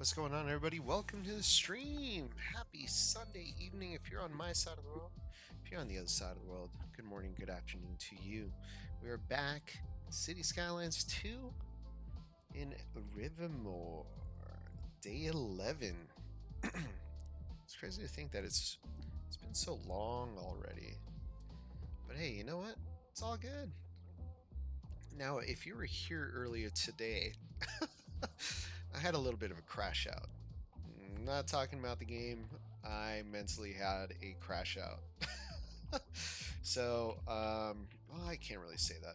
What's going on, everybody? Welcome to the stream. Happy Sunday evening if you're on my side of the world. If you're on the other side of the world, good morning, good afternoon to you. We are back, City Skylines 2 in Rivermoor, day 11. It's crazy to think that it's been so long already. But hey, you know what? It's all good. Now, if you were here earlier today, I had a little bit of a crash out. Not talking about the game, I mentally had a crash out. So, well, I can't really say that.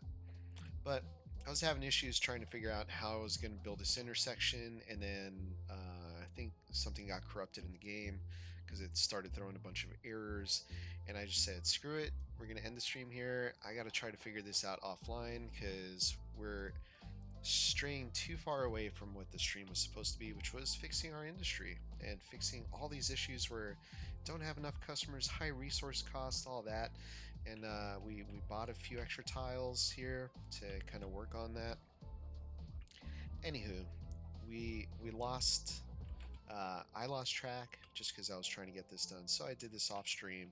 But I was having issues trying to figure out how I was going to build this intersection, and then I think something got corrupted in the game because it started throwing a bunch of errors, and I just said, screw it, we're going to end the stream here. I got to try to figure this out offline because we're straying too far away from what the stream was supposed to be, which was fixing our industry and fixing all these issues where don't have enough customers, high resource costs, all that. And we bought a few extra tiles here to kind of work on that. Anywho, we lost. I lost track just because I was trying to get this done. So I did this off stream.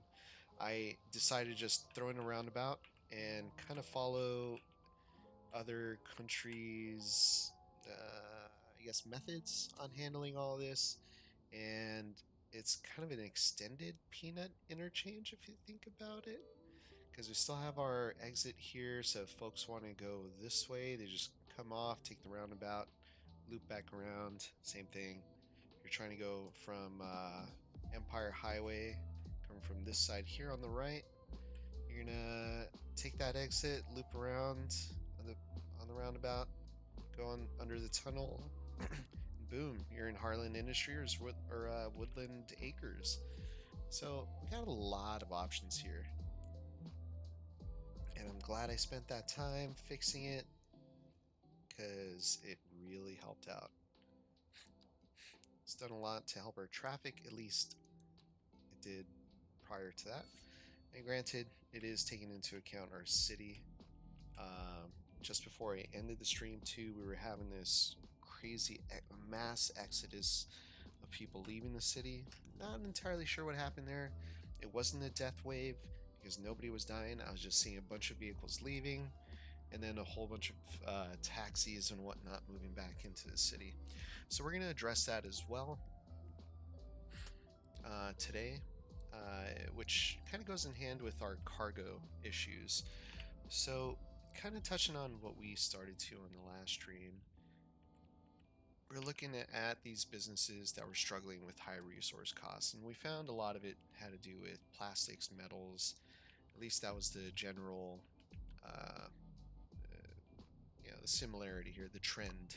I decided to just throw in a roundabout and kind of follow other countries' I guess methods on handling all this, and it's kind of an extended peanut interchange if you think about it, because we still have our exit here, so if folks want to go this way, they just come off, take the roundabout, loop back around. Same thing if you're trying to go from Empire Highway, come from this side here on the right, you're gonna take that exit, loop around on the roundabout, go on under the tunnel, and boom, you're in Harlan Industries or Woodland Acres. So we got a lot of options here, and I'm glad I spent that time fixing it because it really helped out. It's done a lot to help our traffic, at least it did prior to that. And granted, it is taking into account our city. Just before I ended the stream too, we were having this crazy mass exodus of people leaving the city. Not entirely sure what happened there. It wasn't a death wave because nobody was dying. I was just seeing a bunch of vehicles leaving, and then a whole bunch of taxis and whatnot moving back into the city. So we're going to address that as well today, which kind of goes in hand with our cargo issues. So kind of touching on what we started to on the last stream, we're looking at these businesses that were struggling with high resource costs, and we found a lot of it had to do with plastics, metals. At least that was the general the similarity here, the trend.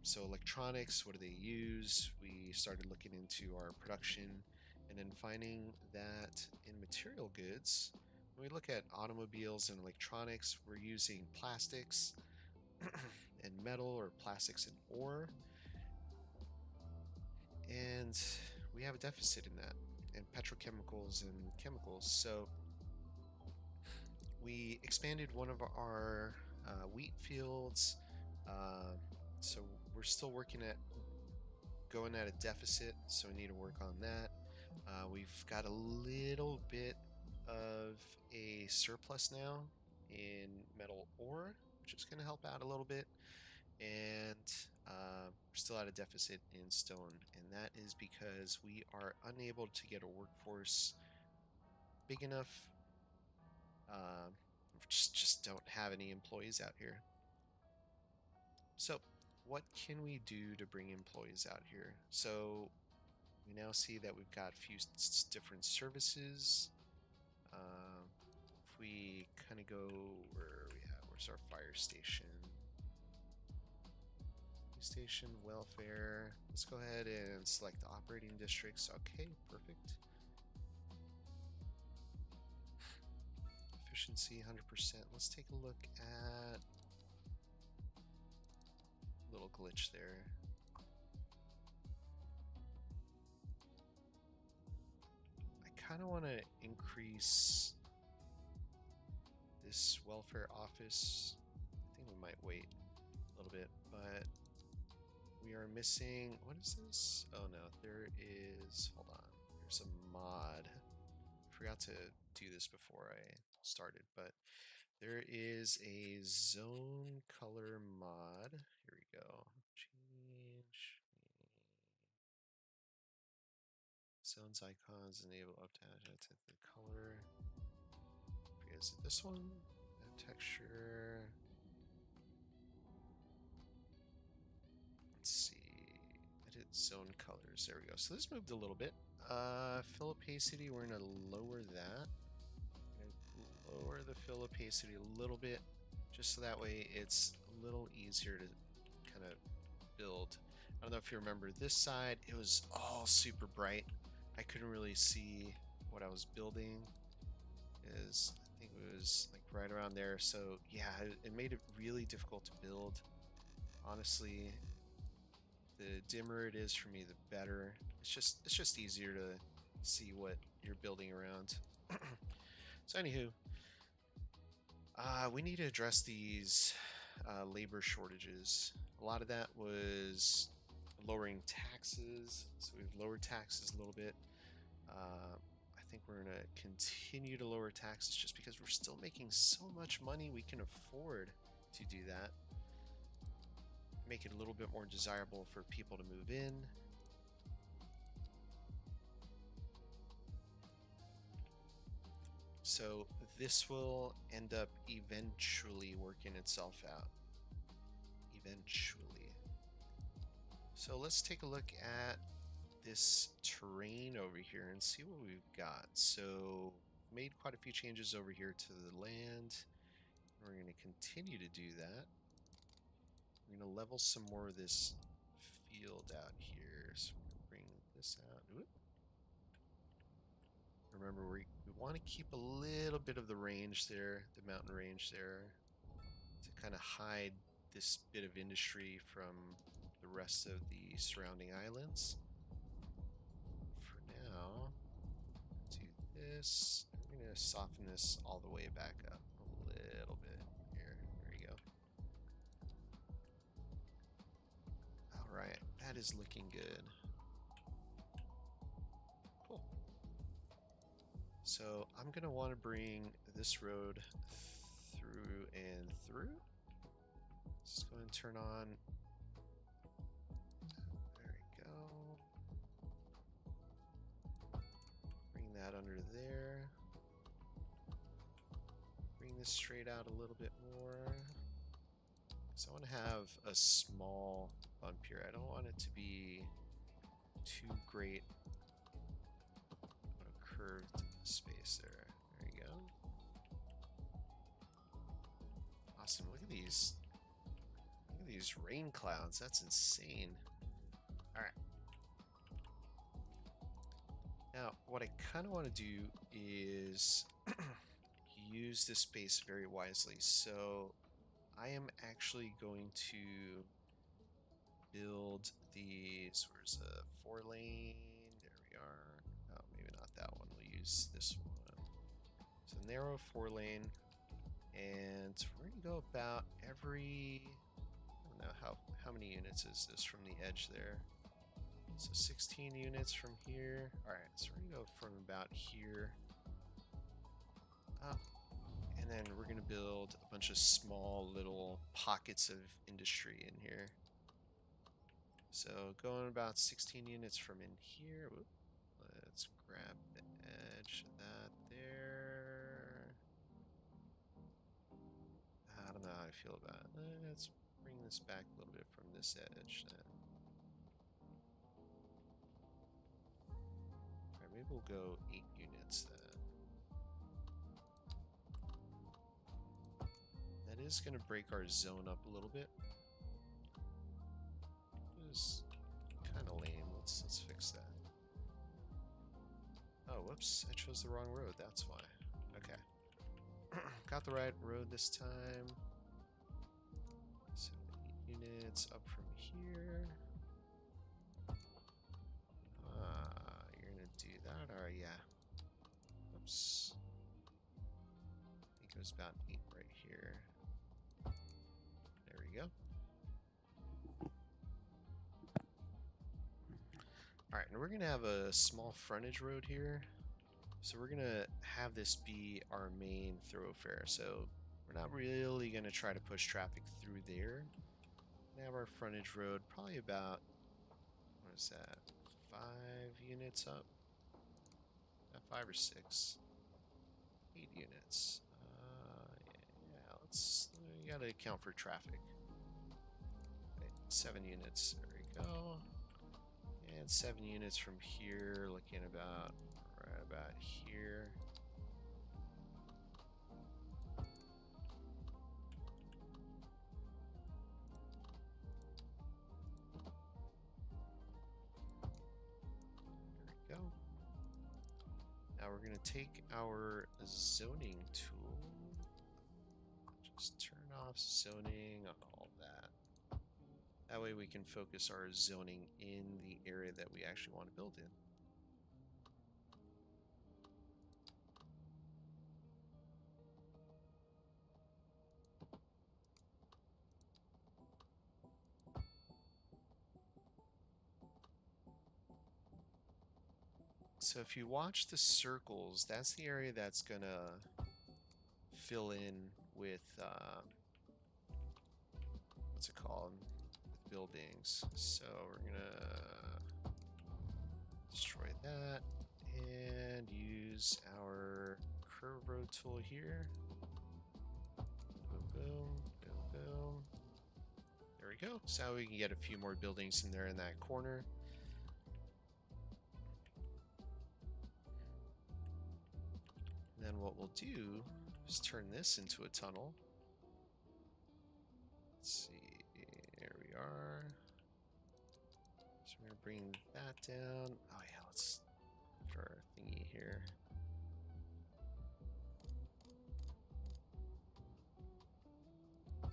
So electronics, what do they use? We started looking into our production and then finding that in material goods, when we look at automobiles and electronics, we're using plastics and metal, or plastics and ore, and we have a deficit in that, and petrochemicals and chemicals. So we expanded one of our wheat fields, so we're still working at going at a deficit, so we need to work on that. We've got a little bit of a surplus now in metal ore, which is going to help out a little bit, and we're still at a deficit in stone, and that is because we are unable to get a workforce big enough. We just don't have any employees out here. So what can we do to bring employees out here? So we now see that we've got a few different services. If we kind of go where we have, where's our fire station? Station, welfare. Let's go ahead and select the operating districts. Okay, perfect. Efficiency 100%. Let's take a look at a little glitch there. I kind of want to increase this welfare office. I think we might wait a little bit, but we are missing, what is this? Oh no, there is, hold on, there's a mod. I forgot to do this before I started, but there is a zone color mod. Here we go. Change zones icons, enable up to the color. Is it this one? Texture. Let's see. Edit zone colors. There we go. So this moved a little bit. Fill opacity, we're gonna lower that. Lower the fill opacity a little bit, just so that way it's a little easier to kind of build. I don't know if you remember this side, it was all super bright. I couldn't really see what I was building. I think it was like right around there. So yeah, it made it really difficult to build. Honestly, the dimmer it is for me, the better. It's just easier to see what you're building around. So anywho, we need to address these labor shortages. A lot of that was lowering taxes, so we've lowered taxes a little bit. I think we're going to continue to lower taxes just because we're still making so much money we can afford to do that. Make it a little bit more desirable for people to move in. So this will end up eventually working itself out. Eventually. So let's take a look at this terrain over here and see what we've got. So made quite a few changes over here to the land. We're going to continue to do that. We're going to level some more of this field out here. So we're going to bring this out. Oop. Remember, we want to keep a little bit of the range there, the mountain range there, to kind of hide this bit of industry from the rest of the surrounding islands. For now, do this. I'm going to soften this all the way back up a little bit here. There you go. All right, that is looking good. Cool. So I'm going to want to bring this road through and through. Let's go ahead and turn on. There we go. Bring that under there. Bring this straight out a little bit more. So I want to have a small bump here. I don't want it to be too great of a curved space there. There you go. Awesome. Look at these. Look at these rain clouds. That's insane. All right. Now, what I kind of want to do is use this space very wisely. So I am actually going to build these. Where's a 4-lane? There we are. Oh, maybe not that one. We'll use this one. So narrow 4-lane, and we're gonna go about every. I don't know how many units is this from the edge there. So 16 units from here. All right, so we're gonna go from about here up. And then we're going to build a bunch of small little pockets of industry in here. So going about 16 units from in here. Whoop. Let's grab the edge of that there. I don't know how I feel about it. Let's bring this back a little bit from this edge then. Alright, maybe we'll go 8 units then. That is going to break our zone up a little bit. It is kind of lame. Let's fix that. Oh, whoops. I chose the wrong road. That's why. Okay. Got the right road this time. So 8 units up from here. You're going to do that? Or yeah. Oops. I think it was about 8 right here. There we go. we're gonna have a small frontage road here. So we're gonna have this be our main thoroughfare. So we're not really gonna try to push traffic through there. We have our frontage road probably about, what is that, 5 units up? 5 or 6. 8 units. Yeah, we gotta account for traffic. Okay, 7 units. There we go. And 7 units from here, looking about right about here. There we go. Now we're gonna take our zoning tool. Just turn off zoning on all that. That way we can focus our zoning in the area that we actually want to build in. So if you watch the circles, that's the area that's gonna fill in with what's it called? With buildings. So we're gonna destroy that and use our curve road tool here. Boom, boom, boom, boom. There we go. So we can get a few more buildings in there in that corner. And then what we'll do is turn this into a tunnel. Let's see, there we are. So we're gonna bring that down. Oh yeah, let's put our thingy here. I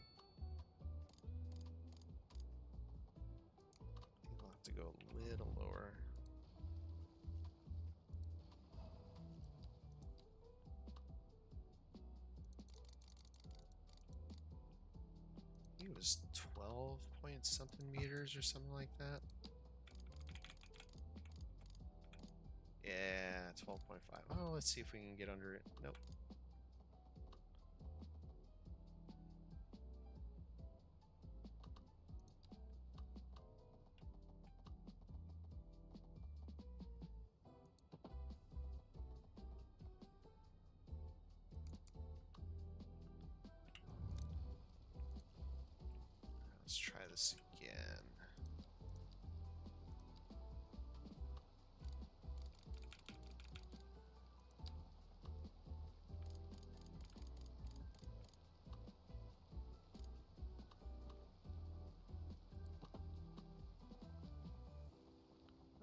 think we'll have to go a little lower. I think it was 12 point something meters or something like that. Yeah, 12.5. Oh, let's see if we can get under it. Nope. Let's try this again.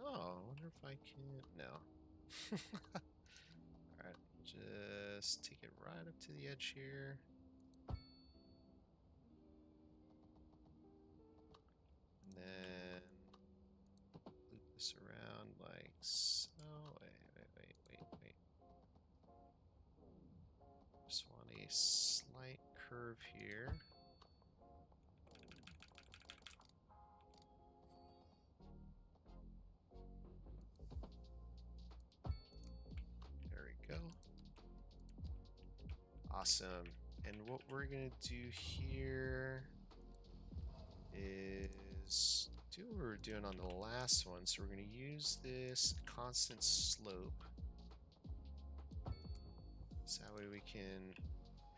Oh, I wonder if I can. No. Alright, just take it right up to the edge here. And then loop this around like so. Wait. Just want a slight curve here. There we go. Awesome. And what we're gonna do here is do what we were doing on the last one. So we're gonna use this constant slope. So that way we can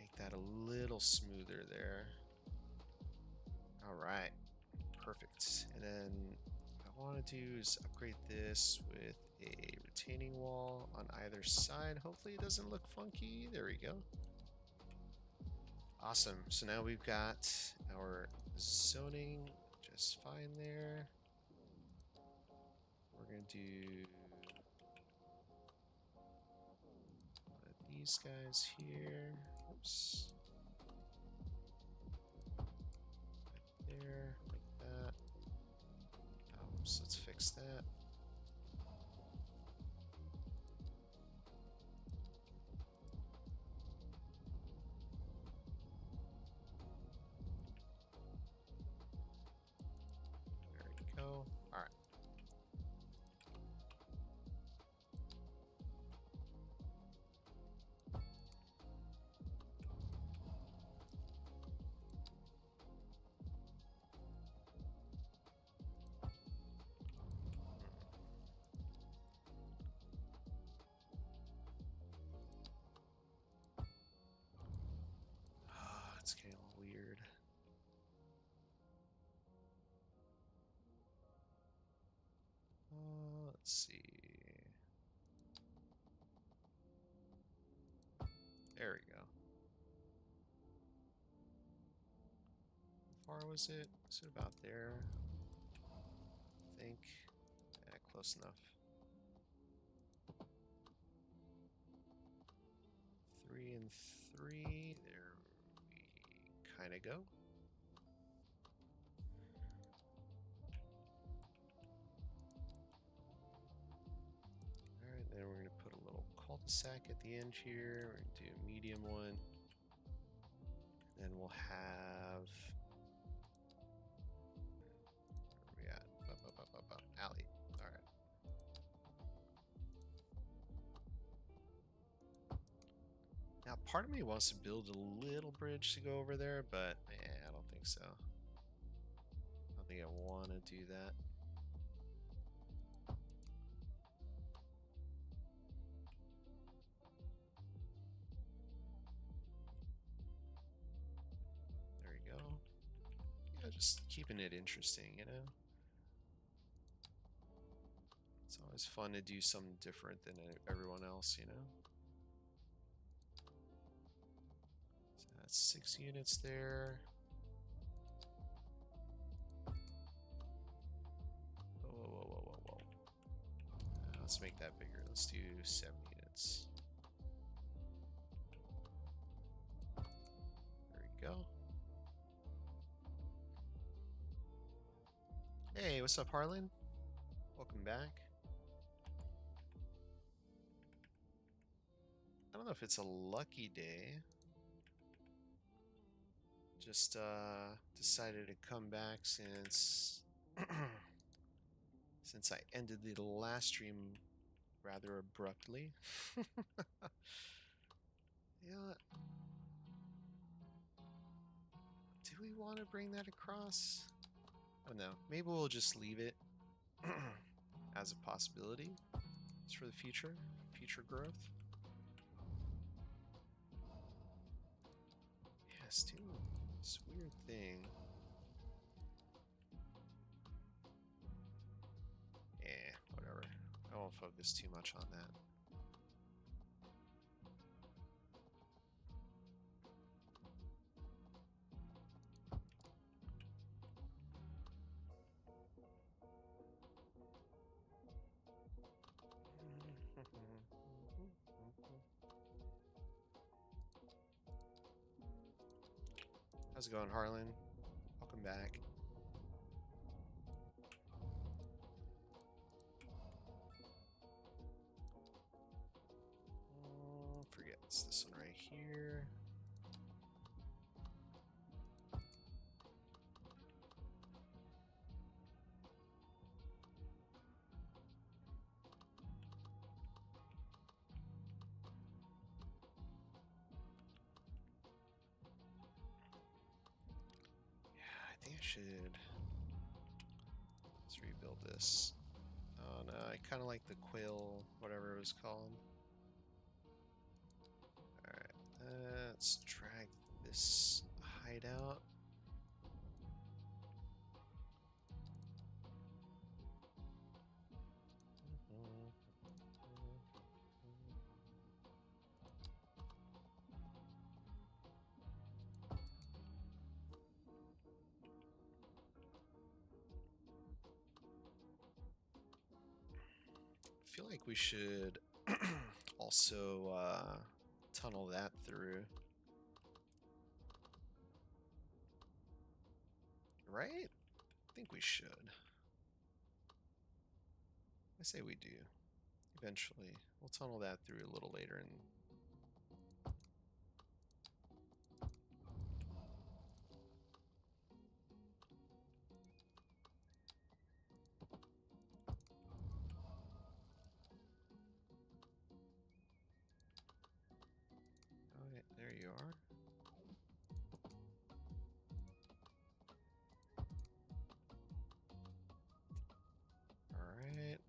make that a little smoother there. Alright. Perfect. And then what I want to do is upgrade this with a retaining wall on either side. Hopefully it doesn't look funky. There we go. Awesome. So now we've got our zoning just fine there. We're going to do one of these guys here. Oops. Right there, like that. Oops, let's fix that. There we go. Alright. Let's see. There we go. How far was it? Is it about there? I think. Yeah, close enough. 3 and 3. There we kind of go. Alright, then we're going to put a little cul-de-sac at the end here. We're going to do a medium one. Then we'll have... Where are we at? Up. Alley. Alright. Now, part of me wants to build a little bridge to go over there, but I don't think so. I don't think I want to do that. There we go. Yeah, just keeping it interesting, you know? It's always fun to do something different than everyone else, you know? So that's 6 units there. Whoa. Let's make that bigger. Let's do 7 units. There we go. Hey, what's up, Harlan? Welcome back. I don't know if it's a lucky day. Just decided to come back since since I ended the last stream rather abruptly. Yeah. Do we want to bring that across? Oh no. Maybe we'll just leave it as a possibility. Just for the future growth. Yes, dude. This weird thing. Whatever. I won't focus too much on that. How's it going, Harlan? Welcome back. Forget it's this one right here. I think I should. Let's rebuild this. Oh no, I kind of like the quail, whatever it was called. Alright, let's drag this hideout. I feel like we should also tunnel that through. Right? I think we should. I say we do. Eventually. We'll tunnel that through a little later and there you are. Alright,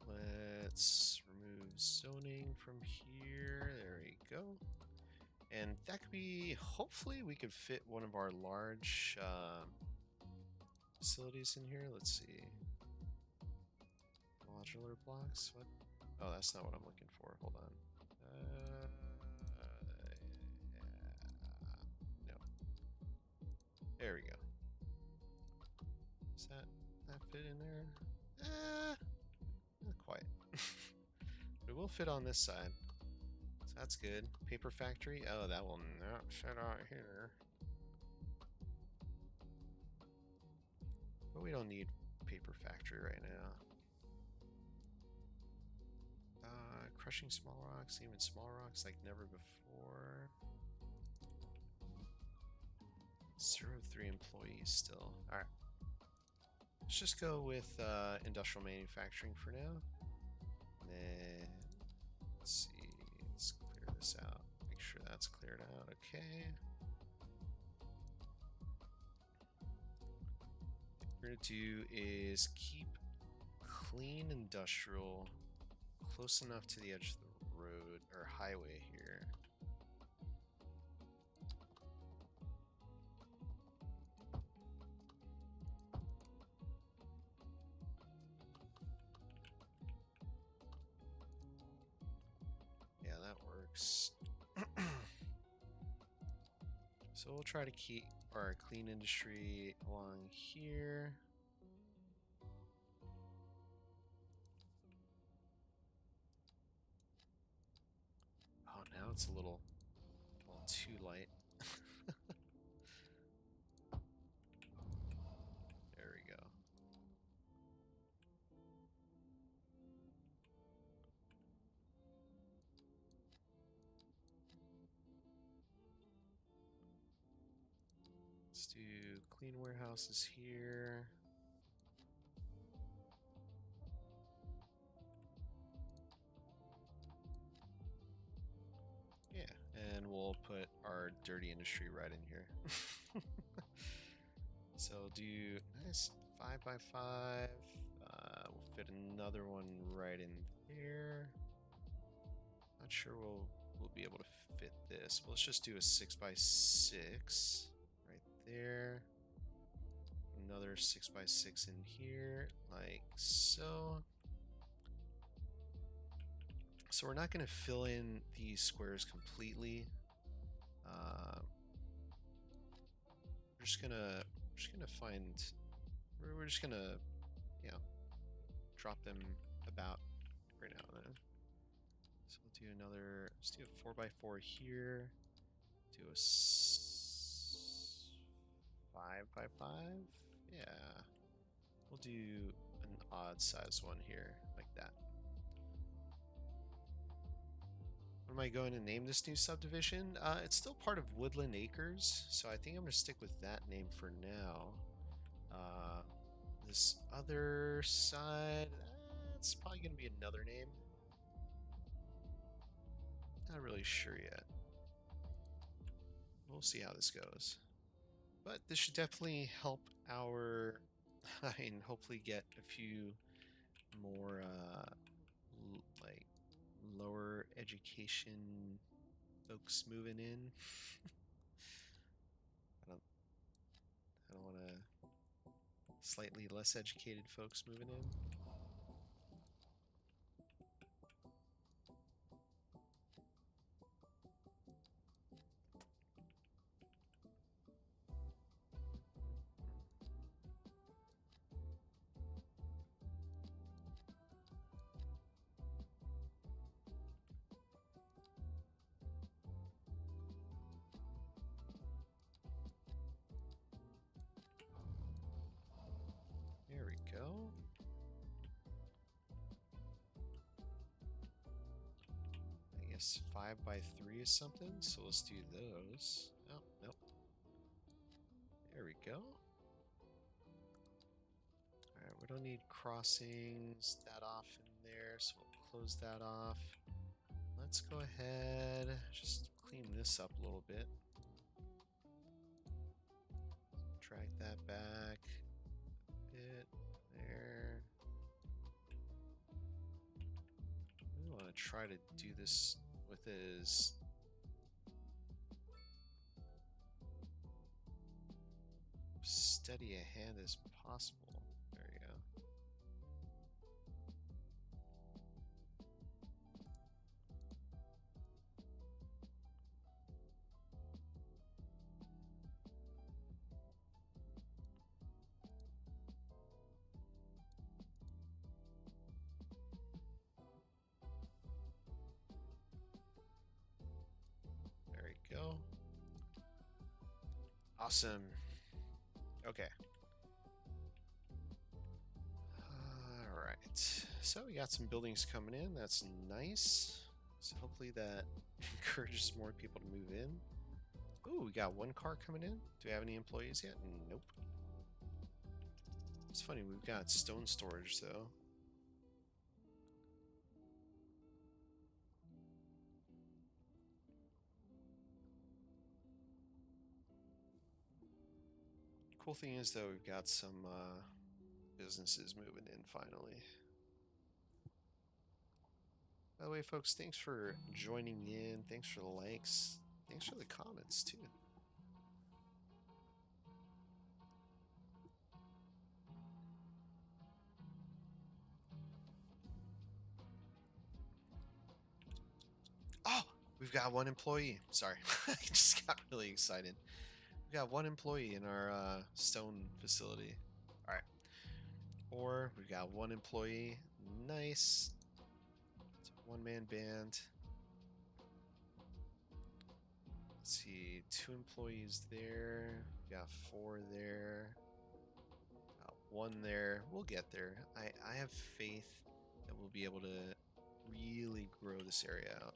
let's remove zoning from here. There we go. And that could be, hopefully we could fit one of our large facilities in here. Let's see. modular blocks. What? Oh, that's not what I'm looking for. Hold on. No. There we go. Does that fit in there? Not quite. But it will fit on this side. So that's good. Paper factory. Oh, that will not fit out here. But we don't need paper factory right now. Crushing small rocks, even small rocks like never before. 0-3 employees still. Alright. Let's just go with industrial manufacturing for now. And then, let's see, let's clear this out. Make sure that's cleared out. Okay. What we're going to do is keep clean industrial close enough to the edge of the road or highway here. Yeah, that works. So we'll try to keep our clean industry along here. Oh, now it's a little too light. There we go. Let's do clean warehouses here. Yeah, and we'll put our dirty industry right in here. So we'll do nice 5x5. We'll fit another one right in there. Not sure we'll be able to fit this. But let's just do a 6x6 right there. Another 6x6 in here, like so. So we're not going to fill in these squares completely. We're just gonna find. We're just gonna, you know, drop them about right now and then. So we'll do another. Let's do a 4x4 here. Do a 5x5. Yeah. We'll do an odd size one here, like that. What am I going to name this new subdivision? It's still part of Woodland Acres, so I think I'm going to stick with that name for now. This other side, it's probably going to be another name. Not really sure yet. We'll see how this goes. But this should definitely help our, I mean, hopefully get a few more, like, lower education folks moving in. I don't want to slightly less educated folks moving in. There we go. I guess 5x3 is something, so let's do those. Oh, nope. There we go. Alright, we don't need crossings that off in there, so we'll close that off. Let's go ahead, just clean this up a little bit. Drag that back a bit there. We want to try to do this with as steady a hand as possible. There you go. Awesome. Okay. All right. So we got some buildings coming in. That's nice. So hopefully that encourages more people to move in. Ooh, we got one car coming in. Do we have any employees yet? Nope. It's funny, we've got stone storage though. Cool thing is though, we've got some businesses moving in finally. By the way, folks, thanks for joining in. Thanks for the likes. Thanks for the comments too. Oh, we've got one employee. Sorry, I just got really excited. We got one employee in our stone facility. All right. Or we've got one employee. Nice. It's a one-man band. Let's see, 2 employees there. We got 4 there. Got 1 there. We'll get there. I have faith that we'll be able to really grow this area out.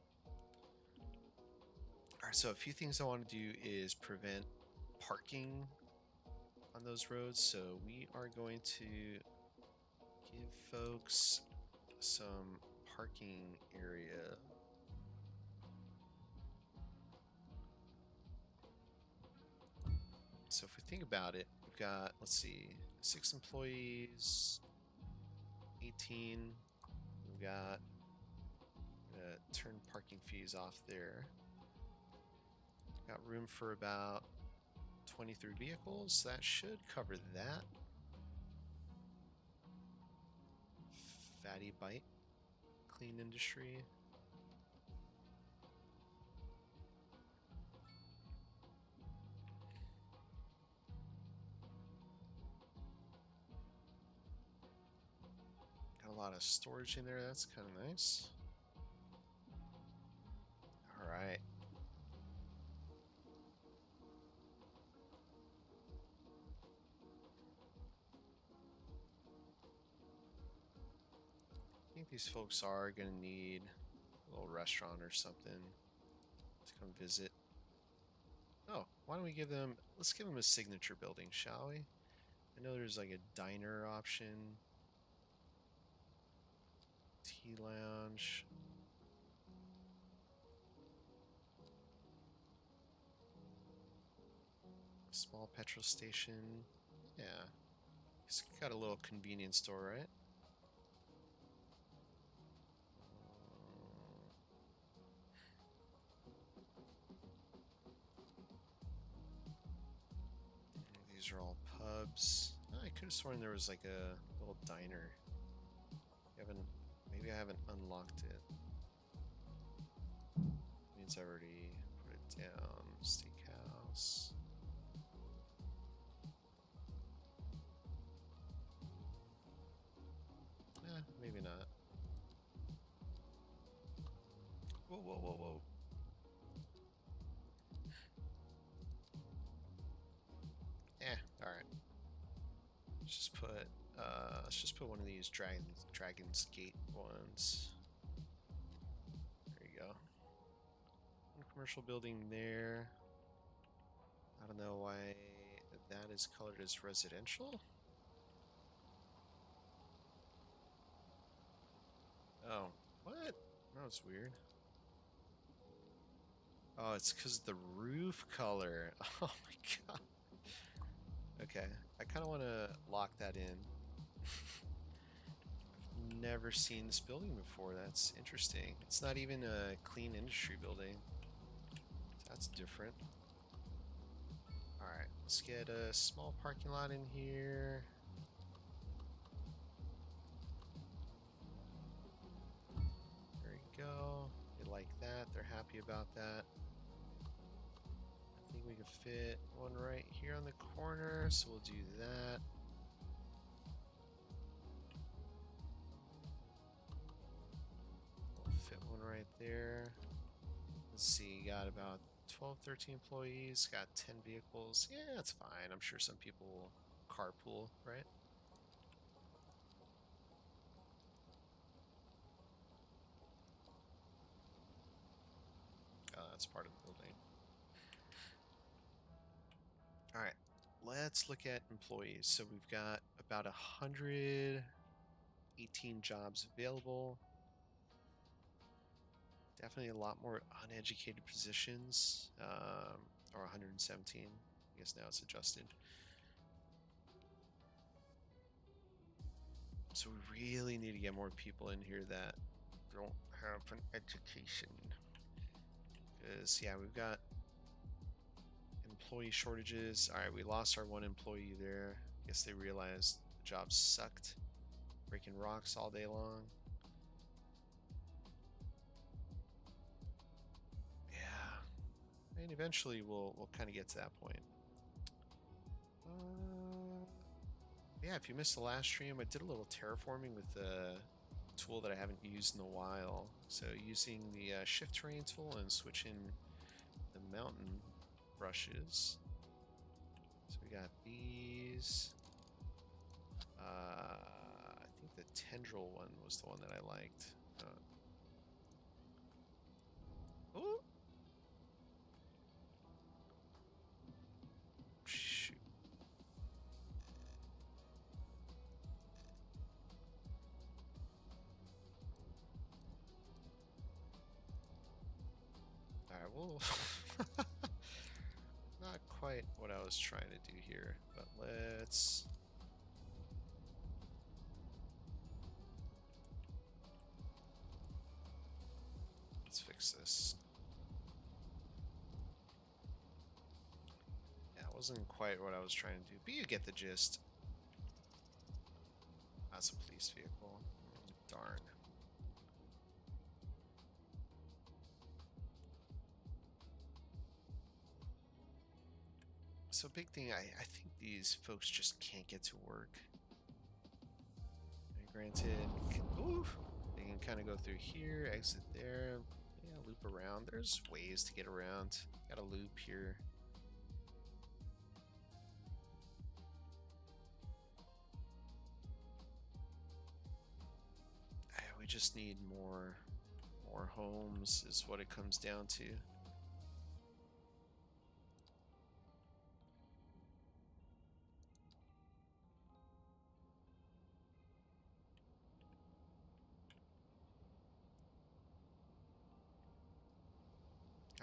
Alright, so a few things I want to do is prevent parking on those roads. So we are going to give folks some parking area. So if we think about it, we've got, let's see, 6 employees, 18. We've got turn parking fees off there. Got room for about 23 vehicles. That should cover that. Fatty Bite, clean industry. Got a lot of storage in there. That's kind of nice. All right. I think these folks are going to need a little restaurant or something to come visit. Oh, why don't we give them, let's give them a signature building, shall we? I know there's like a diner option. Tea lounge. Small petrol station. Yeah. It's got a little convenience store, right? These are all pubs. Oh, I could have sworn there was like a little diner. Maybe I haven't unlocked it. Means I already put it down. Steakhouse. Maybe not. Whoa, whoa, whoa, whoa. Alright. Let's just put one of these Dragon's Gate ones. There you go. One commercial building there. I don't know why that is colored as residential. Oh, what? That was weird. Oh, it's because of the roof color. Oh my god. Okay, I kind of want to lock that in. I've never seen this building before. That's interesting. It's not even a clean industry building. That's different. Alright, let's get a small parking lot in here. There you go. They like that. They're happy about that. I think we can fit one right here on the corner, so we'll do that. We'll fit one right there. Let's see, got about 12, 13 employees, got 10 vehicles. Yeah, that's fine. I'm sure some people will carpool, right? That's part of the building. All right, let's look at employees. So we've got about 118 jobs available. Definitely a lot more uneducated positions, or 117. I guess now it's adjusted. So we really need to get more people in here that don't have an education. Because, yeah, we've got employee shortages. All right, we lost our one employee there. Guess they realized the job sucked. Breaking rocks all day long. Yeah. And eventually we'll kind of get to that point. Yeah, if you missed the last stream, I did a little terraforming with the tool that I haven't used in a while. So using the shift terrain tool and switching the mountain brushes. So we got these. I think the tendril one was the one that I liked. Oh, shoot. All right, well, not quite what I was trying to do here, but let's fix this. Yeah, it wasn't quite what I was trying to do, but you get the gist. That's a police vehicle. Darn. So big thing, I think these folks just can't get to work. And granted, ooh, they can kind of go through here, exit there, yeah, loop around. There's ways to get around. Got a loop here. We just need more homes is what it comes down to.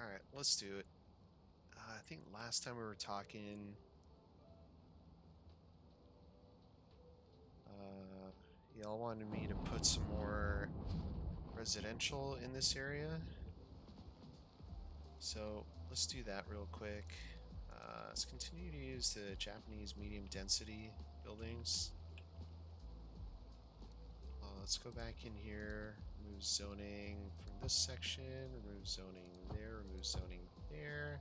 All right, let's do it. I think last time we were talking, y'all wanted me to put some more residential in this area. So let's do that real quick. Let's continue to use the Japanese medium density buildings. Let's go back in here, remove zoning from this section, remove zoning there, remove zoning there.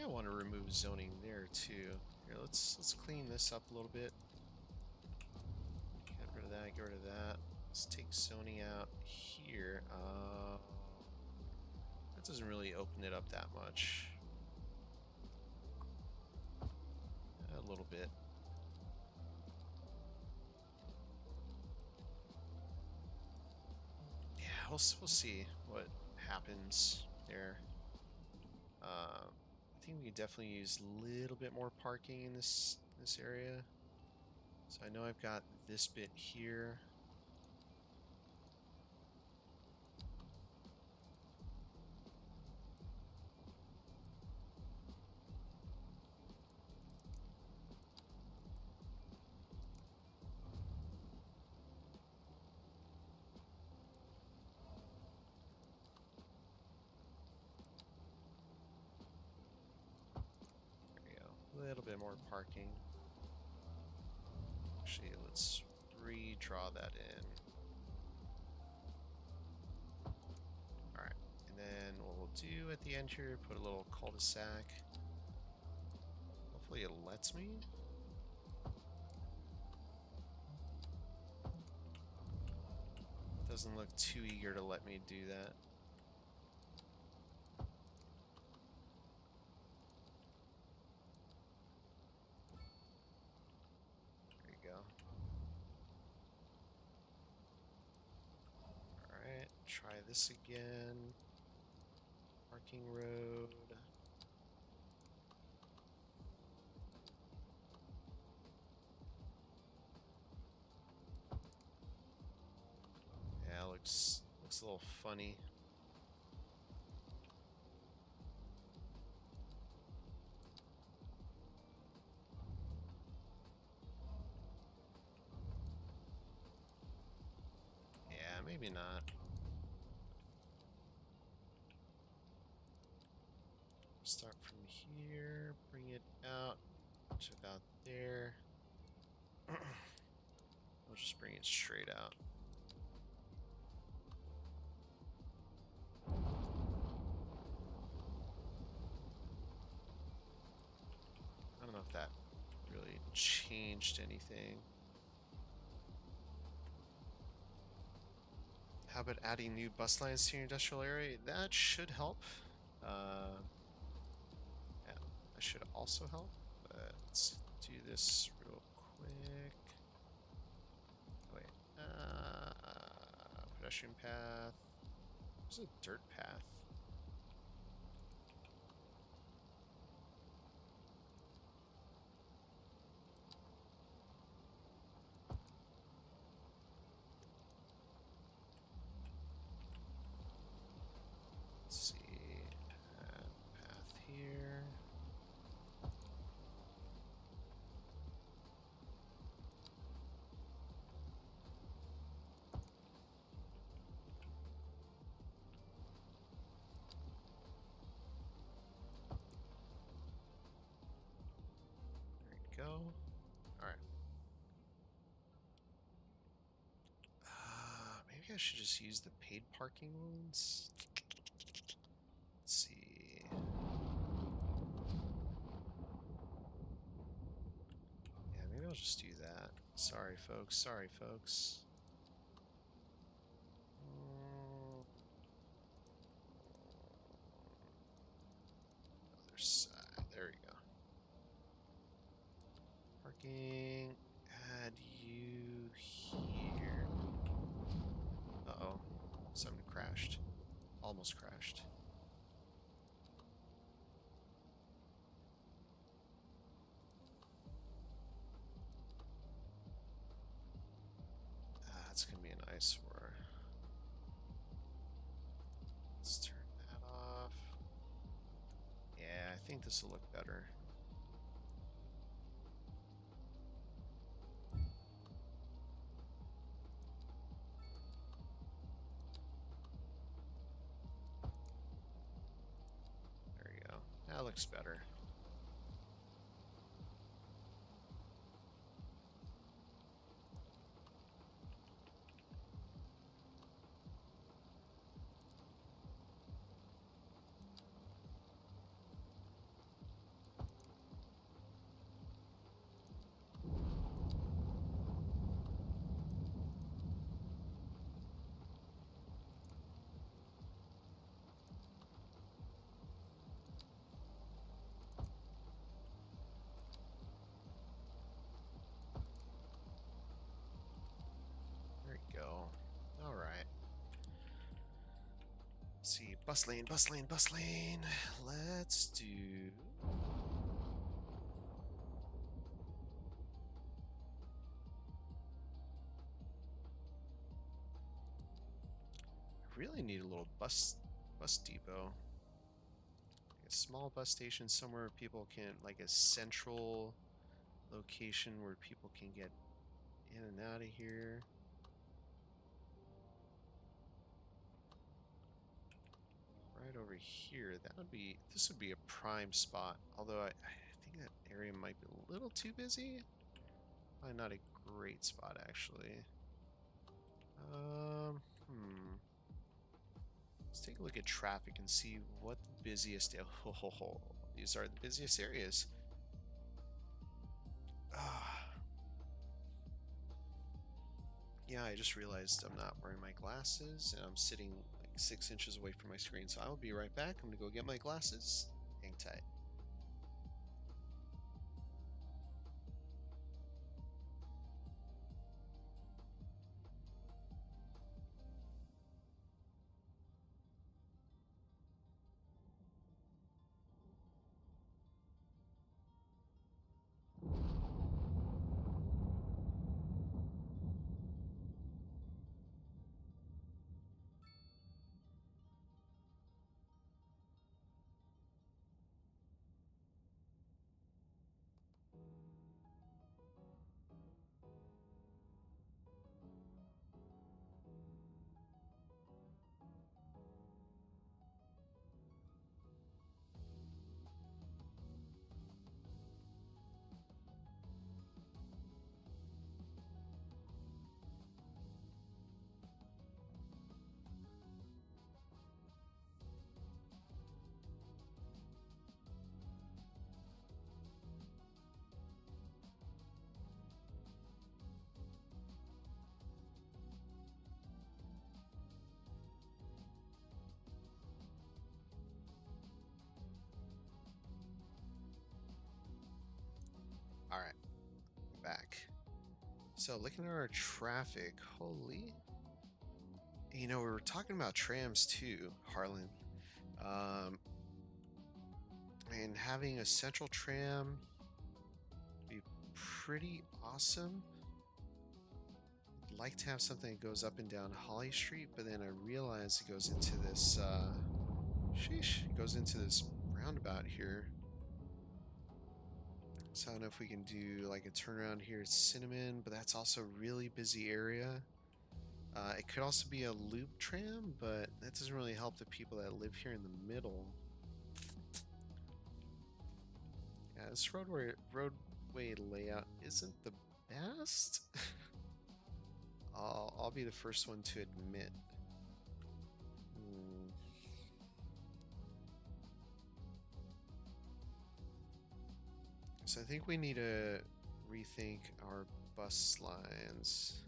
I want to remove zoning there too. Here, let's clean this up a little bit. Get rid of that. Get rid of that. Let's take zoning out here. That doesn't really open it up that much. A little bit. Yeah, we'll see what happens there. I think we can definitely use a little bit more parking in this area. So I know I've got this bit here. A little bit more parking. Actually, let's redraw draw that in. Alright, and then what we'll do at the end here, put a little cul-de-sac. Hopefully it lets me. Doesn't look too eager to let me do that. There you go. Alright, try this again. Parking road. Yeah, looks a little funny. Yeah, maybe not. Start from here, bring it out to about there. I'll just bring it straight out. I don't know if that really changed anything. How about adding new bus lines to your industrial area? That should help. Yeah, that should also help. But let's do this real quick. Oh, wait. Pedestrian path. There's a dirt path. Let's see. Path here. There you go. Alright. Maybe I should just use the paid parking ones. Let's see. Yeah, maybe I'll just do that. Sorry, folks. Sorry, folks. Other side. There we go. Parking. Add you here. Uh-oh. Something crashed. Almost crashed. That's gonna be an eyesore. Let's turn that off. Yeah, I think this will look better. There you go. That looks better. There you go. All right. Let's see, bus lane, bus lane, bus lane. Let's do. I really need a little bus depot. Like a small bus station somewhere where people can, like a central location where people can get in and out of here. Right over here, this would be a prime spot. Although I think that area might be a little too busy. Probably not a great spot, actually. Let's take a look at traffic and see what the busiest. Oh, these are the busiest areas. Ah, yeah, I just realized I'm not wearing my glasses and I'm sitting like 6 inches away from my screen. So I will be right back. I'm gonna go get my glasses. Hang tight. All right, back. So looking at our traffic, holy. You know, we were talking about trams too, Harlan. Um, and having a central tram would be pretty awesome. I'd like to have something that goes up and down Holly Street, but then I realize it goes into this, it goes into this roundabout here. So I don't know if we can do like a turnaround here at Cinnamon, but that's also a really busy area. It could also be a loop tram, but that doesn't really help the people that live here in the middle. Yeah, this roadway layout isn't the best. I'll be the first one to admit. So I think we need to rethink our bus lines.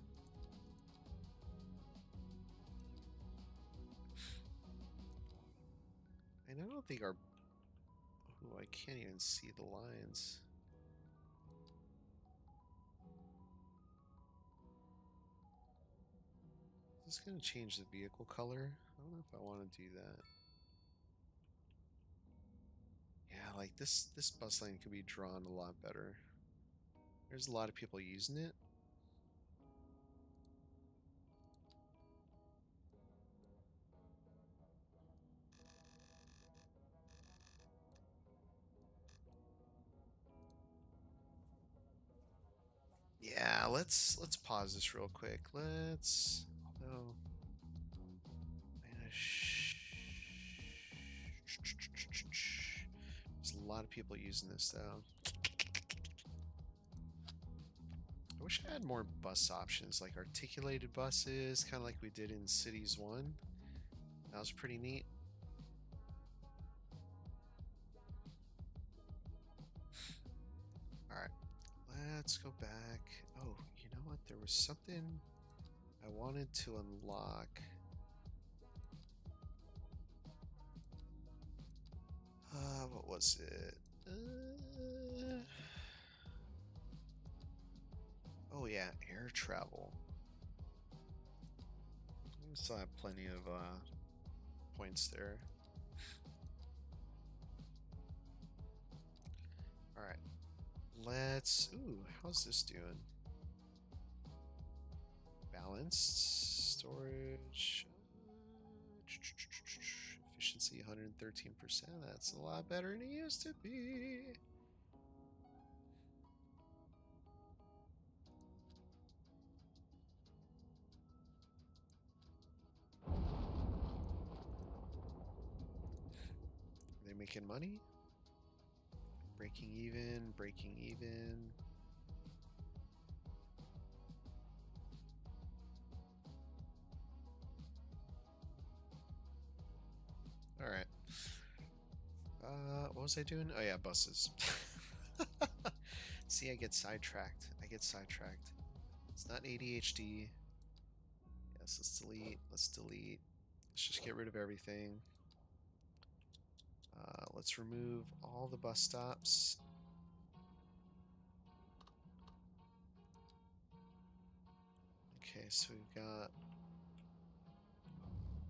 And I don't think our... Oh, I can't even see the lines. Is this going to change the vehicle color? I don't know if I want to do that. Yeah, like this bus lane could be drawn a lot better. There's a lot of people using it. Yeah, let's pause this real quick. Let's although there's a lot of people using this though. I wish I had more bus options, like articulated buses, kind of like we did in Cities 1. That was pretty neat. Alright, let's go back. Oh, you know what? There was something I wanted to unlock. What was it? Oh yeah, air travel. We still have plenty of points there. Alright. Let's... Ooh, how's this doing? Balanced storage. Efficiency 113%. That's a lot better than it used to be. Are they making money? Breaking even, breaking even. was I doing? Oh yeah, buses. See, I get sidetracked. I get sidetracked. It's not ADHD. Yes, let's delete. Let's delete. Let's just get rid of everything. Let's remove all the bus stops. Okay, so we've got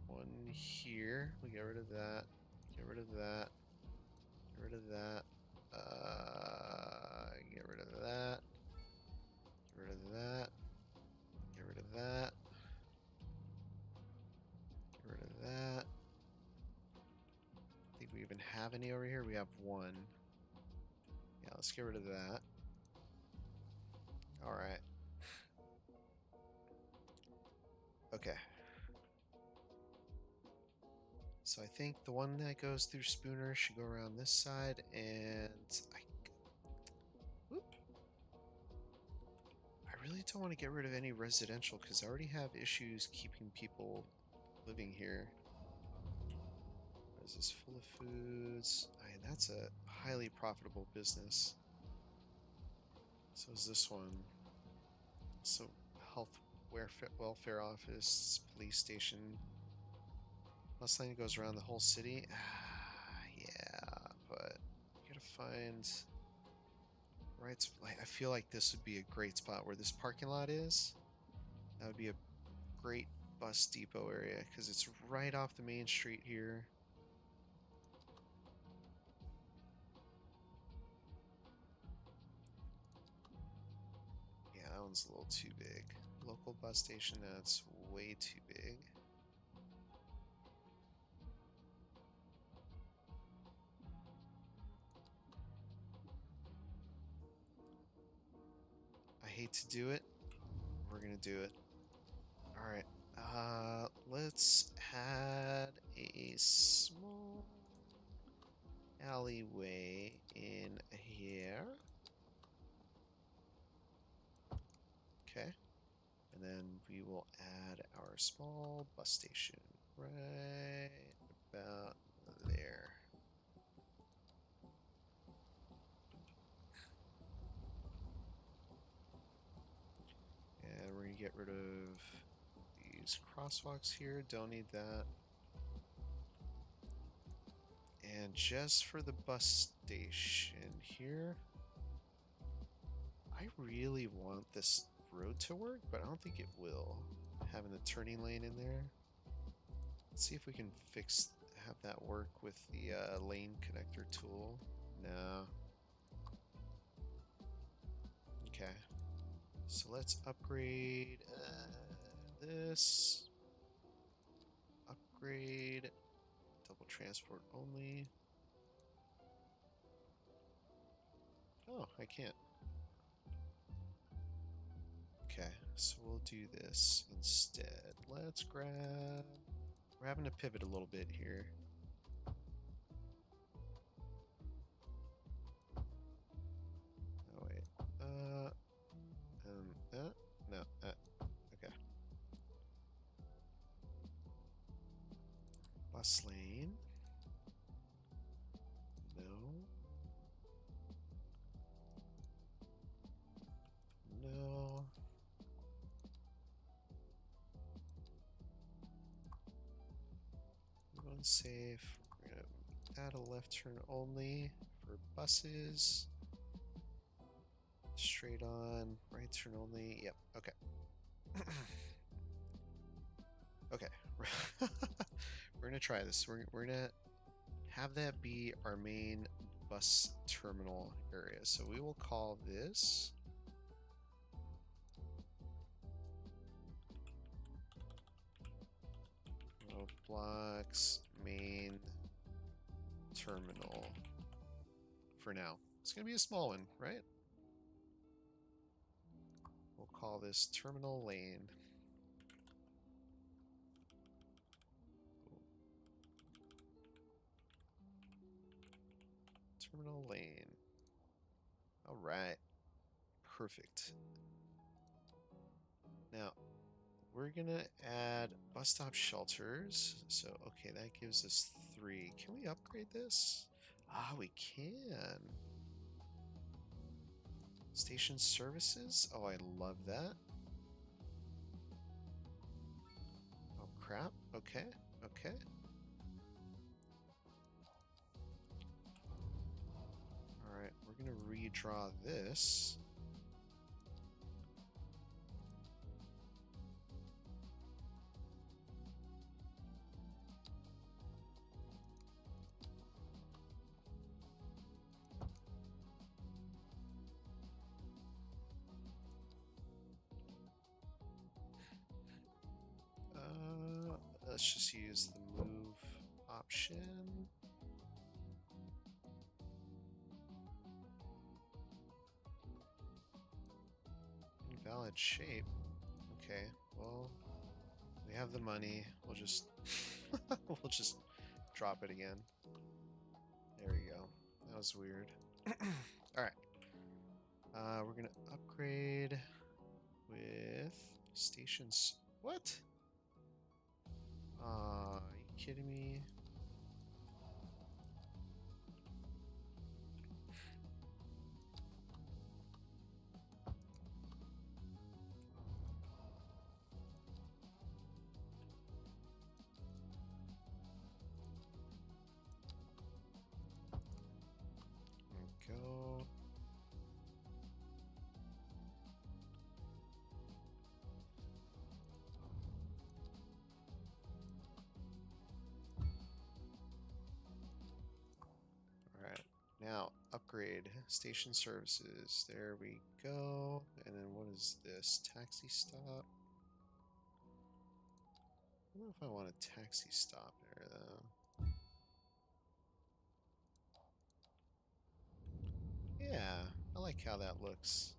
one here. We get rid of that. Get rid of that. Get rid of that. Get rid of that. Get rid of that. Get rid of that. Get rid of that. I think we even have any over here. We have one. Yeah, let's get rid of that. Alright. Okay. So I think the one that goes through Spooner should go around this side, and whoop. I really don't want to get rid of any residential because I already have issues keeping people living here. What is this? Full of foods. I mean, that's a highly profitable business. So is this one. So health welfare office, police station. Bus lane goes around the whole city. Yeah, but you gotta find right. I feel like this would be a great spot where this parking lot is. That would be a great bus depot area because it's right off the main street here. Yeah, that one's a little too big. Local bus station, that's way too big. I hate to do it. We're gonna do it. Alright. Let's add a small alleyway in here. Okay. And then we will add our small bus station right about there. And we're going to get rid of these crosswalks here. Don't need that. And just for the bus station here, I really want this road to work, but I don't think it will. Having the turning lane in there. Let's see if we can have that work with the lane connector tool. No. Okay. So let's upgrade this. Upgrade. Double transport only. Oh, I can't. Okay, so we'll do this instead. Let's grab... We're having to pivot a little bit here. Oh, wait. No, okay. Bus lane. No. No. Safe. We're gonna add a left turn only for buses. Straight on, right turn only. Yep, okay. Okay. We're gonna try this. We're gonna have that be our main bus terminal area. So we will call this Roblox main terminal for now. It's gonna be a small one, right? We'll call this terminal lane. Terminal lane. All right. Perfect. Now, we're gonna add bus stop shelters. So, okay, that gives us 3. Can we upgrade this? Ah, we can. Station services? Oh, I love that. Oh, crap. Okay, okay. Alright, we're gonna redraw this. Let's just use the move option. Invalid shape. Okay, well, we have the money. We'll just we'll just drop it again. There we go. That was weird. All right. We're gonna upgrade with stations. What? Are you kidding me? There we go. Alright, now upgrade station services. There we go. And then what is this? Taxi stop? I don't know if I want a taxi stop there though. Yeah, I like how that looks.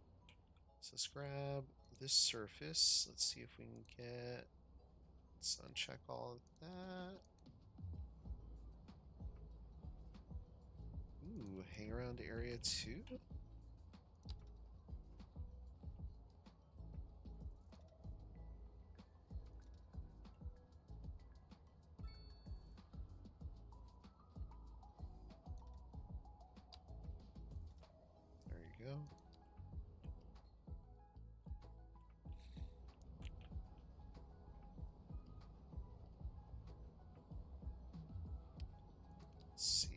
So let's grab this surface. Let's see if we can get. Let's uncheck all of that. Ooh, hang around area 2? There you go. Let's see.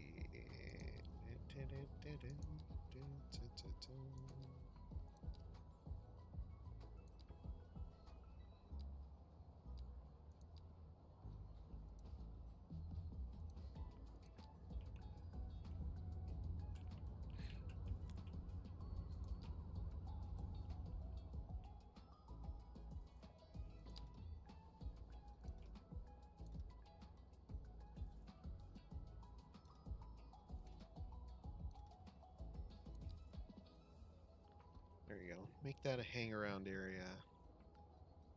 There you go. Make that a hang around area.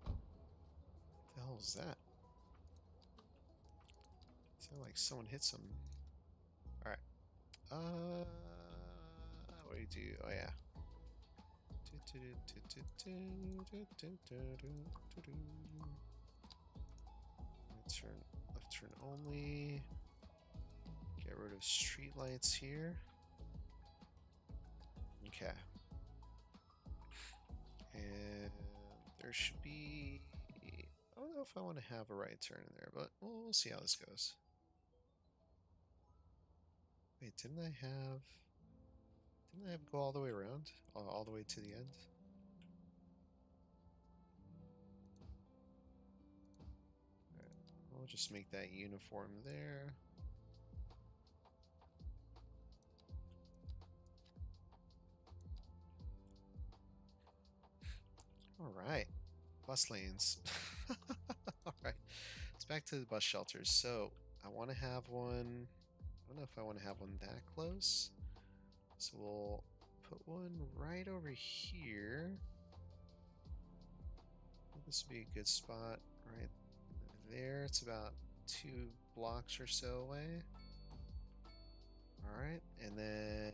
What the hell is that? Sound like someone hit some. Alright. What do you do? Oh yeah. Left turn only. Get rid of street lights here. Okay. And there should be. I don't know if I want to have a right turn in there, but we'll see how this goes. Wait, didn't I have go all the way around? All the way to the end? Alright, we'll just make that uniform there. Alright, bus lanes. Alright, it's back to the bus shelters. So, I want to have one. I don't know if I want to have one that close. So we'll put one right over here. I think this would be a good spot right there. It's about 2 blocks or so away. Alright, and then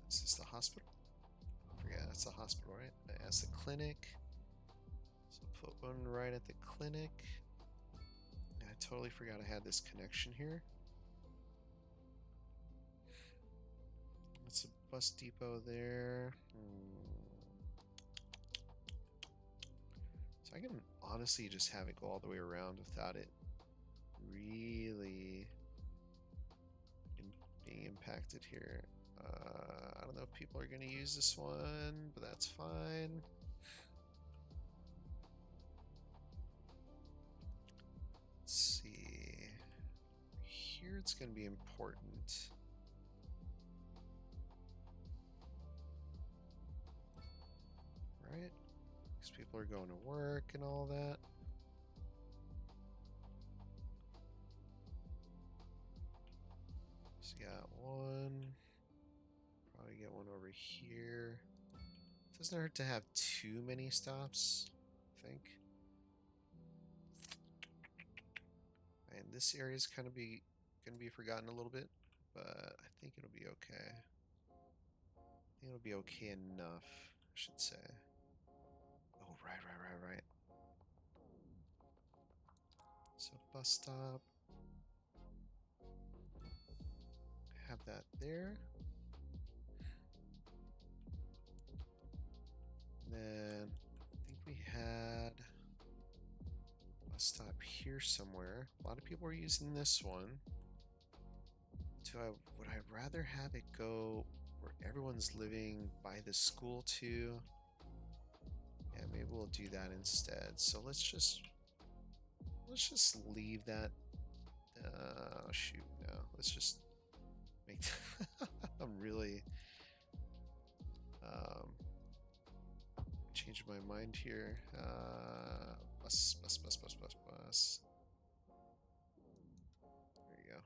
is this the hospital? I forget, that's the hospital, right? That's the clinic. So put one right at the clinic. I totally forgot I had this connection here. That's a bus depot there. So I can honestly just have it go all the way around without it really being impacted here. I don't know if people are going to use this one, but that's fine. Let's see. Here it's going to be important. Right? Because people are going to work and all that. So you got one. Probably get one over here. Doesn't hurt to have too many stops, I think. And this area is kind of gonna be forgotten a little bit, but I think it'll be okay. I think it'll be okay enough, I should say. Oh, right. So bus stop. Have that there. And then I think we had a bus stop here somewhere. A lot of people are using this one. Would I rather have it go where everyone's living by the school too? Yeah, maybe we'll do that instead. So let's just leave that. Shoot, no. Let's just make. I'm really changing my mind here. Bus. There you go.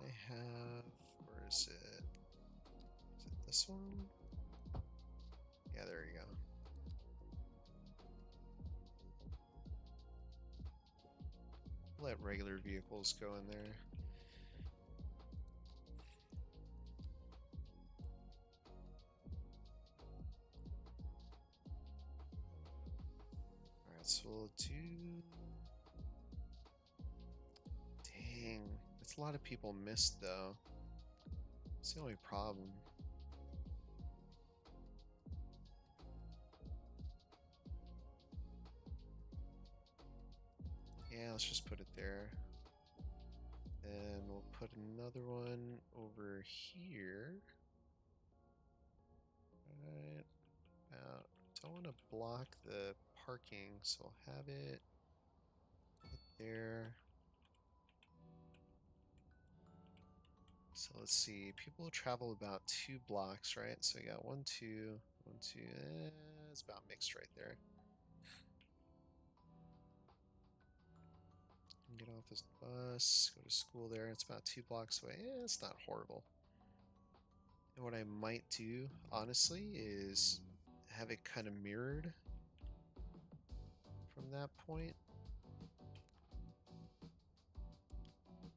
I have. Where is it? Is it this one? Yeah, there you go. Let regular vehicles go in there. Alright, so we'll do... Dang, that's a lot of people missed though. It's the only problem. Yeah, let's just put it there. Then we'll put another one over here. Right about. Don't want to block the parking, so I'll have it right there. So let's see. People travel about 2 blocks, right? So we got 1, 2, 1, 2. It's about mixed right there. Get off this bus, go to school there. It's about 2 blocks away. It's not horrible. And what I might do, honestly, is have it kind of mirrored from that point.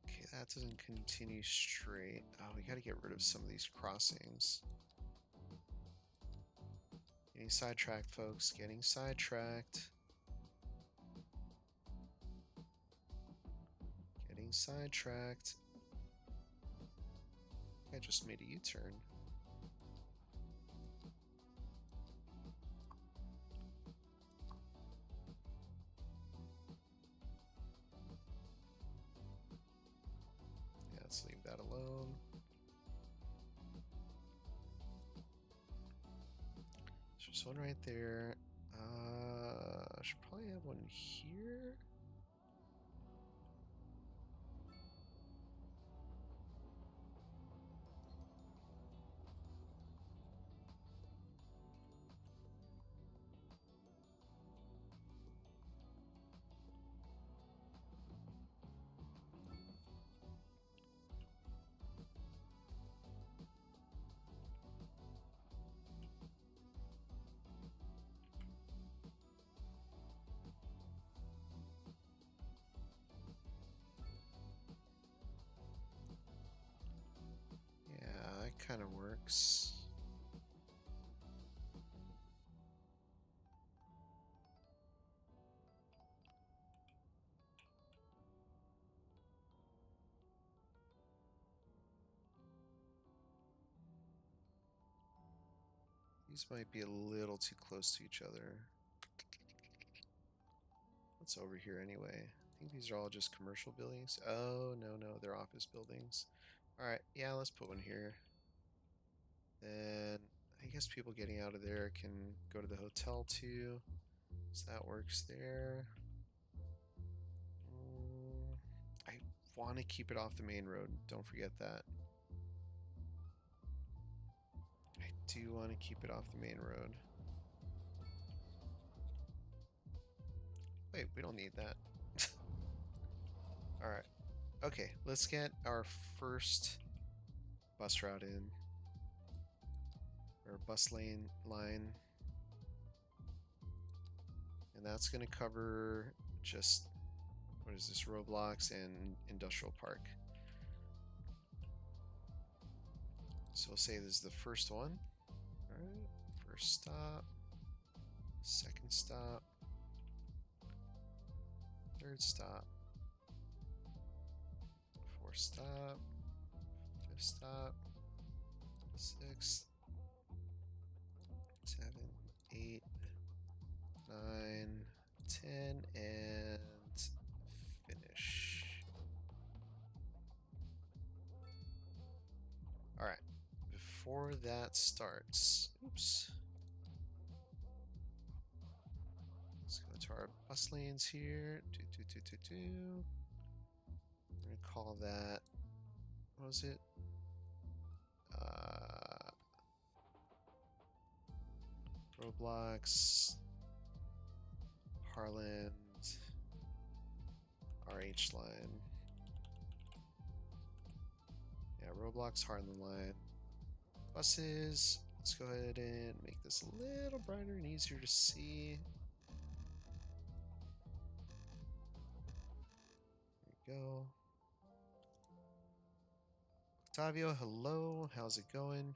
Okay, that doesn't continue straight. Oh, we got to get rid of some of these crossings. Getting sidetracked, folks. Getting sidetracked. Getting sidetracked. I just made a U-turn. Yeah, let's leave that alone. There's one right there. I should probably have one here. Kind of works. These might be a little too close to each other. What's over here anyway? I think these are all just commercial buildings. Oh, no, they're office buildings. Alright, yeah, let's put one here. Then I guess people getting out of there can go to the hotel too. So that works there. I want to keep it off the main road. Don't forget that. I do want to keep it off the main road. Wait, we don't need that. Alright. Okay, let's get our first bus route in. Or bus line. And that's going to cover just, what is this, Roblox and Industrial Park. So we'll say this is the first one. Alright, first stop. Second stop. Third stop. Fourth stop. Fifth stop. Sixth. 7, 8, 9, 10, and finish. Alright, before that starts, oops. Let's go to our bus lanes here. We're going to call that, what was it? Roblox, Harland, RH line. Yeah, Roblox, Harland line. Buses. Let's go ahead and make this a little brighter and easier to see. There we go. Octavio, hello. How's it going?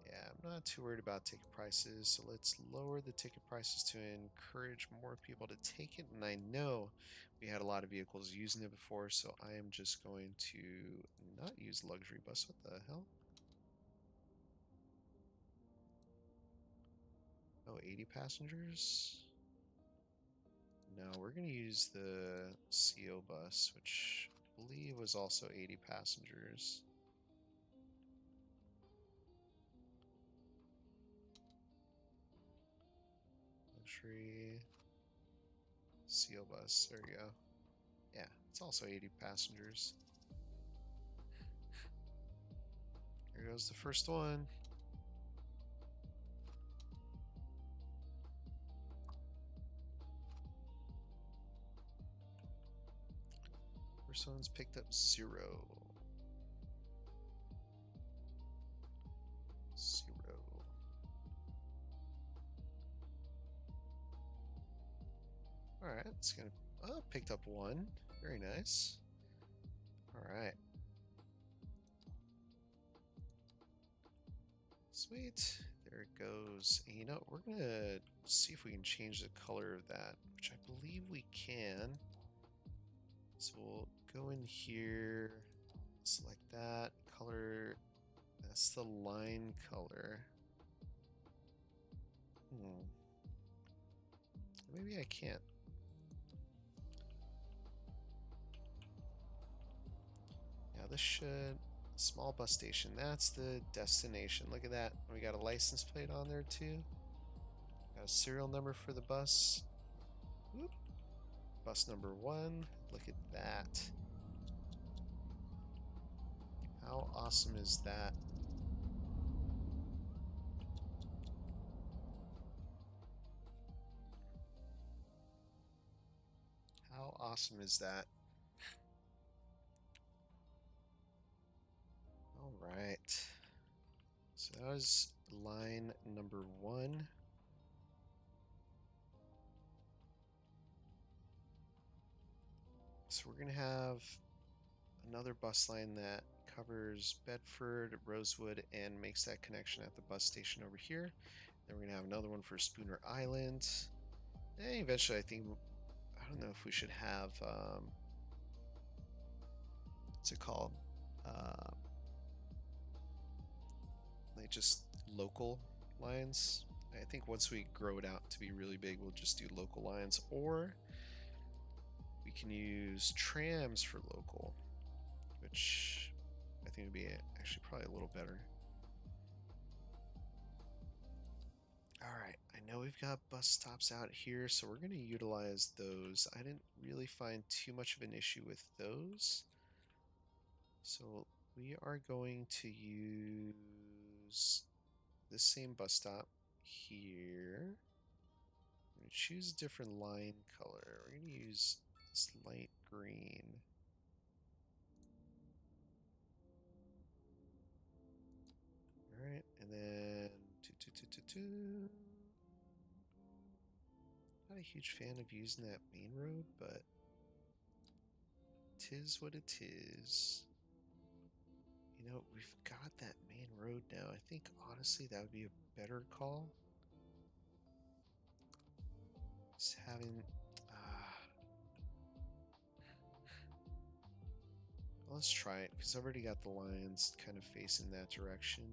Yeah, I'm not too worried about ticket prices, so let's lower the ticket prices to encourage more people to take it. And I know we had a lot of vehicles using it before, so I am just going to not use luxury bus. What the hell? Oh, 80 passengers? No, we're going to use the CO bus, which I believe was also 80 passengers. Luxury CO bus. There you go. Yeah, it's also 80 passengers. Here goes the first one. First one's picked up 0. 0. Alright, it's gonna... Oh, picked up 1. Very nice. Alright. Sweet. There it goes. And you know, we're gonna see if we can change the color of that, which I believe we can. So we'll go in here, select that color. That's the line color. Maybe I can't. Yeah, this should... Small bus station. That's the destination. Look at that. We got a license plate on there too. Got a serial number for the bus. Whoop. Bus number 1. Look at that. How awesome is that? How awesome is that? Alright. So that was line number 1. So we're going to have another bus line that covers Bedford, Rosewood, and makes that connection at the bus station over here. Then we're going to have another one for Spooner Island. And eventually I think, I don't know if we should have, what's it called? like just local lines. I think once we grow it out to be really big, we'll just do local lines, or we can use trams for local, which I think would be actually probably a little better. Alright, I know we've got bus stops out here, so we're going to utilize those. I didn't really find too much of an issue with those. So we are going to use this same bus stop here. I'm going to choose a different line color. We're going to use this light green. Alright, and then not a huge fan of using that main road, but tis what it is. You know, we've got that main road now. I think honestly that would be a better call. Just having let's try it, because I've already got the lines kind of facing that direction.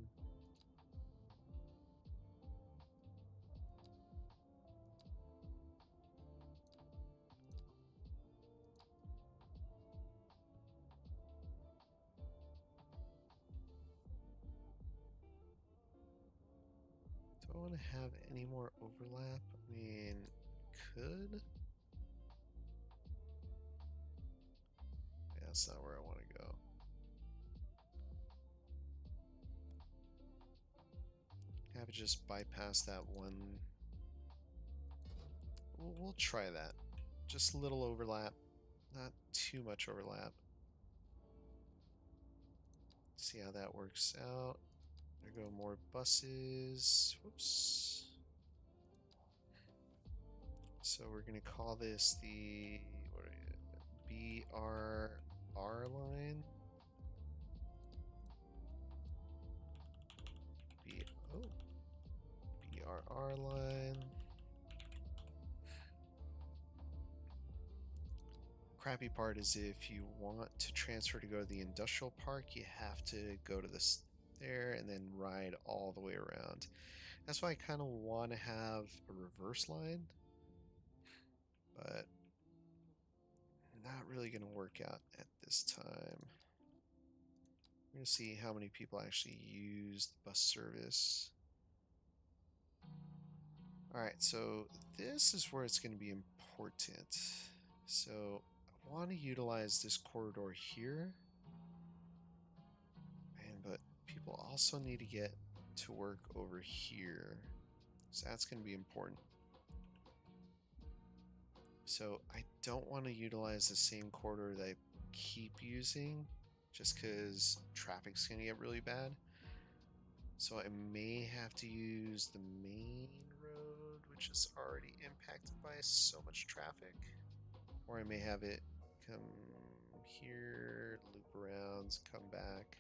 Do I want to have any more overlap? I mean, could. Yeah, that's not where I want to go. Have it just bypass that one. We'll try that. Just a little overlap, not too much overlap. See how that works out. There go more buses. Whoops. So we're gonna call this the what are you, BRR line. BRR line. Crappy part is if you want to transfer to go to the industrial park, you have to go to this there and then ride all the way around. That's why I kind of want to have a reverse line, but not really going to work out at this time. We're going to see how many people actually use the bus service. Alright, so this is where it's going to be important. So I want to utilize this corridor here. Man, but people also need to get to work over here. So that's going to be important. So I don't want to utilize the same corridor that I keep using just because traffic's going to get really bad. So I may have to use the main road, which is already impacted by so much traffic. Or I may have it come here, loop around, come back.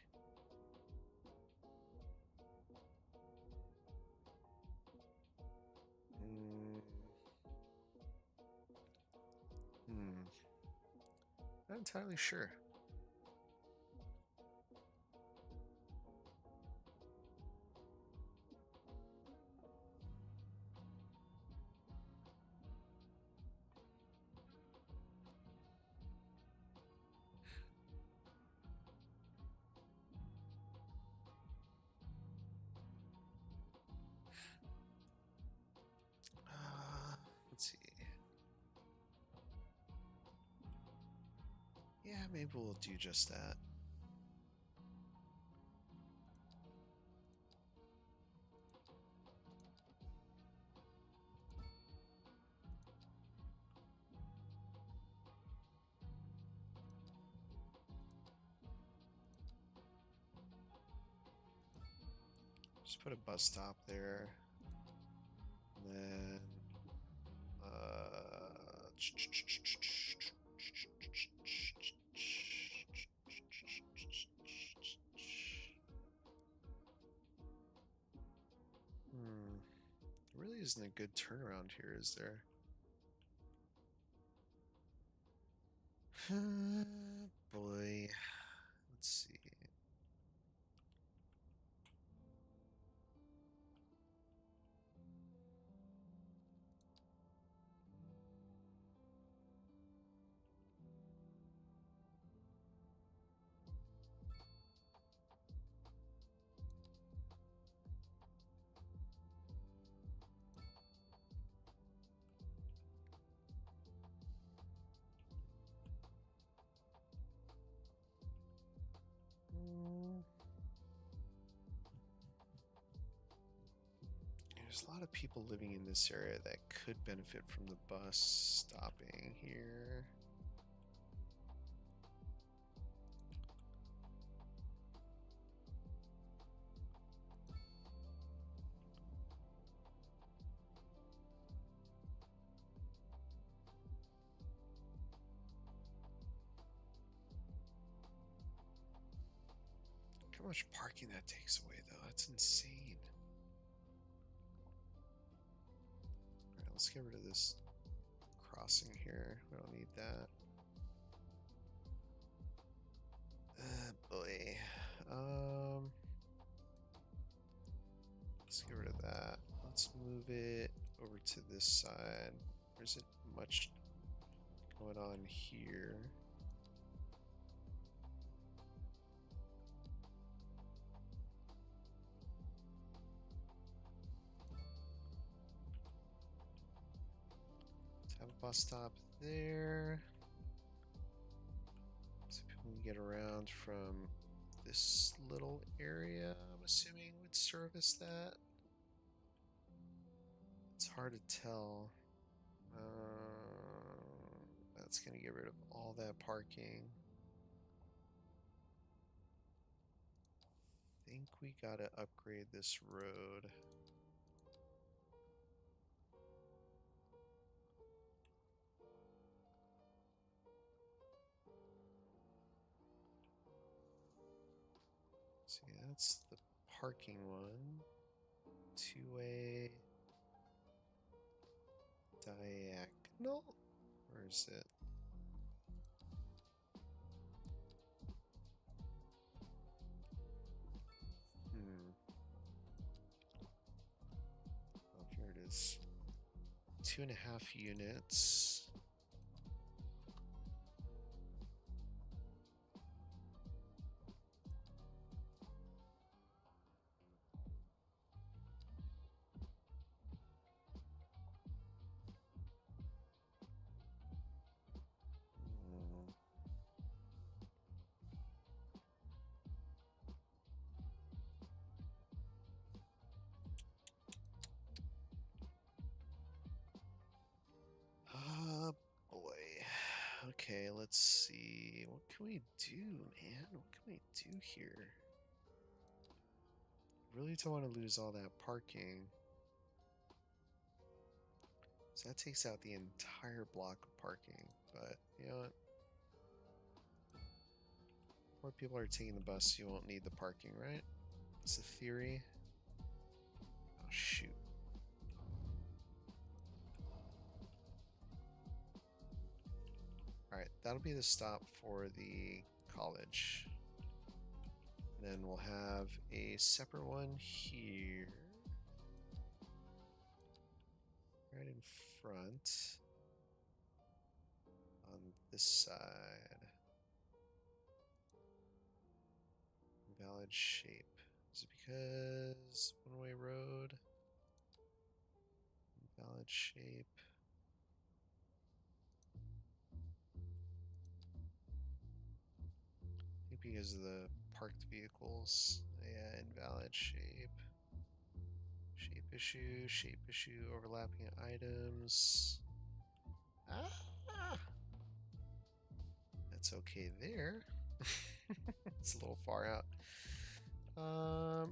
Not entirely sure. Let's see. Yeah, maybe we'll do just that. Just put a bus stop there. And then there really isn't a good turnaround here, is there? Boy. Let's see. There's a lot of people living in this area that could benefit from the bus stopping here. How much parking that takes away, though? That's insane. Alright, let's get rid of this crossing here. We don't need that. Boy. Let's get rid of that. Let's move it over to this side. There isn't much going on here. Let's have a bus stop there. So people can get around from this little area, I'm assuming, would service that. It's hard to tell. That's going to get rid of all that parking. I think we got to upgrade this road. See, that's the parking one. Two-way diagonal? Where is it? Oh, here it is. 2.5 units. Boy. Okay, let's see. What can we do, man? What can we do here? Really don't want to lose all that parking. So that takes out the entire block of parking. But, you know what? More people are taking the bus, you won't need the parking, right? That's the theory. Oh, shoot. Alright, that'll be the stop for the college. And then we'll have a separate one here. Right in front. On this side. Invalid shape. Is it because one-way road? Invalid shape. I think because of the parked vehicles. Yeah, invalid shape. Shape issue, overlapping items. Ah! That's okay there. It's a little far out. I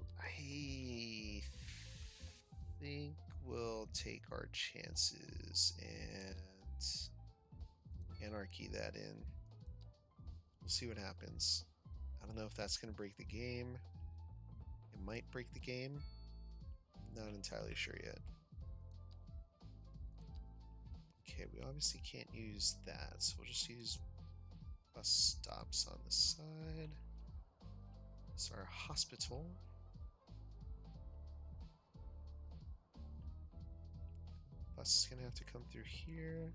think we'll take our chances and anarchy that in. We'll see what happens. I don't know if that's going to break the game. It might break the game. Not entirely sure yet. Okay, we obviously can't use that, so we'll just use bus stops on the side. It's our hospital. Bus is gonna have to come through here.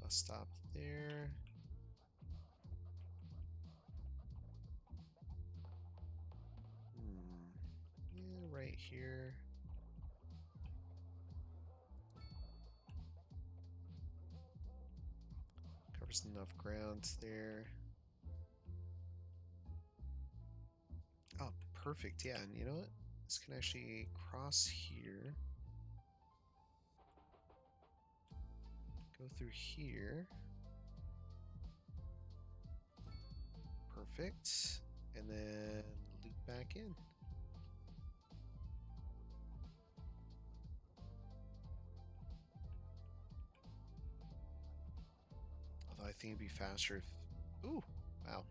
Bus stop there. Yeah, right here. Covers enough ground there. Oh, perfect. Yeah, and you know what? this can actually cross here. Go through here. Perfect. And then loop back in. Although I think it'd be faster if... Ooh, wow.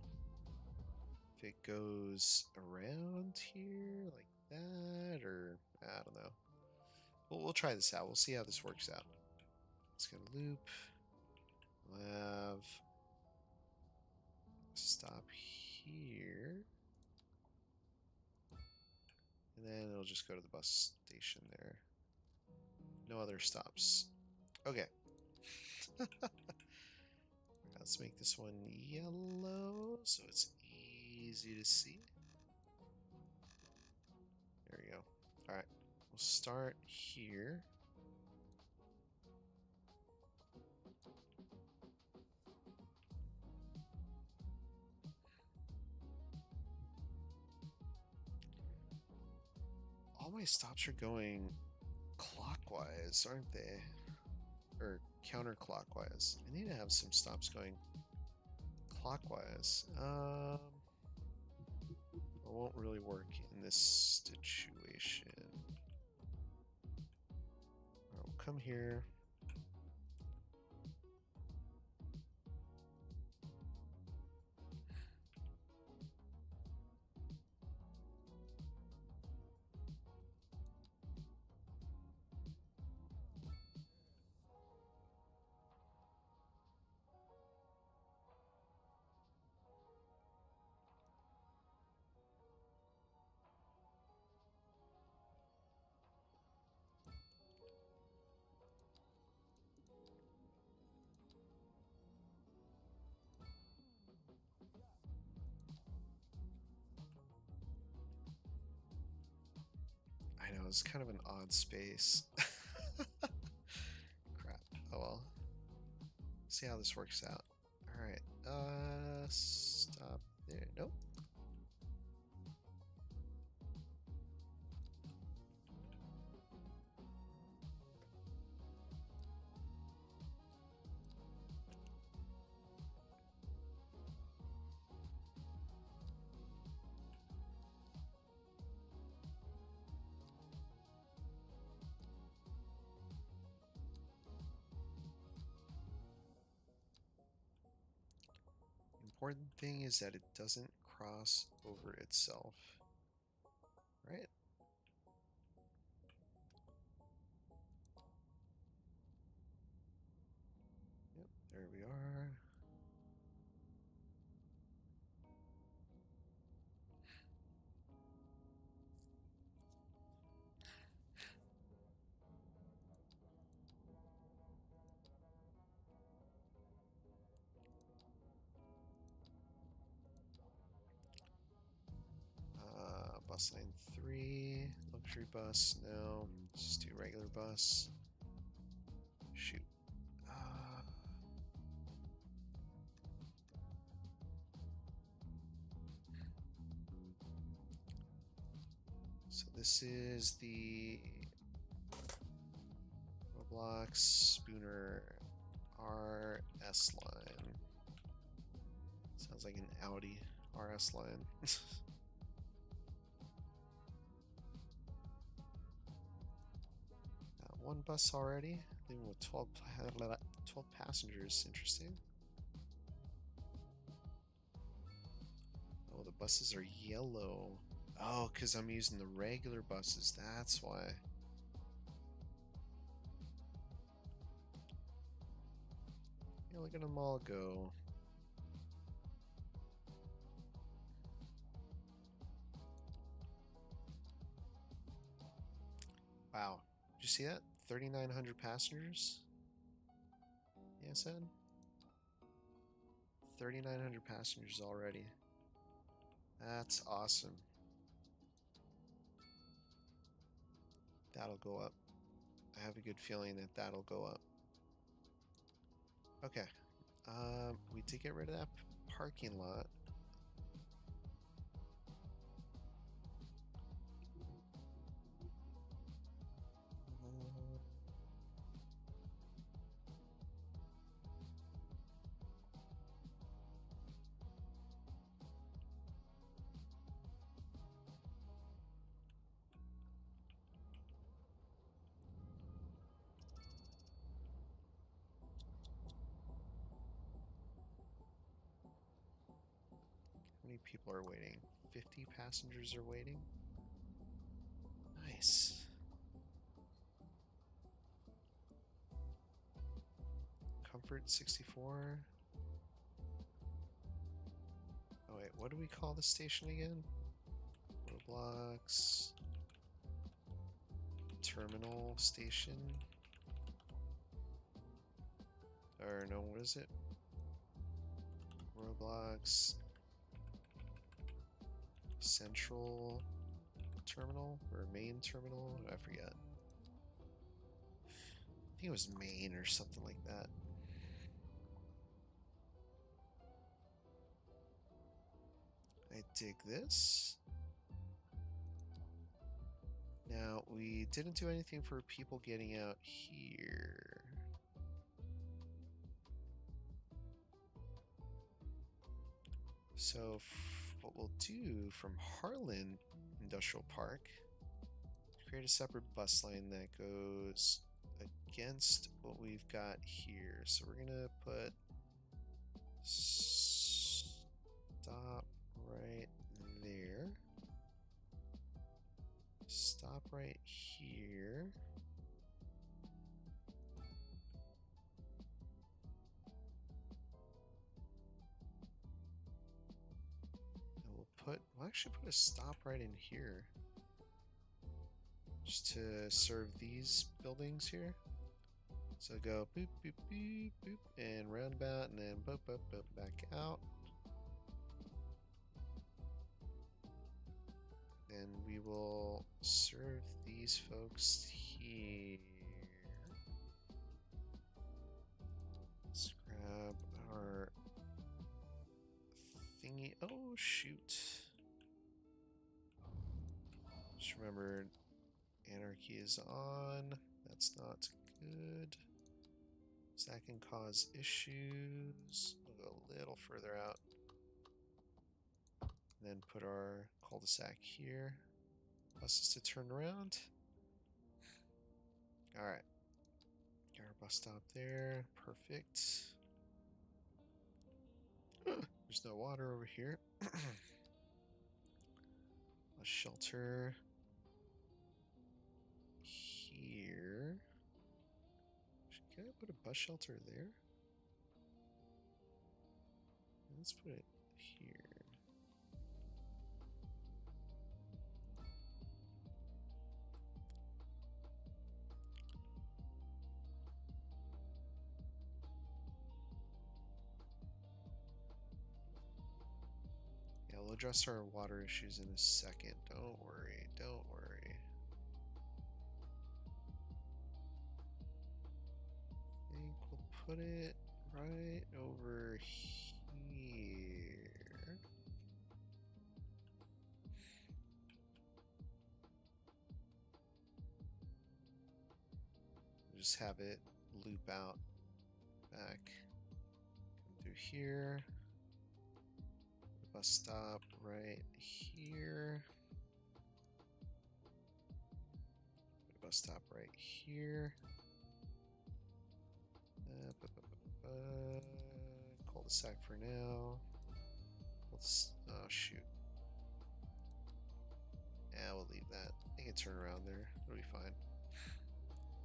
If it goes around here like that, or... I don't know. We'll try this out. We'll see how this works out. It's gonna loop. We'll have... Stop here. And then it'll just go to the bus station there. No other stops. Okay. Let's make this one yellow so it's easy to see. There we go. Alright. We'll start here. All my stops are going clockwise, aren't they? Or counterclockwise. I need to have some stops going clockwise. It won't really work in this situation. Alright, we'll come here. I know, it's kind of an odd space. Crap. Oh well. See how this works out. Alright. Stop there. Nope. Important thing is that it doesn't cross over itself. Right? Yep, there we are. Bus line 3, luxury bus, no. Let's just do regular bus. Shoot. So this is the Roblox Spooner RS line. Sounds like an Audi RS line. One bus already, leaving with 12 passengers. Interesting. Oh, the buses are yellow. Oh, because I'm using the regular buses. That's why. Yeah, look at them all go. Wow. Did you see that? 3,900 passengers? Yeah, I said? 3,900 passengers already. That's awesome. That'll go up. I have a good feeling that that'll go up. Okay. We did get rid of that parking lot. many people are waiting? 50 passengers are waiting? Nice. Comfort 64. Oh wait, what do we call the station again? Roblox Terminal Station. Or no, what is it? Roblox Central Terminal or Main Terminal? I forget. I think it was Main or something like that. I dig this. Now, we didn't do anything for people getting out here. So, what we'll do from Harlan Industrial Park, create a separate bus line that goes against what we've got here. So we're gonna put stop right there. Stop right here. And we'll actually put a stop right in here. Just to serve these buildings here. So go boop, boop, boop, boop, and roundabout, and then boop, boop, boop, back out. Then we will serve these folks here. Let's grab our thingy. Oh, shoot. Just remember, anarchy is on. That's not good. So that can cause issues. We'll go a little further out. And then put our cul-de-sac here. Buses to turn around. Alright. Got our bus stop there. Perfect. There's no water over here. A shelter here. Can I put a bus shelter there? Let's put it here. Yeah, we'll address our water issues in a second. Don't worry, don't worry. I think we'll put it right over here. Just have it loop out back. Come through here. Bus stop right here. Bus stop right here. Cul-de-sac for now. Oh shoot. Yeah, we'll leave that. I can turn around there. It'll be fine.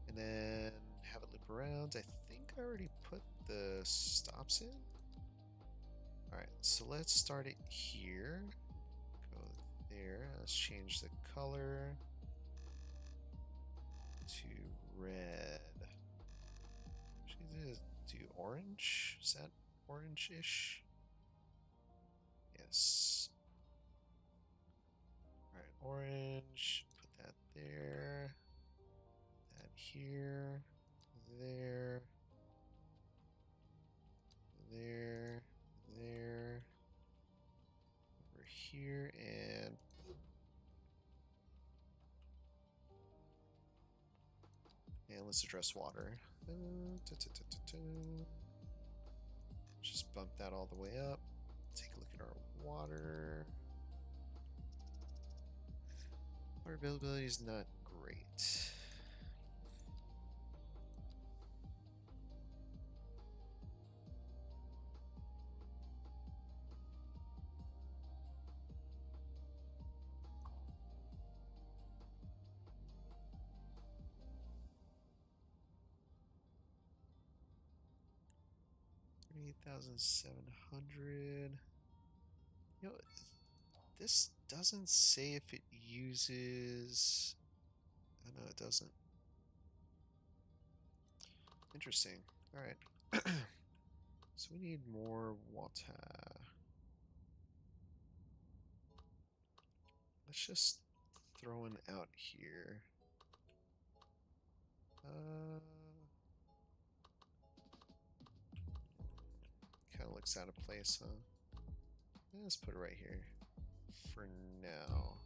And then have it loop around. I think I already put the stops in. Alright, so let's start it here. Go there. Let's change the color to red. Should do orange? Is that orange-ish? Yes. Alright, orange. Put that there. That here. There. There. There. Over here, and let's address water. Just bump that all the way up. Take a look at our water. Water availability is not great. 8,700. You know, this doesn't say if it uses... Oh, no, it doesn't. Interesting. All right. So we need more water. Let's just throw one out here. Kind of looks out of place, huh? Let's put it right here for now.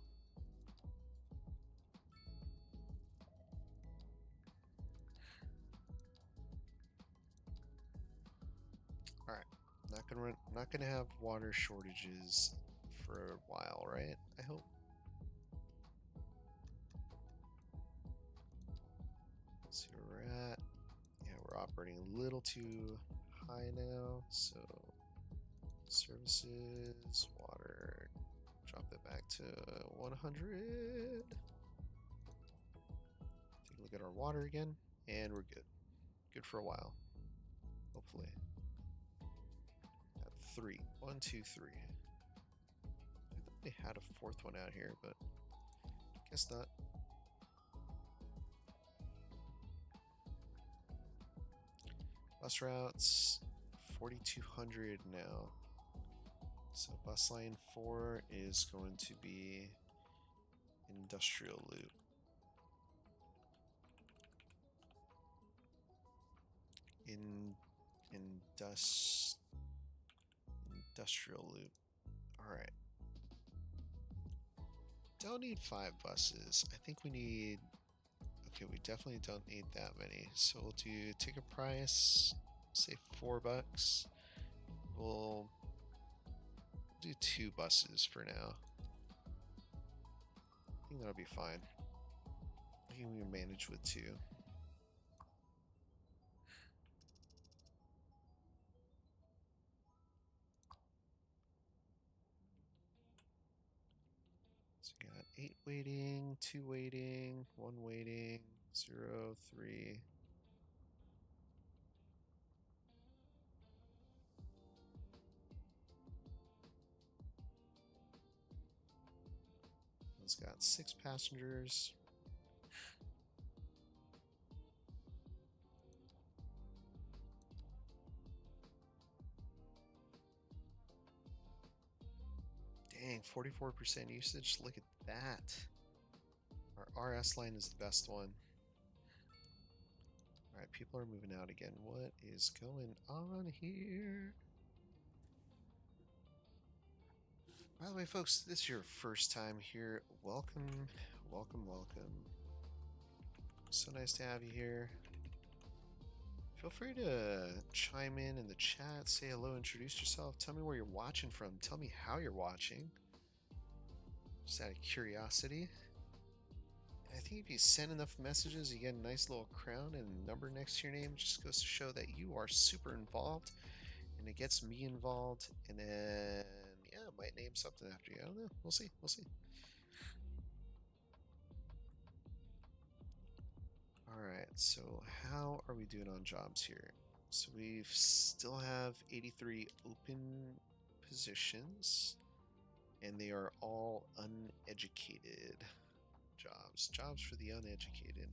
All right, not gonna have water shortages for a while, right? I hope. See where we're at. Yeah, we're operating a little too high now, so services, water, drop that back to 100. Take a look at our water again, and we're good. Good for a while, hopefully. Got 3. 1, 2, 3. I thought they had a 4th one out here, but guess not. Bus routes, 4,200 now. So bus line 4 is going to be industrial loop. Industrial loop. Alright. Don't need 5 buses. I think we need... Okay, we definitely don't need that many. So we'll do ticket price, say $4. We'll do 2 buses for now. I think that'll be fine. I think we can manage with 2. So we got 8 waiting, 2 waiting, 1 waiting, 0, 3. It's got 6 passengers. Dang, 44% usage. Look at that. Our RS line is the best one. Alright, people are moving out again. What is going on here? By the way, folks, if this is your first time here, welcome, welcome, welcome. So nice to have you here. Feel free to chime in the chat, say hello, introduce yourself, tell me where you're watching from, tell me how you're watching. Just out of curiosity. I think if you send enough messages, you get a nice little crown and a number next to your name. It just goes to show that you are super involved, and it gets me involved, and then, yeah, I might name something after you. I don't know. We'll see. We'll see. Alright, so how are we doing on jobs here? So we still have 83 open positions, and they are all uneducated jobs. Jobs for the uneducated.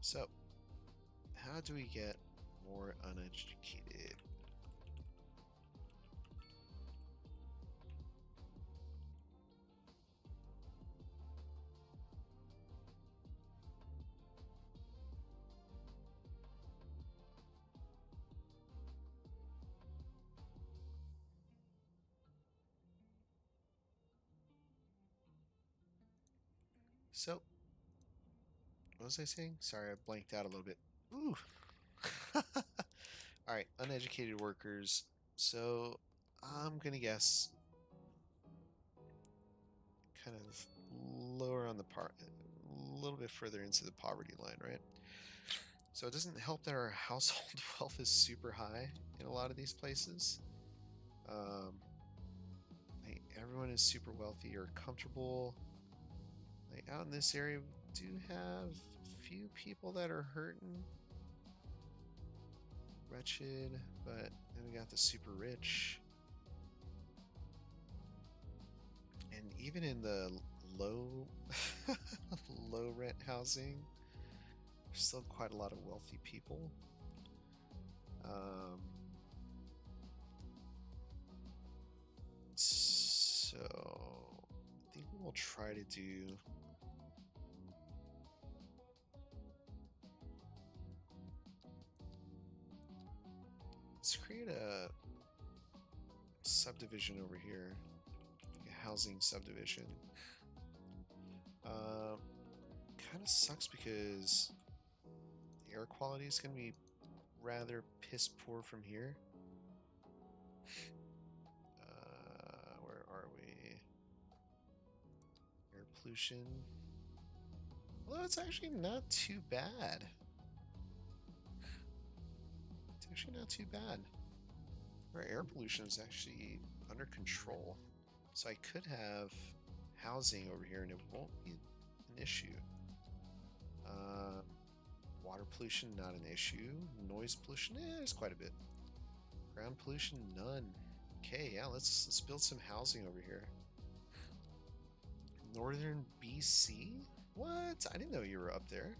So, how do we get more uneducated? So, what was I saying? Sorry, I blanked out a little bit. Ooh. Alright, uneducated workers. So, I'm gonna guess kind of lower on the a little bit further into the poverty line, right? So it doesn't help that our household wealth is super high in a lot of these places. Like everyone is super wealthy or comfortable. Like out in this area, we do have a few people that are hurting. wretched, but then we got the super rich. And even in the low low rent housing, there's still quite a lot of wealthy people. So I think we'll try to do. Let's create a subdivision over here, like a housing subdivision. Kind of sucks because the air quality is going to be rather piss poor from here. Where are we? Air pollution. Well, it's actually not too bad. It's actually not too bad. Our air pollution is actually under control. So I could have housing over here and it won't be an issue. Water pollution, not an issue. Noise pollution, it's quite a bit. Ground pollution, none. Okay, yeah, let's build some housing over here. Northern BC? What? I didn't know you were up there.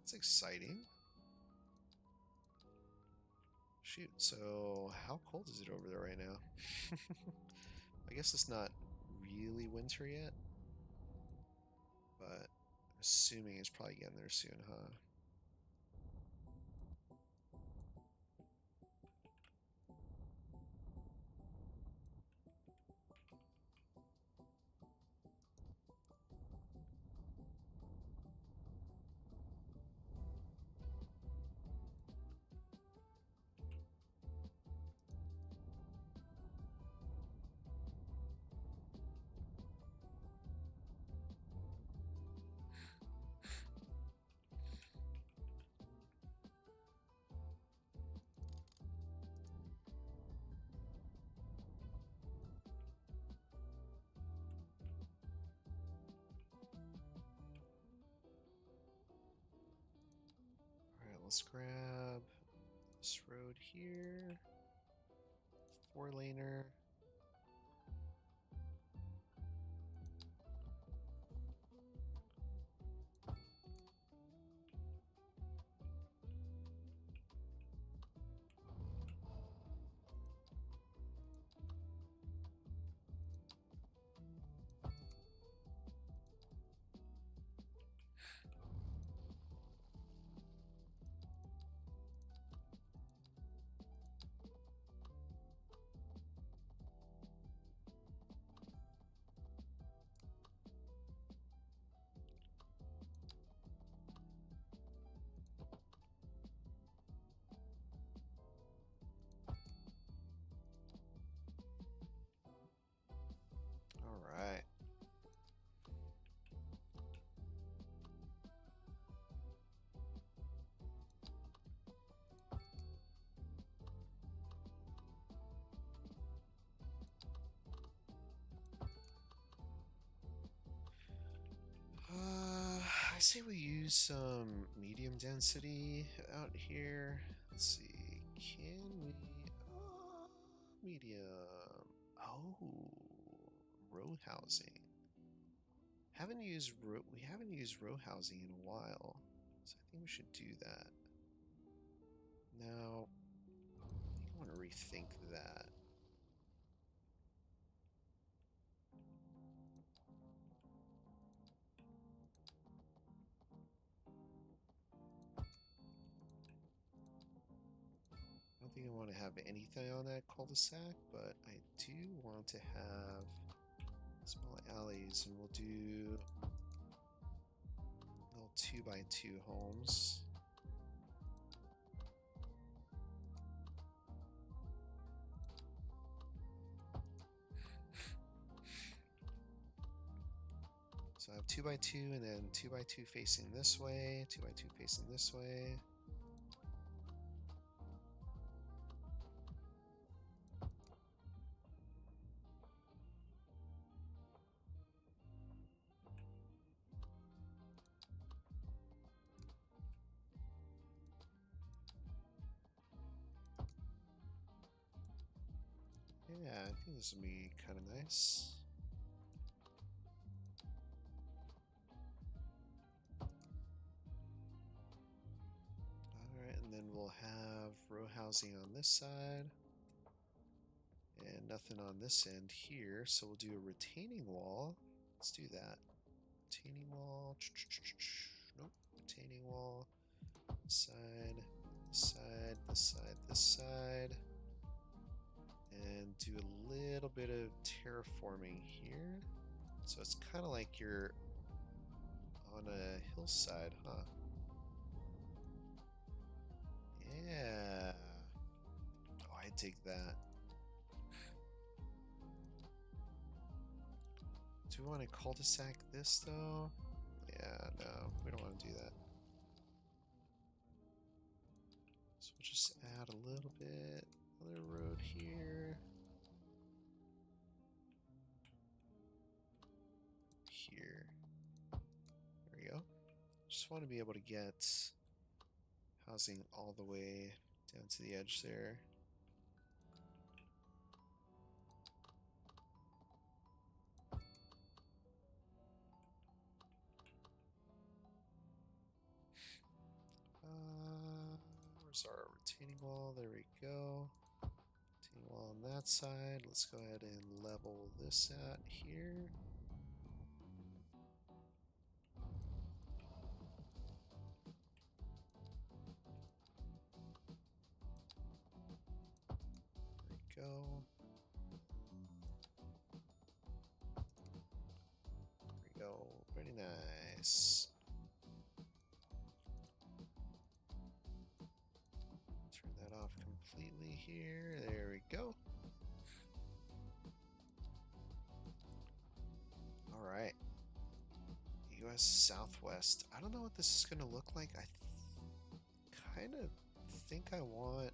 That's exciting. Shoot, so how cold is it over there right now? I guess it's not really winter yet, but I'm assuming it's probably getting there soon, huh? Alright, let's grab this road here. 4-laner. Alright. I say we use some medium density out here. Let's see, can we? Medium. Oh, row housing. We haven't used row housing in a while, so I think we should do that. Now, I think I want to rethink that. I don't think I want to have anything on that cul-de-sac, but I do want to have small alleys, and we'll do little 2x2 homes. So I have 2x2 and then 2x2 facing this way, 2x2 facing this way. think this would be kind of nice. Alright, and then we'll have row housing on this side. And nothing on this end here, so we'll do a retaining wall. Let's do that. Retaining wall. Nope. Retaining wall. Side, this side, this side, this side. And do a little bit of terraforming here. So it's kind of like you're on a hillside, huh? Yeah. Oh, I dig that. Do we want to cul-de-sac this though? Yeah, no, we don't want to do that. So we'll just add a little bit. Another road here. Here. There we go. Just want to be able to get housing all the way down to the edge there. Where's our retaining wall? There we go. Retaining wall on that side. Let's go ahead and level this out here. There we go. There we go. Very nice. Turn that off completely here. There we go. All right. US Southwest. I don't know what this is going to look like. I kind of think I want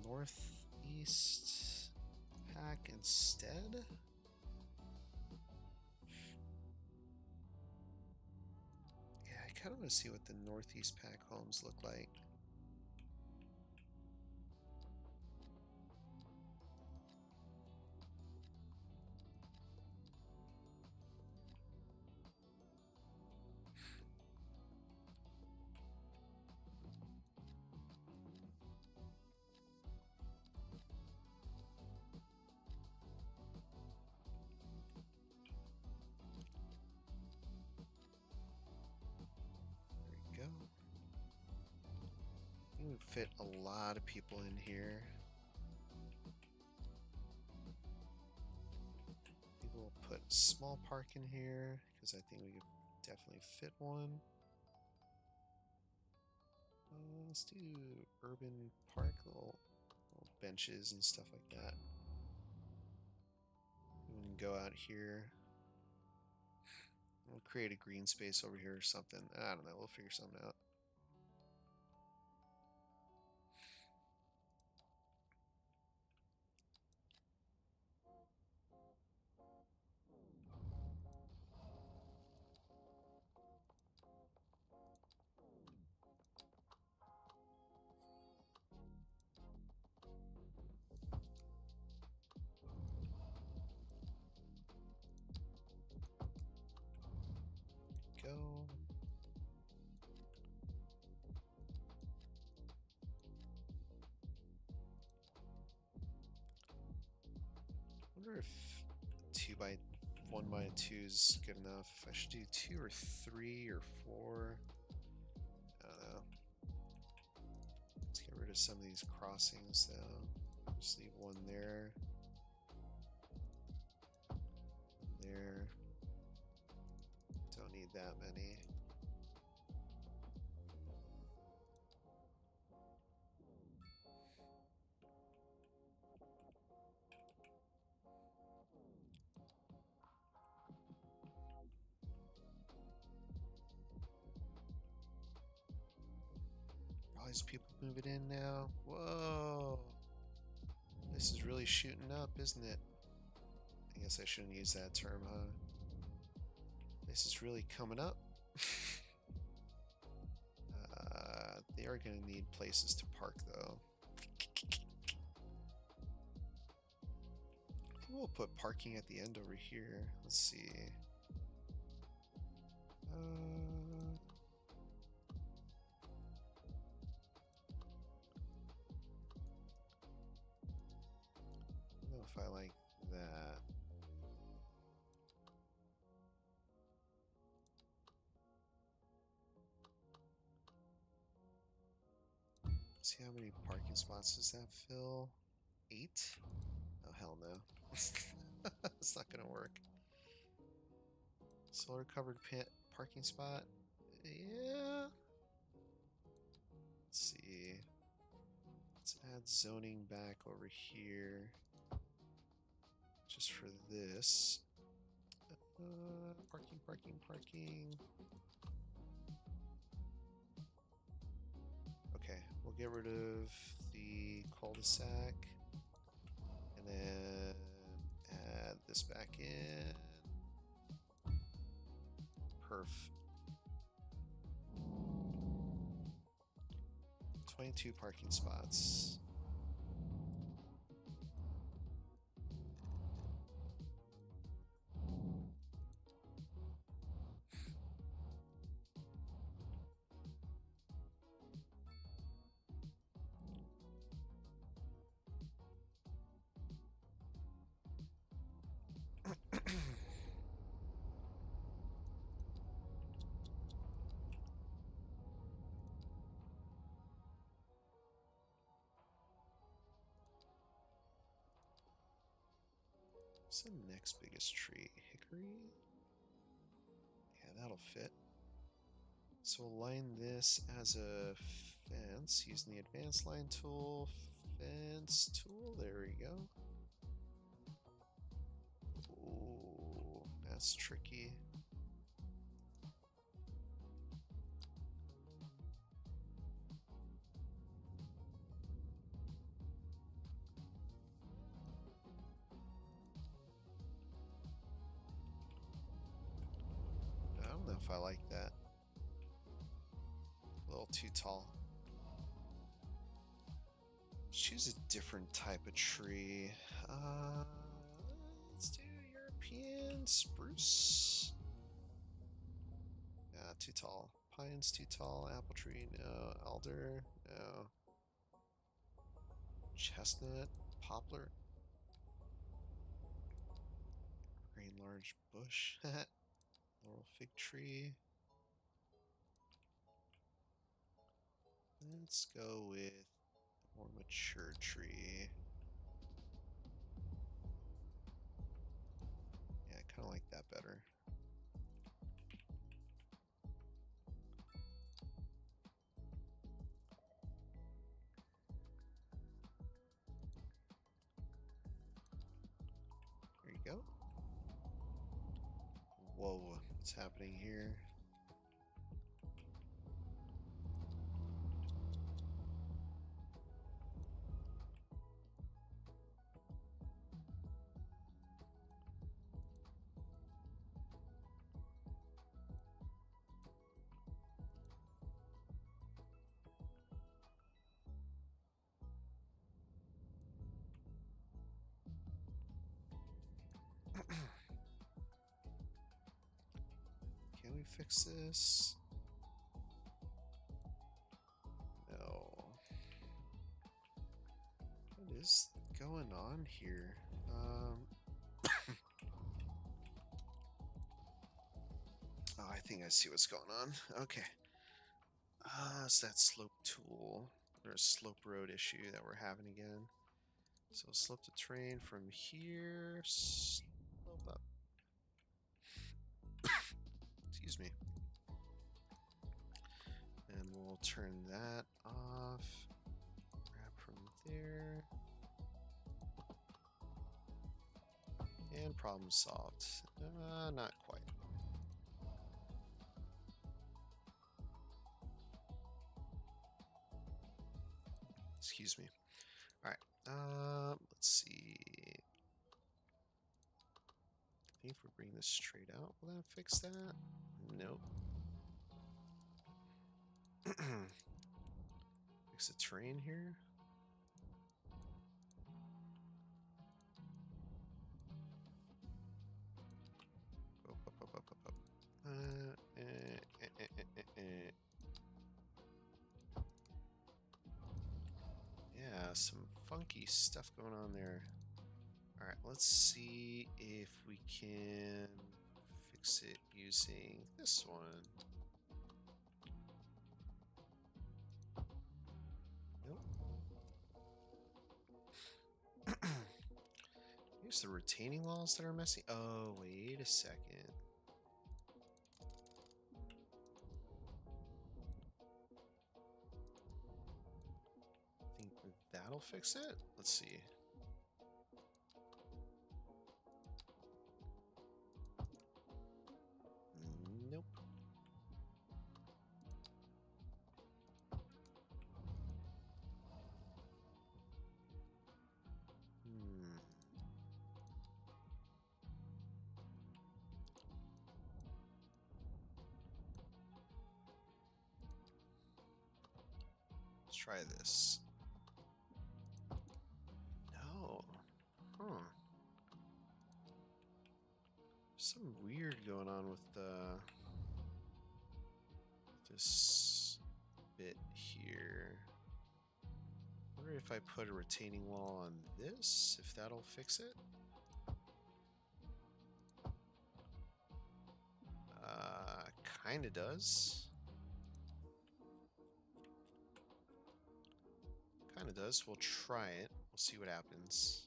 Northeast pack instead. Yeah, I kind of want to see what the Northeast pack homes look like. We would fit a lot of people in here. Maybe we'll put a small park in here because I think we could definitely fit one. Let's do urban park, little benches and stuff like that. We can go out here. We'll create a green space over here or something. I don't know. We'll figure something out. Go. I wonder if 1x2 is good enough. I should do 2 or 3 or 4. I don't know. Let's get rid of some of these crossings though. Just leave one there. There. Don't need that many. All these people moving in now. Whoa. This is really shooting up, isn't it? I guess I shouldn't use that term, huh? This is really coming up. They are going to need places to park, though. we'll put parking at the end over here. Let's see. I don't know if I like that. See how many parking spots does that fill? 8? Oh, hell no. It's not gonna work. Solar covered parking spot? Yeah. Let's see. Let's add zoning back over here. Just for this. Parking. Okay, we'll get rid of the cul-de-sac. And then add this back in. Perf. 22 parking spots. What's the next biggest tree? Hickory? Yeah, that'll fit. So we'll line this as a fence using the advanced line tool. Fence tool, there we go. Ooh, that's tricky. I don't know if I like that. A little too tall. Choose a different type of tree. Let's do European spruce. Yeah, too tall. Pine's too tall. Apple tree, no. Alder, no. Chestnut, poplar. Green large bush. Laurel fig tree. Let's go with a more mature tree. Yeah, I kind of like that better. There you go. Whoa, what's happening here? Can we fix this? No. What is going on here? Oh, I think I see what's going on. Okay. It's that slope tool, or slope road issue that we're having again. So slope the terrain from here, slope up. Excuse me. And we'll turn that off. Grab from there. And problem solved. Not quite. Excuse me. All right. Let's see. I think if we bring this straight out, will that fix that? Nope. Fix the terrain here. funky stuff going on there. Alright, let's see if we can fix it using this one. Nope. Here's the retaining walls that are messy. Oh, wait a second. I think that'll fix it. Let's see. Nope. Let's try this. No. Huh. Something weird going on with this bit here. I wonder if I put a retaining wall on this, if that'll fix it. Kinda does. Kinda does. We'll try it. We'll see what happens.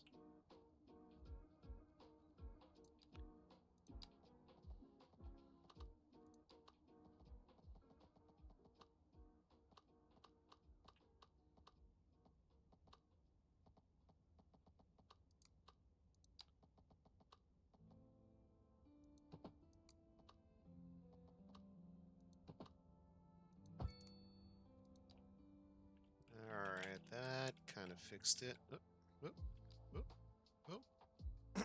Alright, that kind of fixed it. Oh, oh, oh, oh. There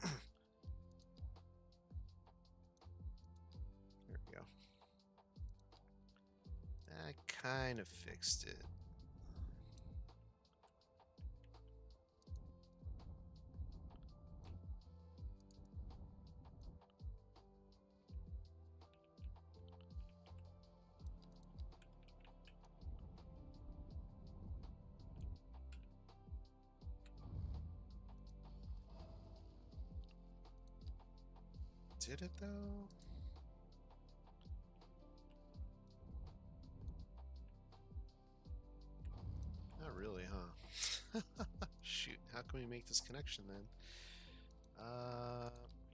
we go. That kind of fixed it. Did it though? Not really, huh? Shoot, how can we make this connection then? We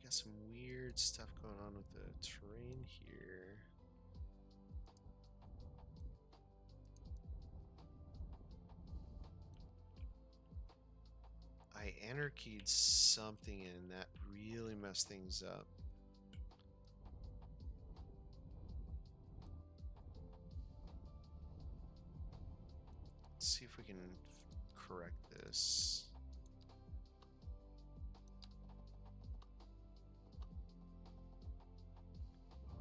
got some weird stuff going on with the terrain here. I anarchied something and that really messed things up. Let's see if we can correct this.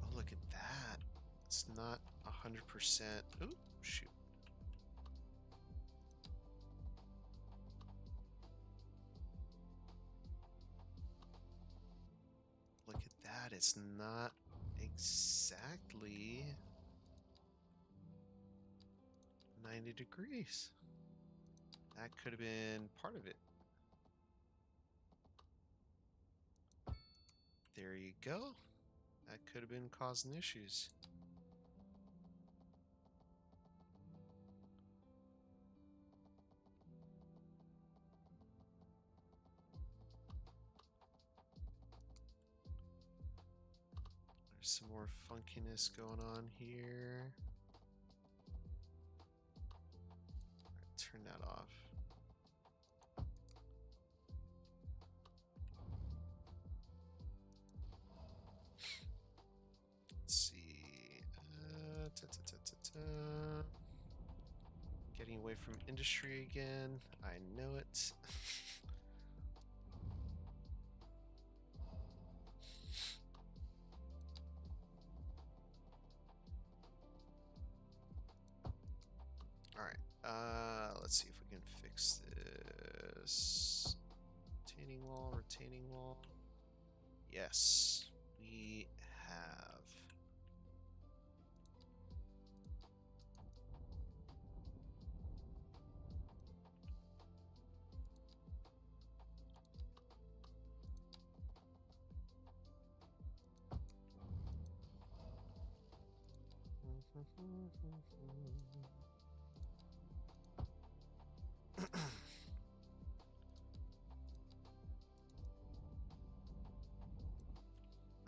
Oh, look at that. It's not 100%. Oh, shoot. Look at that. It's not exactly 90 degrees. That could have been part of it. There you go. That could have been causing issues. There's some more funkiness going on here. Turn that off. Let's see. Getting away from industry again. I know it. Alright. Let's see if we can fix this. Retaining wall, retaining wall. Yes, we have.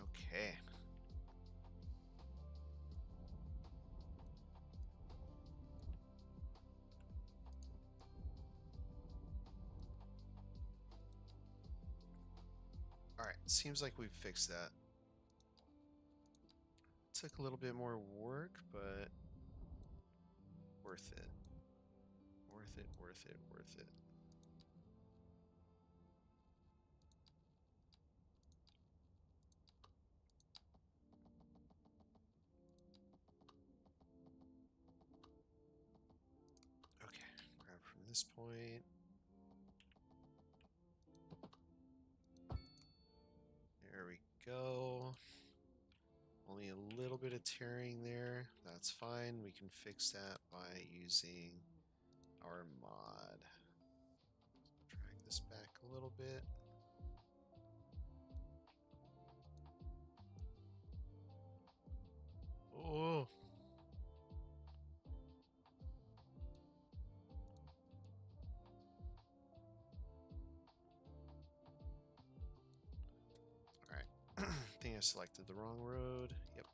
Okay. All right, seems like we've fixed that. Took a little bit more work, but worth it. Worth it, worth it, worth it. Okay, grab from this point. There we go. Only a little bit of tearing there. That's fine. We can fix that by using our mod. Drag this back a little bit. Oh. All right. I think I selected the wrong road. Yep.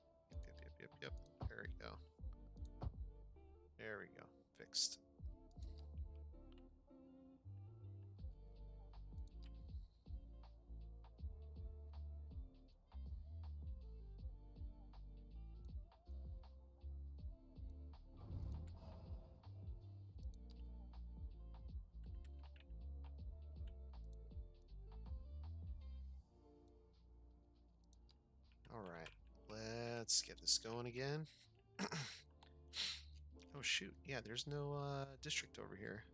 Yep. There we go. There we go. Fixed. All right. Let's get this going again. Oh shoot. Yeah, there's no district over here.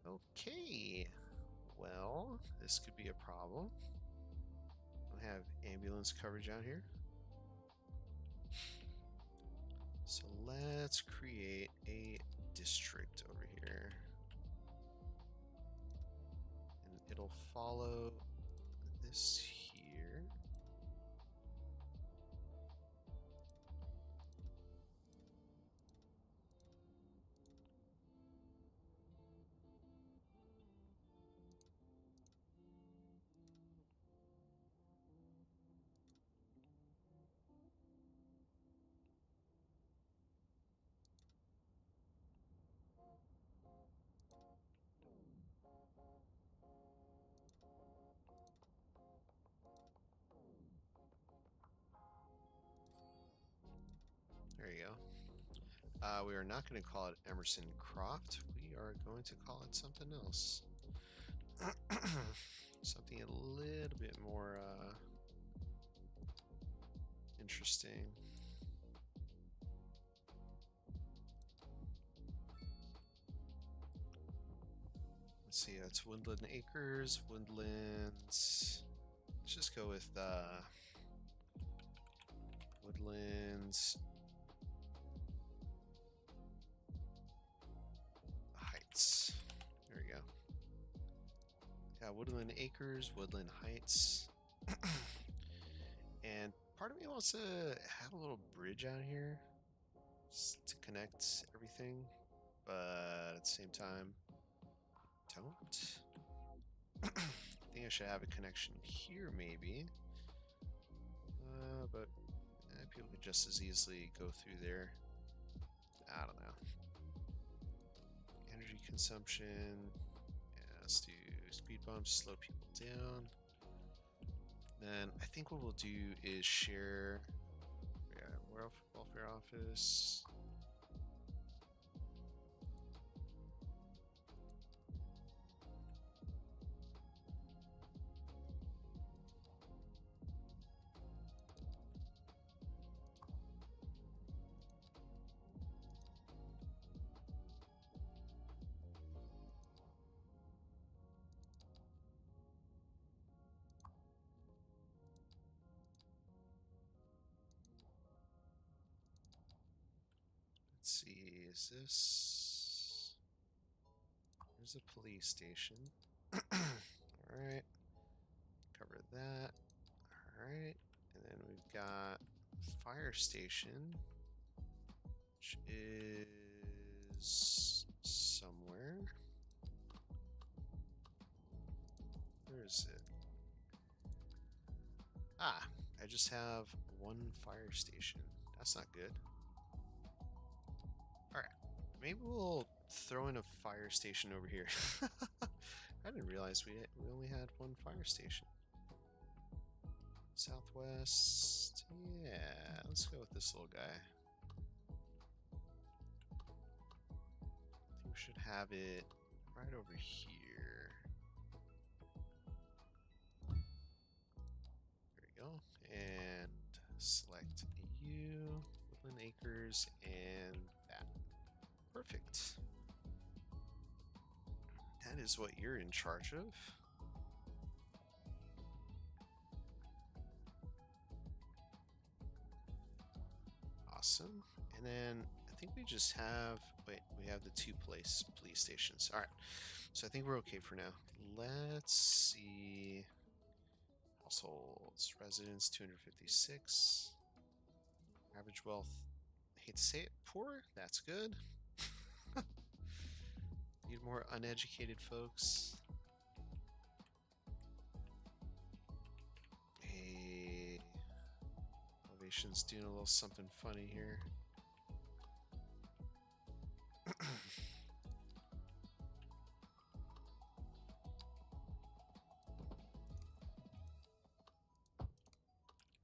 Okay. Well, this could be a problem. Don't have ambulance coverage out here. So let's create a district over here. And it'll follow this here. There you go. We are not going to call it Emerson Croft. We are going to call it something else. Something a little bit more interesting. Let's see, it's Woodland Acres, Woodlands. Let's just go with Woodlands Heights. There we go. Yeah, Woodland Acres, Woodland Heights. And part of me wants to have a little bridge out here to connect everything, but at the same time, don't. I think I should have a connection here, maybe. But people could just as easily go through there. I don't know. Energy consumption. Yeah, let's do speed bumps, slow people down. Then I think what we'll do is share. Yeah, welfare office. Let's see, is this... There's a police station. Alright. Cover that. Alright. And then we've got fire station. which is somewhere. Where is it? Ah, I just have one fire station. That's not good. Alright, maybe we'll throw in a fire station over here. I didn't realize we only had one fire station. Southwest. Yeah, let's go with this little guy. I think we should have it right over here. There we go. And select you, Woodland Acres, and that. Perfect. That is what you're in charge of. Awesome. And then I think we just have, wait, we have the two police stations. All right. So I think we're okay for now. Let's see. Households, residents, 256. Average wealth, I hate to say it, poor. That's good. Need more uneducated folks. Hey, elevation's doing a little something funny here.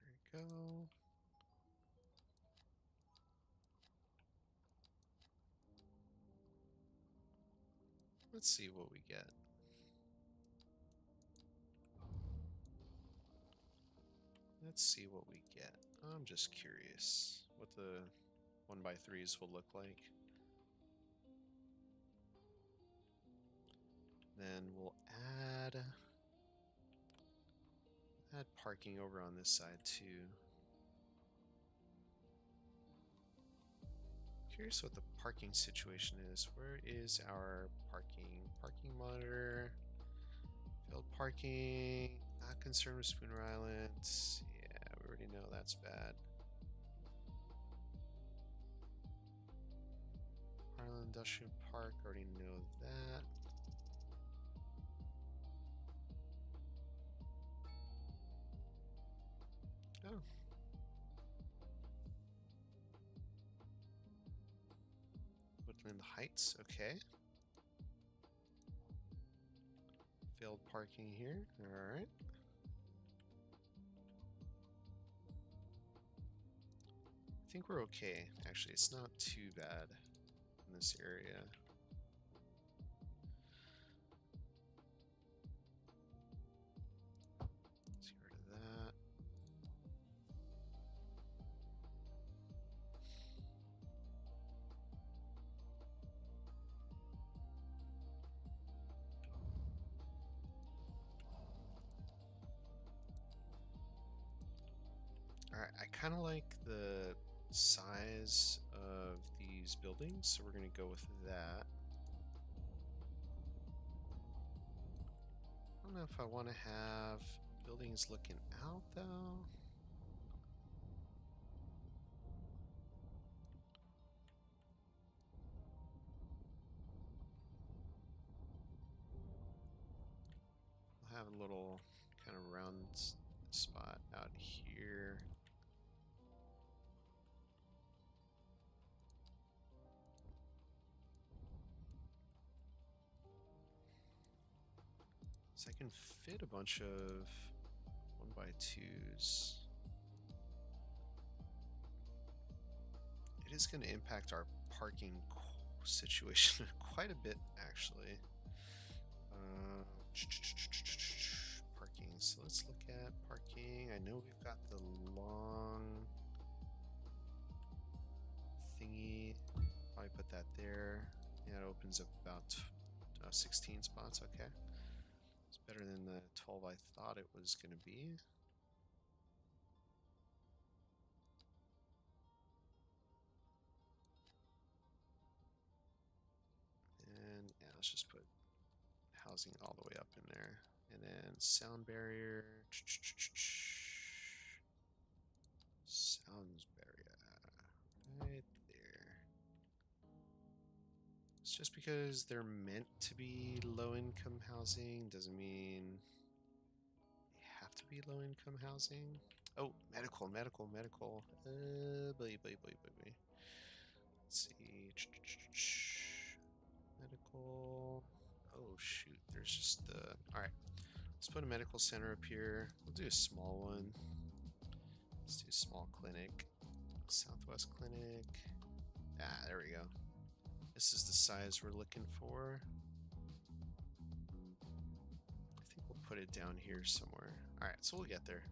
There we go. Let's see what we get. Let's see what we get. I'm just curious what the 1x3s will look like. Then we'll add parking over on this side too. Curious what the parking situation is. Where is our parking? Parking monitor. Field parking. Not concerned with Spooner Island. Yeah, we already know that's bad. Harlan Industrial Park. Already know that. Oh. Woodland Heights. Okay. Field parking here. Alright. I think we're okay. Actually, it's not too bad in this area. Let's get rid of that. Alright, I kind of like the size of these buildings, so we're going to go with that. I don't know if I want to have buildings looking out, though. We'll have a little kind of round spot out here. So I can fit a bunch of 1x2s. It is going to impact our parking situation quite a bit, actually. Parking. So let's look at parking. I know we've got the long thingy. Probably put that there. Yeah, it opens up about 16 spots. Okay. It's better than the 12 I thought it was going to be. And yeah, let's just put housing all the way up in there. And then sound barrier. Sounds barrier. Right there. Just because they're meant to be low-income housing doesn't mean they have to be low-income housing. Oh, medical. Boy. Let's see. Medical. Oh, shoot. There's just the... Alright. Let's put a medical center up here. We'll do a small one. Let's do a small clinic. Southwest Clinic. Ah, there we go. This is the size we're looking for. I think we'll put it down here somewhere. Alright, so we'll get there.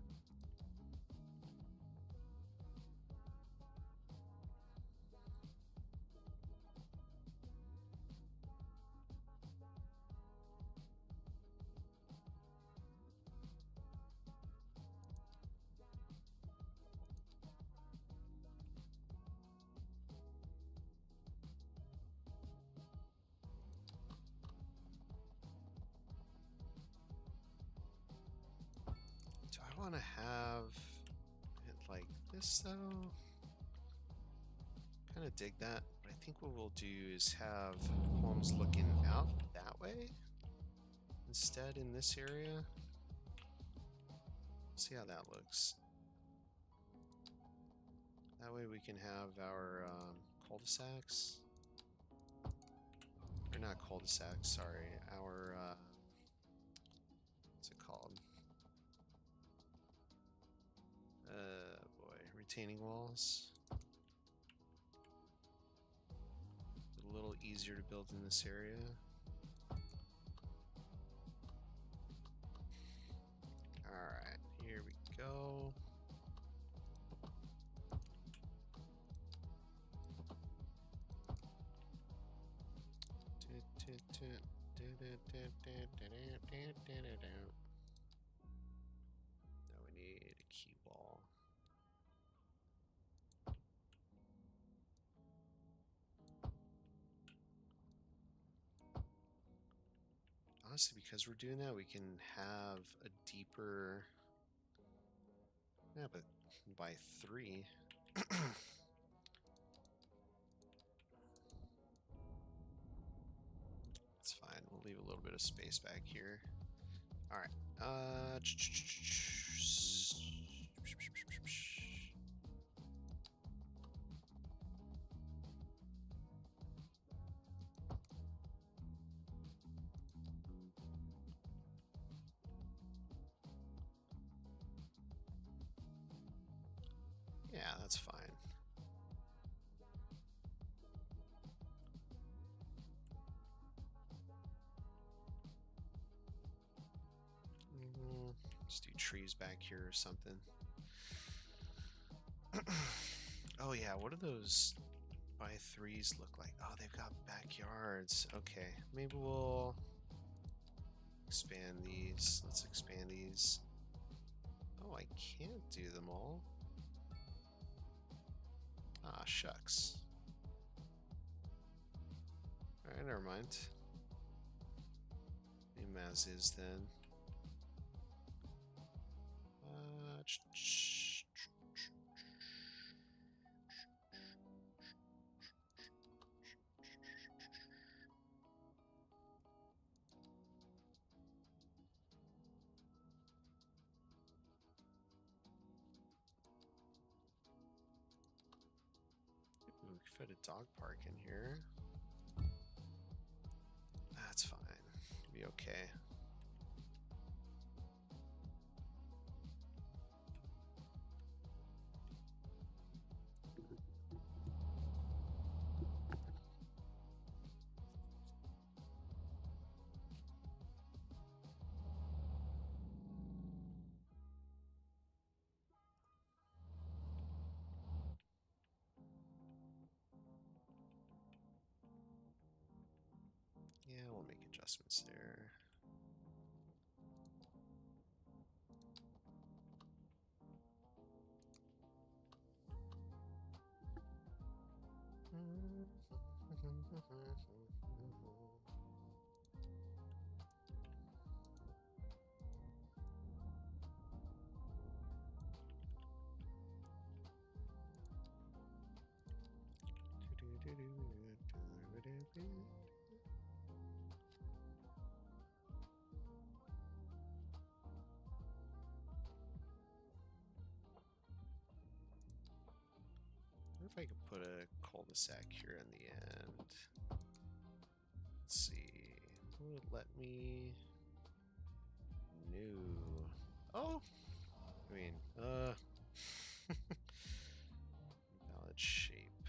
Do I want to have it like this though? Kind of dig that, but I think what we'll do is have homes looking out that way instead in this area. See how that looks. That way we can have our cul-de-sacs. Or not cul-de-sacs, sorry. Our, what's it called? Boy, retaining walls. A little easier to build in this area. Alright, here we go. Now we need a key wall. Honestly, because we're doing that, we can have a deeper... Yeah, but by 3. It's fine. We'll leave a little bit of space back here. Alright. Yeah, that's fine. Let's do trees back here or something. Oh yeah, what do those by 3s look like? Oh, they've got backyards. Okay, maybe we'll expand these. Let's expand these. Oh, I can't do them all. Ah, shucks. Alright, never mind. Leave them as is then. Ooh, we could fit a dog park in here. That's fine. It'll be okay. Yeah, we'll make adjustments there. if I could put a cul-de-sac here in the end. Let's see. Will it let me? No. Oh! I mean, valid shape.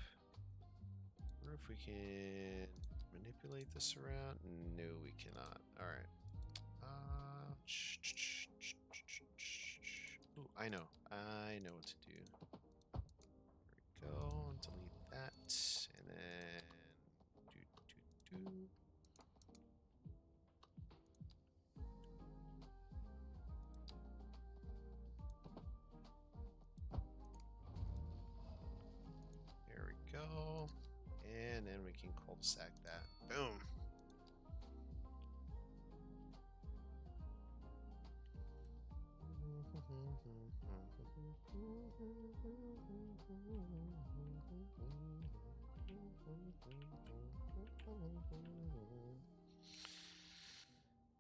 I wonder if we can manipulate this around. No, we cannot. Alright. Ooh, I know. I know what to do. There we go. Delete that. And then do. There we go. And then we can cul-de-sac that. Boom.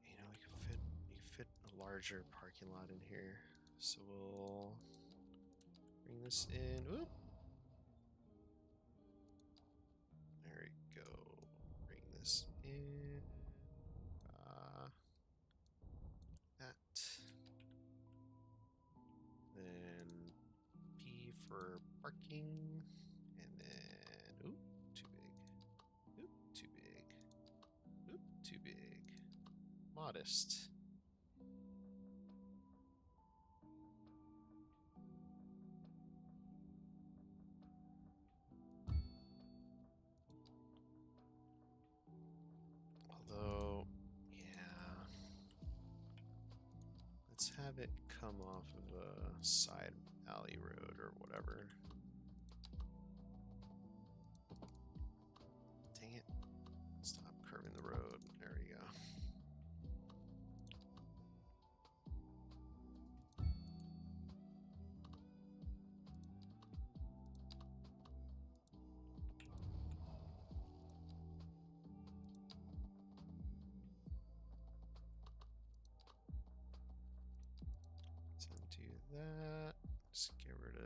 You know, we can fit a larger parking lot in here. So we'll bring this in. Oop. There we go. Bring this in. That. Then P for parking. And then, oop, too big. Oop, too big. Oop, too big. Modest. Although, yeah. Let's have it come off of a side alley road or whatever. Dang it. Stop curving the road. There we go. Let's undo that. Just get rid of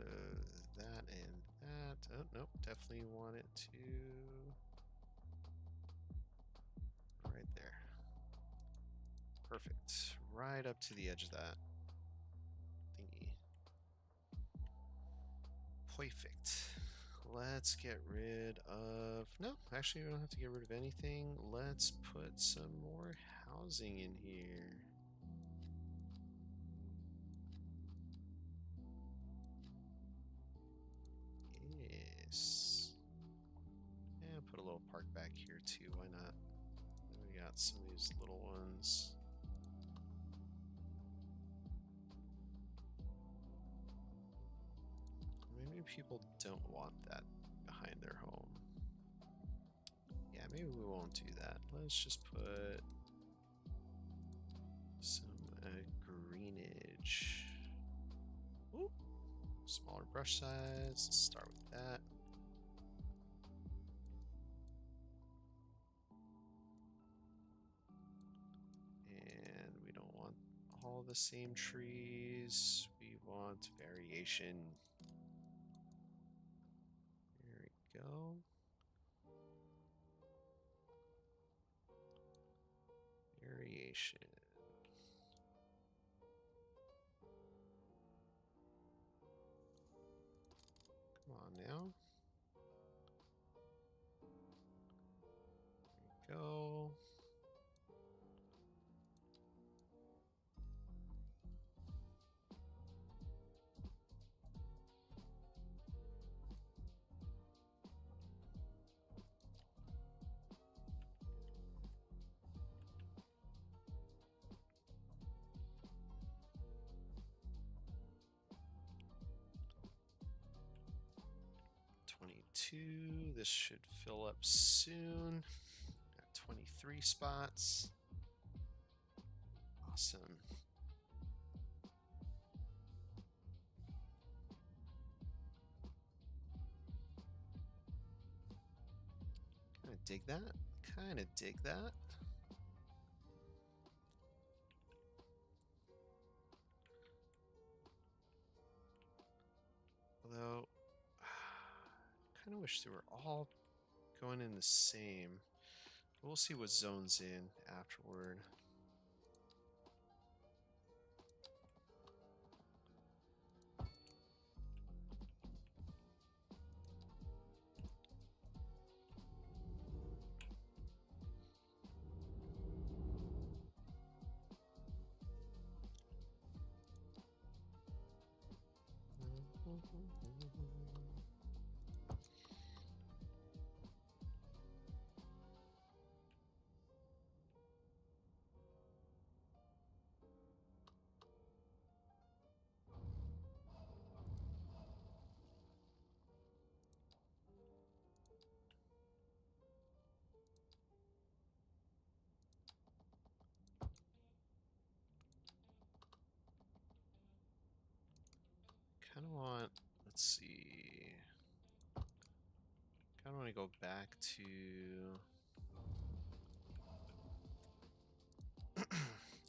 that and that. Oh, nope. Definitely want it to... right there. Perfect. Right up to the edge of that thingy. Perfect. Let's get rid of... No, actually we don't have to get rid of anything. Let's put some more housing in here. Yes. And put a little park back here too, why not? We got some of these little ones. Maybe people don't want that behind their home. Yeah, maybe we won't do that. Let's just put some greenage. Ooh, smaller brush size. Let's start with that. And we don't want all the same trees. We want variation. There we go. Variation. Come on now. There we go. This should fill up soon. Got 23 spots. Awesome. Kind of dig that. Kind of dig that. Although, kind of wish they were all going in the same. We'll see what zones in afterward. Kind of want, let's see. Kind of want to go back to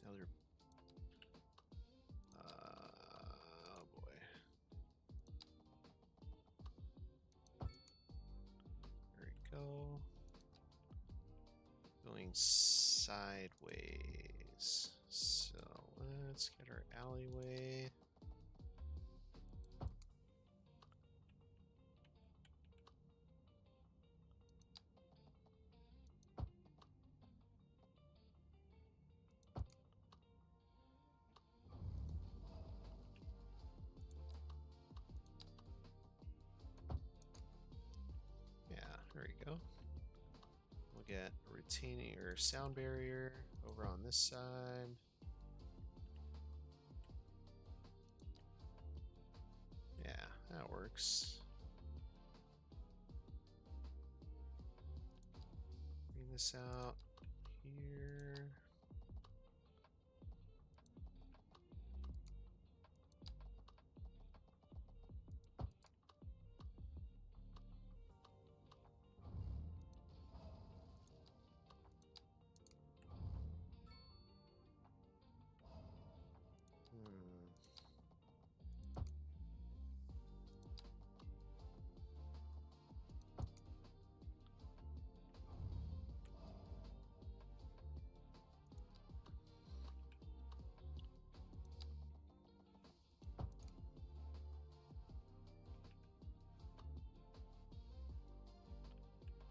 other. Oh boy. There we go. Going sideways. So let's get our alleyway. There we go. We'll get a retaining or sound barrier over on this side. Yeah, that works. Bring this out here.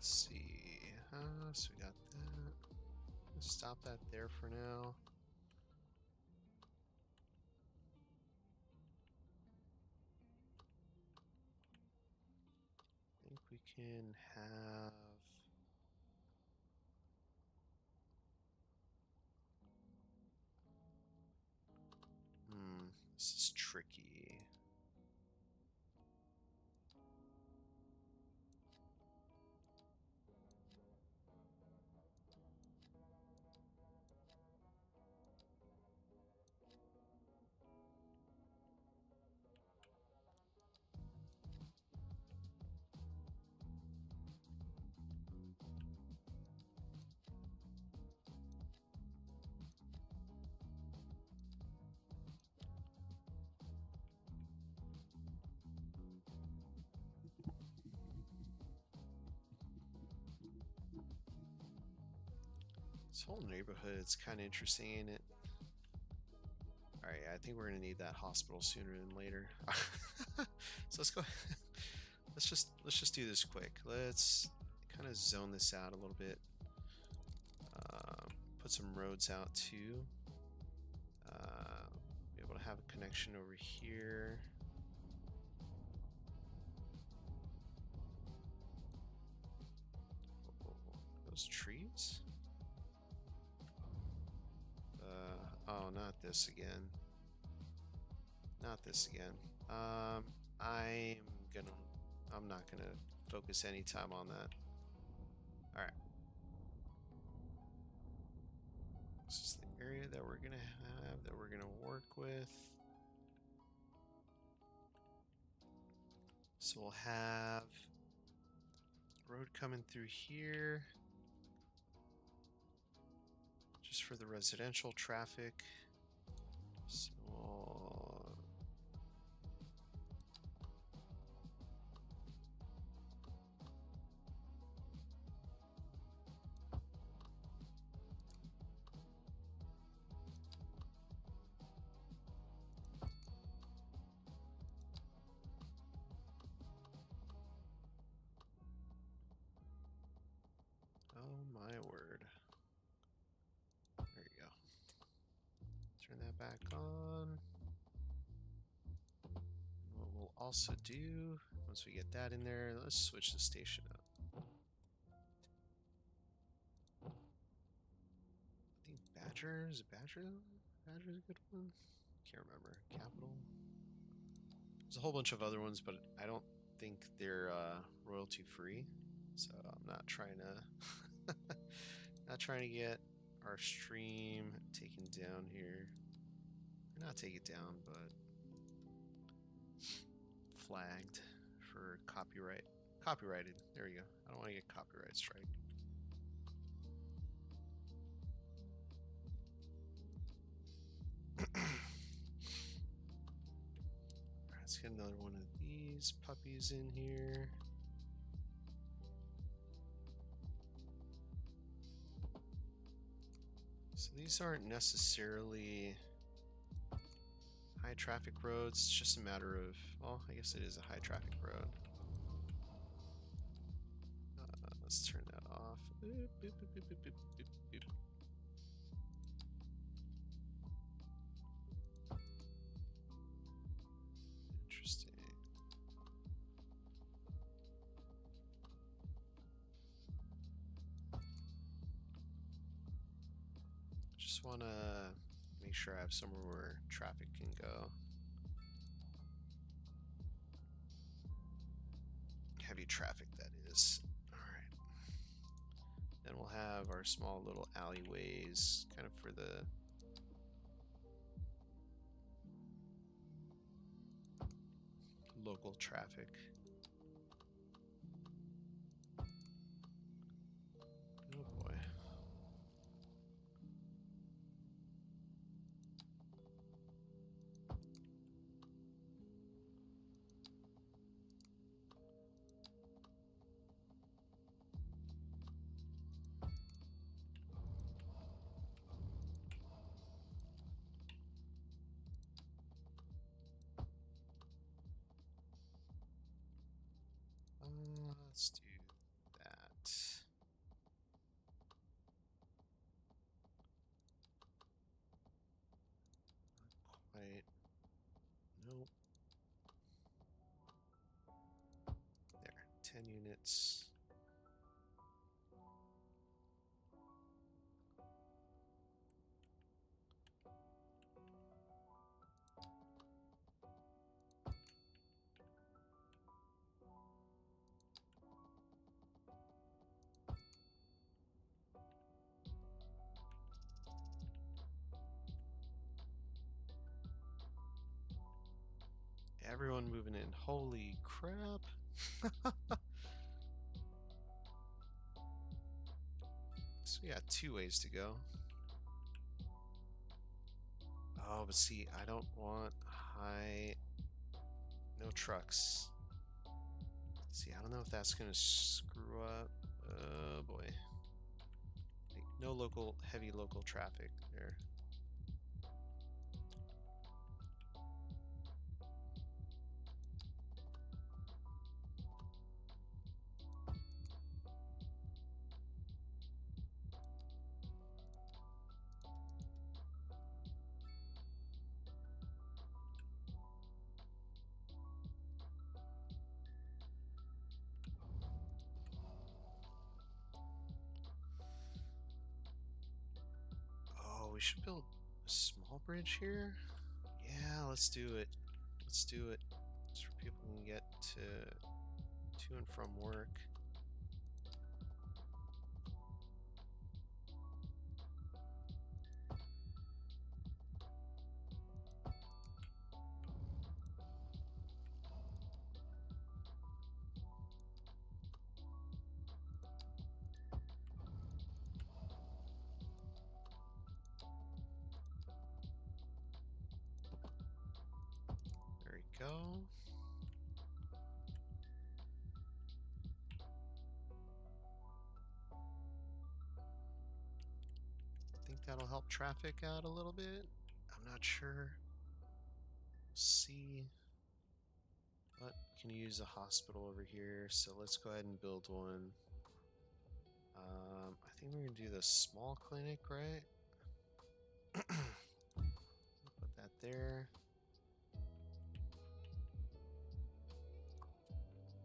Let's see. So we got that. Let's stop that there for now. I think we can have. This is tricky. This whole neighborhood is kind of interesting, ain't it? All right, I think we're gonna need that hospital sooner than later. So let's go. Let's just do this quick. Let's kind of zone this out a little bit. Put some roads out too. Be able to have a connection over here. Those trees? Oh, not this again. Not this again. I'm not gonna focus any time on that. All right. This is the area that we're gonna have, that we're gonna work with. So we'll have road coming through here, just for the residential traffic. So back on. What we'll also do, once we get that in there, let's switch the station up. I think Badger, is it Badger? Badger's a good one? Can't remember. Capital? There's a whole bunch of other ones, but I don't think they're royalty free. So I'm not trying to not trying to get our stream taken down here. Or not take it down, but flagged for copyright. Copyrighted. There we go. I don't want to get copyright strike. Let's get another one of these puppies in here. So these aren't necessarily high traffic roads. It's just a matter of, well, I guess it is a high traffic road. Let's turn that off. Boop, boop, boop, boop, boop, boop, boop. Interesting. Just want to make sure I have somewhere where traffic can go. Heavy traffic, that is. Alright. Then we'll have our small little alleyways, kind of for the local traffic. Oh boy. Let's do that. Not quite. Nope. There, 10 units. Everyone moving in. Holy crap. So we got 2 ways to go. Oh, but see, I don't want high... No trucks. See, I don't know if that's going to screw up. Oh, boy. Like, no heavy local traffic there. We should build a small bridge here. Yeah, let's do it. Let's do it. So people can get to and from work. Go. I think that'll help traffic out a little bit. I'm not sure. See. But can use a hospital over here, so let's go ahead and build one. I think we're gonna do the small clinic, right? there.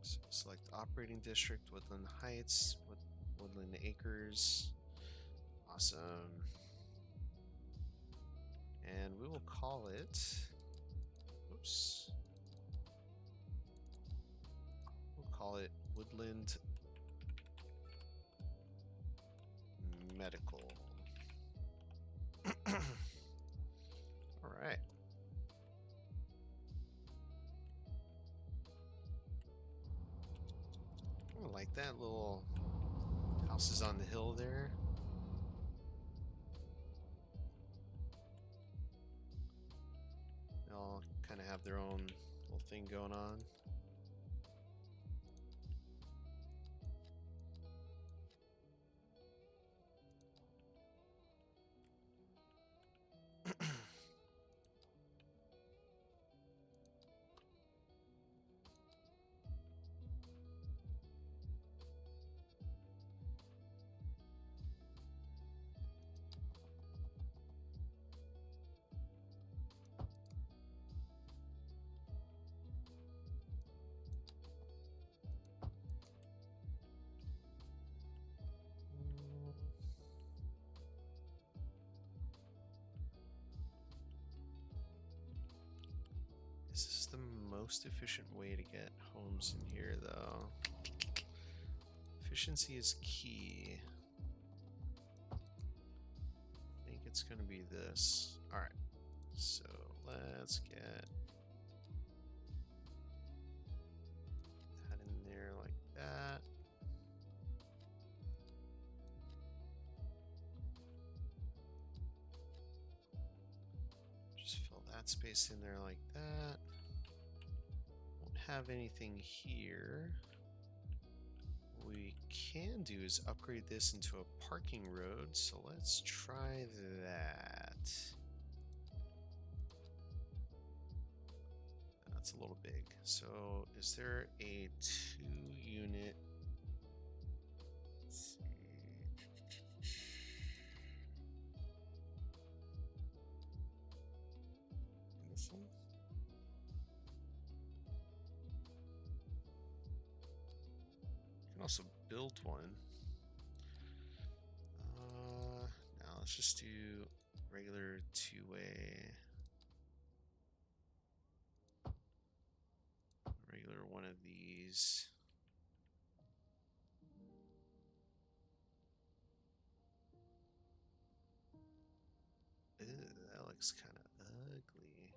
So select operating district, Woodland Heights, Woodland Acres. Awesome. And we will call it, oops. We'll call it Woodland Medical. All right. I like that little houses on the hill there. They all kind of have their own little thing going on. This is the most efficient way to get homes in here, though. Efficiency is key. I think it's going to be this. All right. So let's get that in there like that. Just fill that space in there like that. Won't have anything here. What we can do is upgrade this into a parking road. So let's try that. That's a little big. So is there a 2-unit? Let's see. This one? You can also build one. Now let's just do regular 2-way. Regular one of these. Ew, that looks kind of ugly.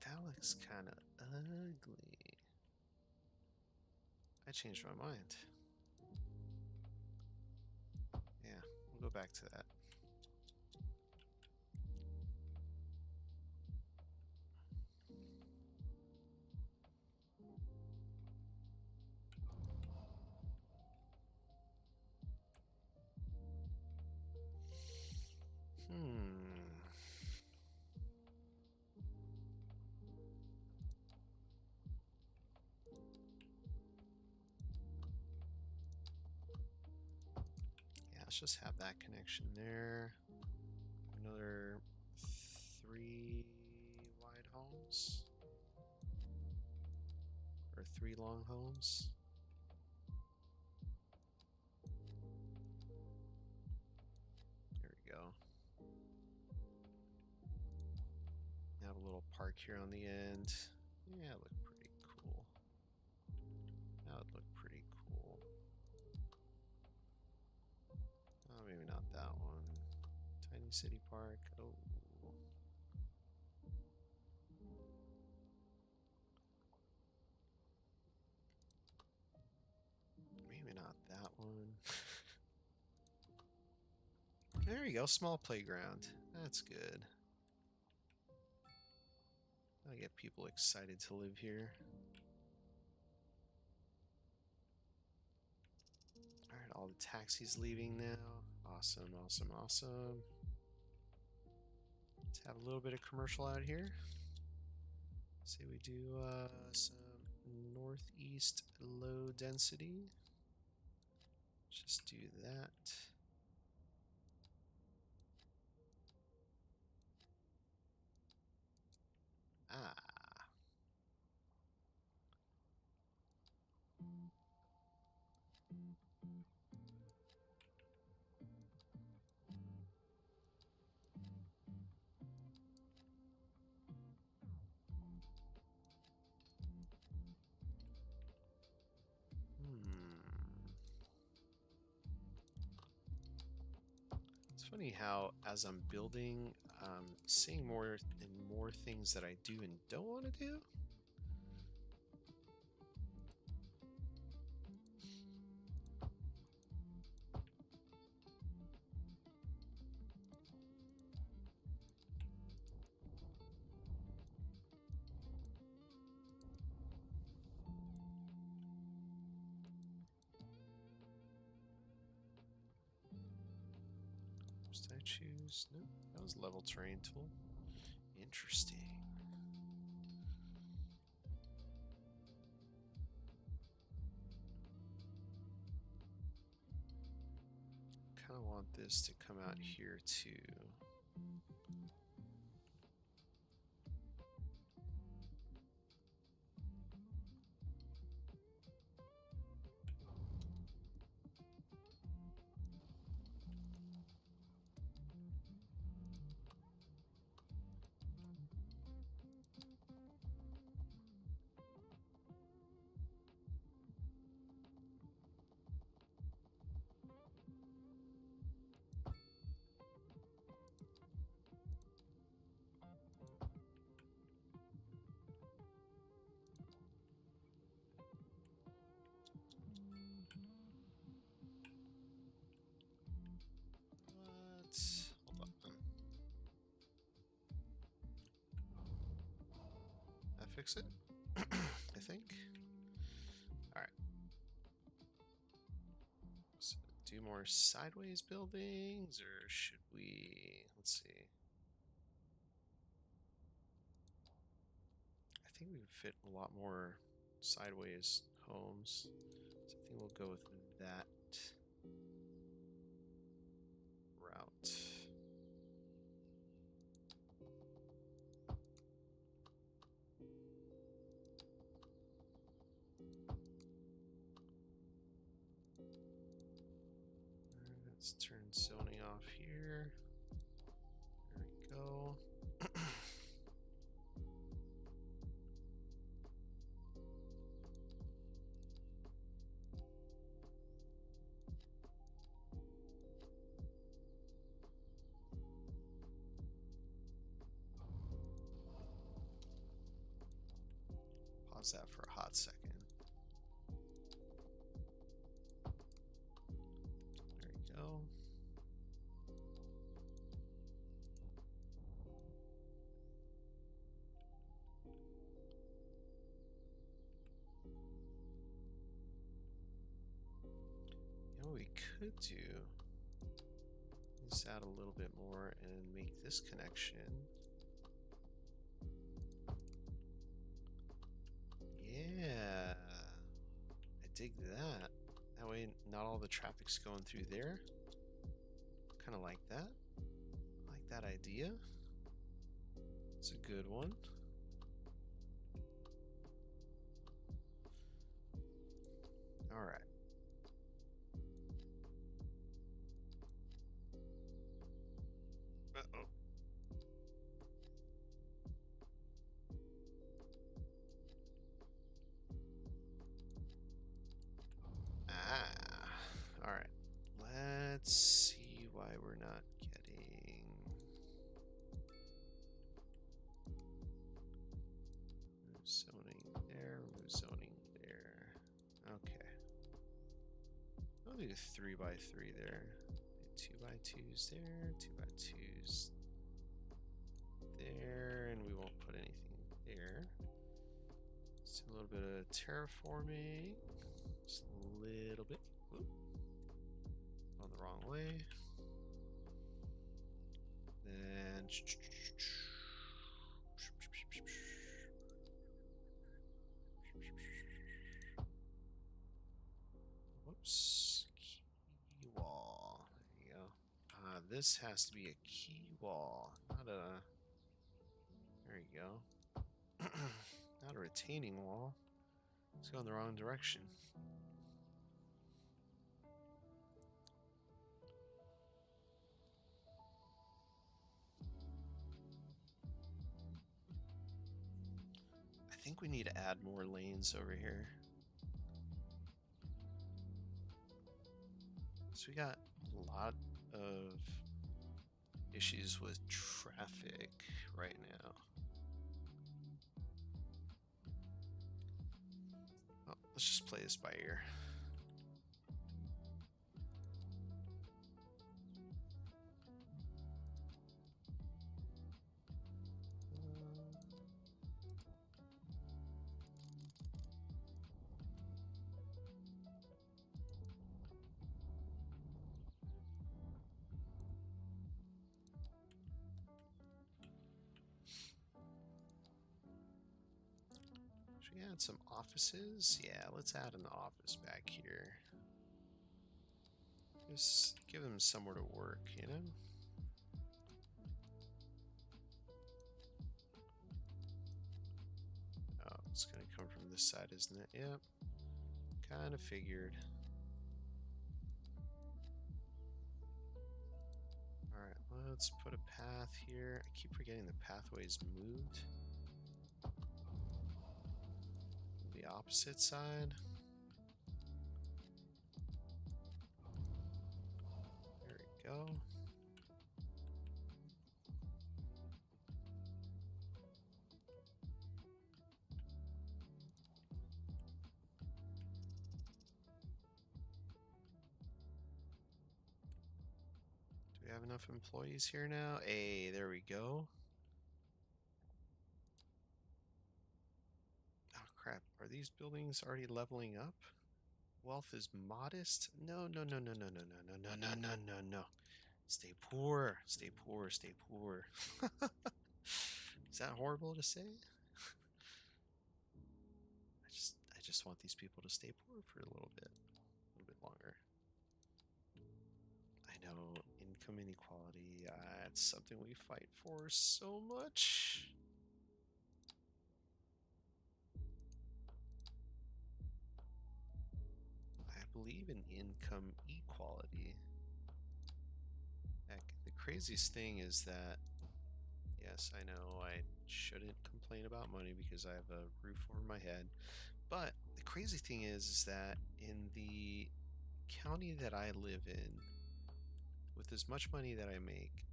That looks kind of ugly. I changed my mind. Yeah, we'll go back to that. Yeah, let's just have that connection there. Another 3 wide homes. Or 3 long homes. There we go. Have a little park here on the end. Yeah, look pretty cool. That would look pretty cool. Oh, maybe not that one. Tiny city park. Oh. Maybe not that one. There you go, small playground. That's good. That'll get people excited to live here. Alright, all the taxis leaving now. Awesome, awesome, awesome. Let's have a little bit of commercial out here. Say we do some northeast low density. Just do that. It's funny how, as I'm building, seeing more and more things that I do and don't want to do. Did I choose? No, that was level terrain tool. Interesting. Kind of want this to come out here too. Hold on. That fix it? I think. Alright. So do more sideways buildings, or should we... Let's see. I think we would fit a lot more sideways homes. So I think we'll go with that route. Let's turn zoning off here. There we go. Pause that for a hot second. There we go. You know what we could do is add a little bit more and make this connection. Yeah, I dig that. That way not all the traffic's going through there. Kind of like that. I like that idea. It's a good one. All right. Uh-oh. All right. Let's see why we're not getting... Remove zoning there, remove zoning there. Okay. I'll do 3x3 there. 2x2s there, 2x2s there, and we won't put anything there. Just a little bit of terraforming. Just a little bit. Oop. Going the wrong way. Then whoops. Key wall. There you go. This has to be a key wall, not a... There you go. Not a retaining wall. It's going the wrong direction. think we need to add more lanes over here. So we got a lot of issues with traffic right now. Well, let's just play this by ear. Should we add some offices? Yeah, let's add an office back here. Just give them somewhere to work, you know? Oh, it's gonna come from this side, isn't it? Yep. Kind of figured. Alright, let's put a path here. I keep forgetting the pathway's moved. The opposite side. There we go. Do we have enough employees here now? Hey, there we go. Oh crap, are these buildings already leveling up? Wealth is modest? No, no, no, no, no, no, no, no, no, no, no, no, no. Stay poor, stay poor, stay poor. Is that horrible to say? I just want these people to stay poor for a little bit longer. I know income inequality, it's something we fight for so much. I believe in income equality. Heck, the craziest thing is that, yes, I know I shouldn't complain about money because I have a roof over my head, but the crazy thing is that in the county that I live in, with as much money that I make,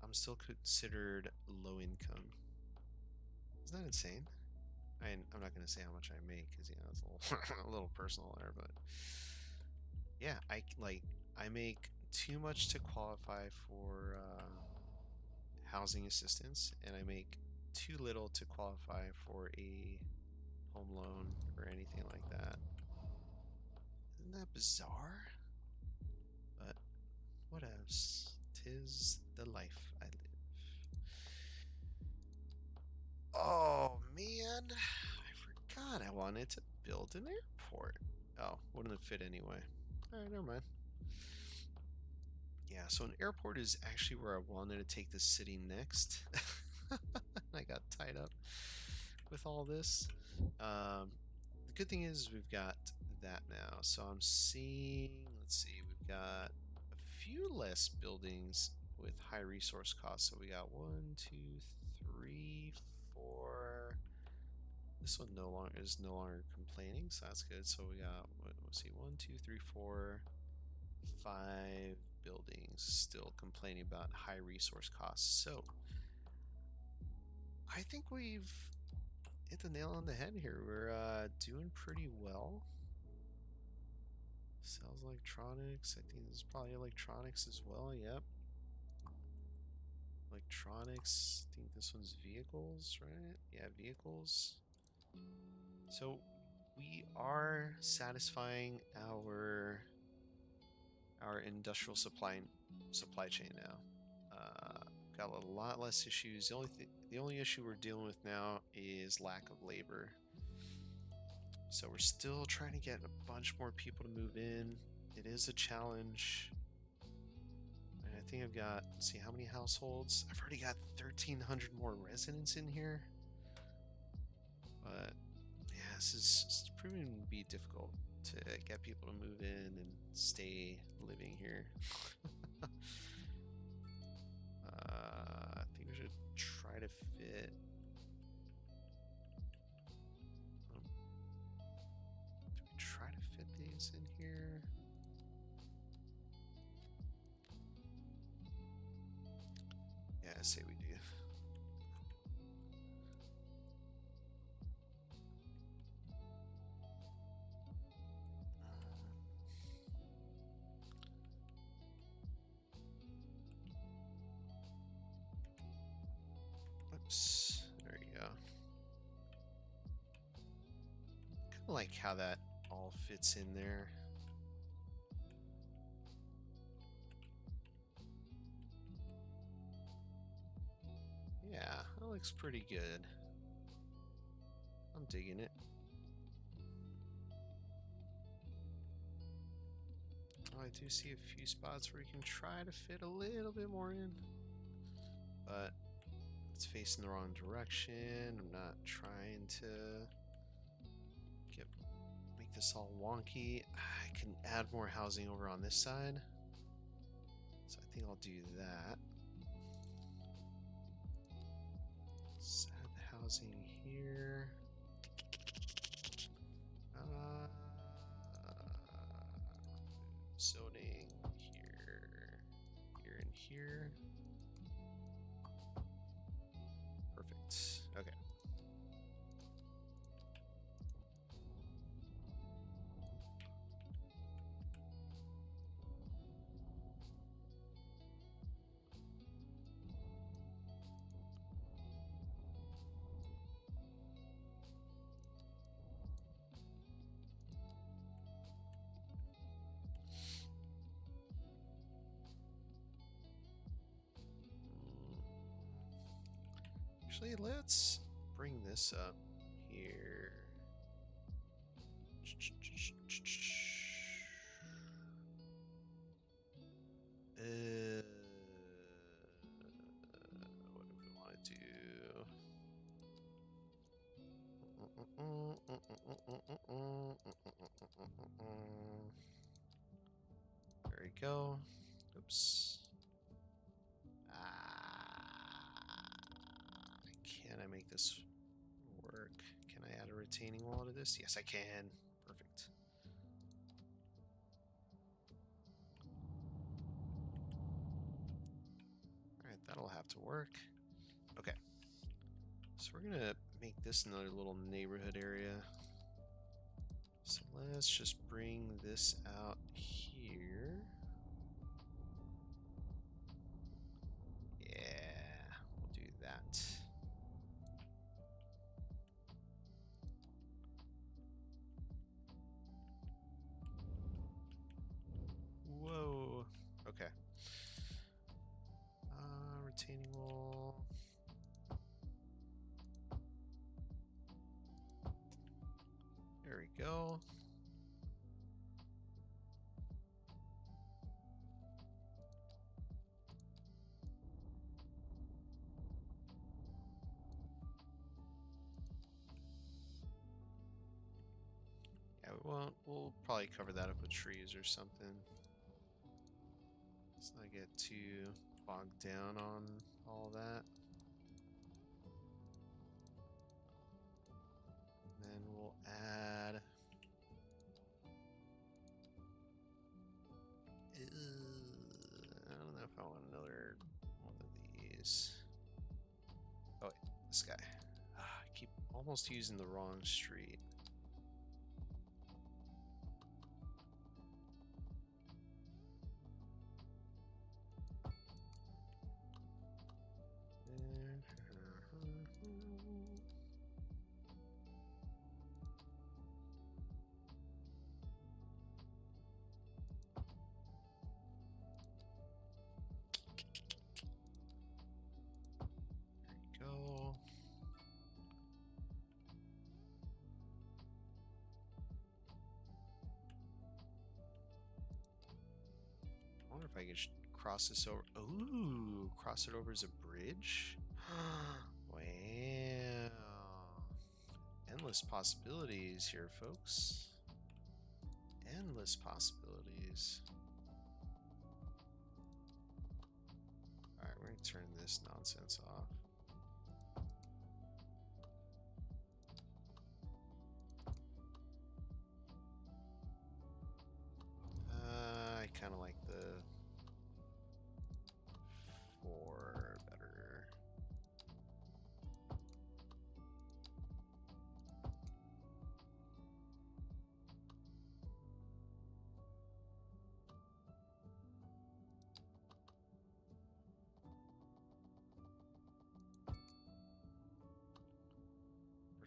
I'm still considered low income. Isn't that insane? I'm not going to say how much I make because, you know, it's a little, a little personal there, but yeah, I make too much to qualify for housing assistance, and I make too little to qualify for a home loan or anything like that. Isn't that bizarre? But what else? 'Tis the life I live. Oh man, I forgot I wanted to build an airport. Oh, wouldn't have fit anyway. Alright, never mind. Yeah, so an airport is actually where I wanted to take the city next. I got tied up with all this. The good thing is we've got that now. So I'm seeing, let's see, we've got a few less buildings with high resource costs. So we got 1, 2, 3, 4. This one is no longer complaining, so that's good. So we got, let's see, 1, 2, 3, 4, 5 buildings still complaining about high resource costs. So I think we've hit the nail on the head here. We're doing pretty well. Sells electronics. I think this is probably electronics as well. Yep. Electronics. I think this one's vehicles, right? Yeah, vehicles. So we are satisfying our industrial supply chain now. Got a lot less issues. The only issue we're dealing with now is lack of labor. So we're still trying to get a bunch more people to move in. It is a challenge. And I think I've got, let's see how many households. I've already got 1,300 more residents in here. But yeah, this is proving to be difficult to get people to move in and stay living here. I think we should try to fit these in here. Yeah, I say we do. Oops, there you go. Kind of like how that all fits in there. Yeah, that looks pretty good. I'm digging it. Oh, I do see a few spots where you can try to fit a little bit more in, but it's facing the wrong direction. I'm not trying to make this all wonky. I can add more housing over on this side, so I think I'll do that. Let's add the housing here. Zoning here, here, and here. Perfect. Okay. Actually, let's bring this up here. What do we want to do? There we go. Oops. Can I make this work? Can I add a retaining wall to this? Yes, I can. Perfect. Alright, that'll have to work. Okay. So we're gonna make this another little neighborhood area. So let's just bring this out here. Yeah, we'll do that. Whoa. Okay. Retaining wall. There we go. Yeah, we won't. We'll probably cover that up with trees or something. Let's not get too bogged down on all that. And then we'll add. I don't know if I want another one of these. Oh, wait, this guy. I keep almost using the wrong street. I wonder if I could cross this over. Ooh, cross it over as a bridge? Wow. Endless possibilities here, folks. Endless possibilities. Alright, we're going to turn this nonsense off.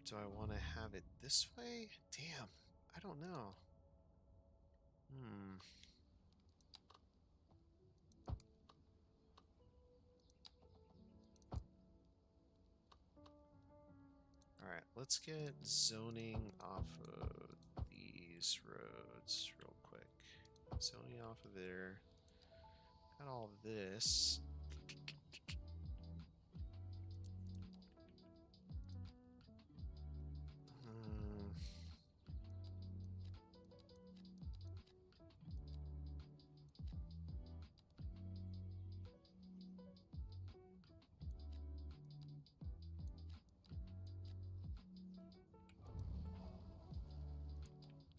do I want to have it this way? Damn, I don't know. Alright, let's get zoning off of these roads real quick. Zoning off of there. Got all this.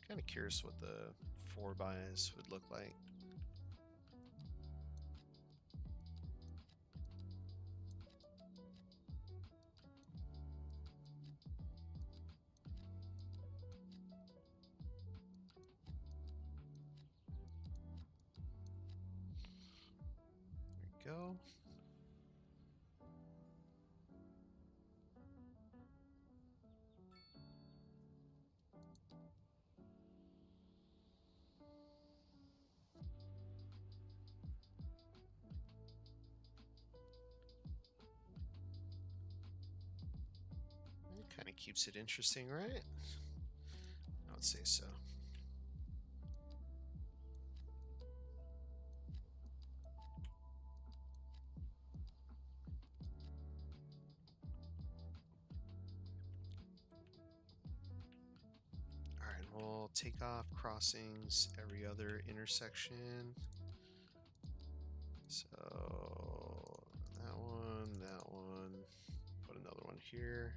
Kind of curious what the 4x would look like. There we go. Kind of keeps it interesting, right? I would say so. Alright, we'll take off crossings every other intersection. So that one, put another one here.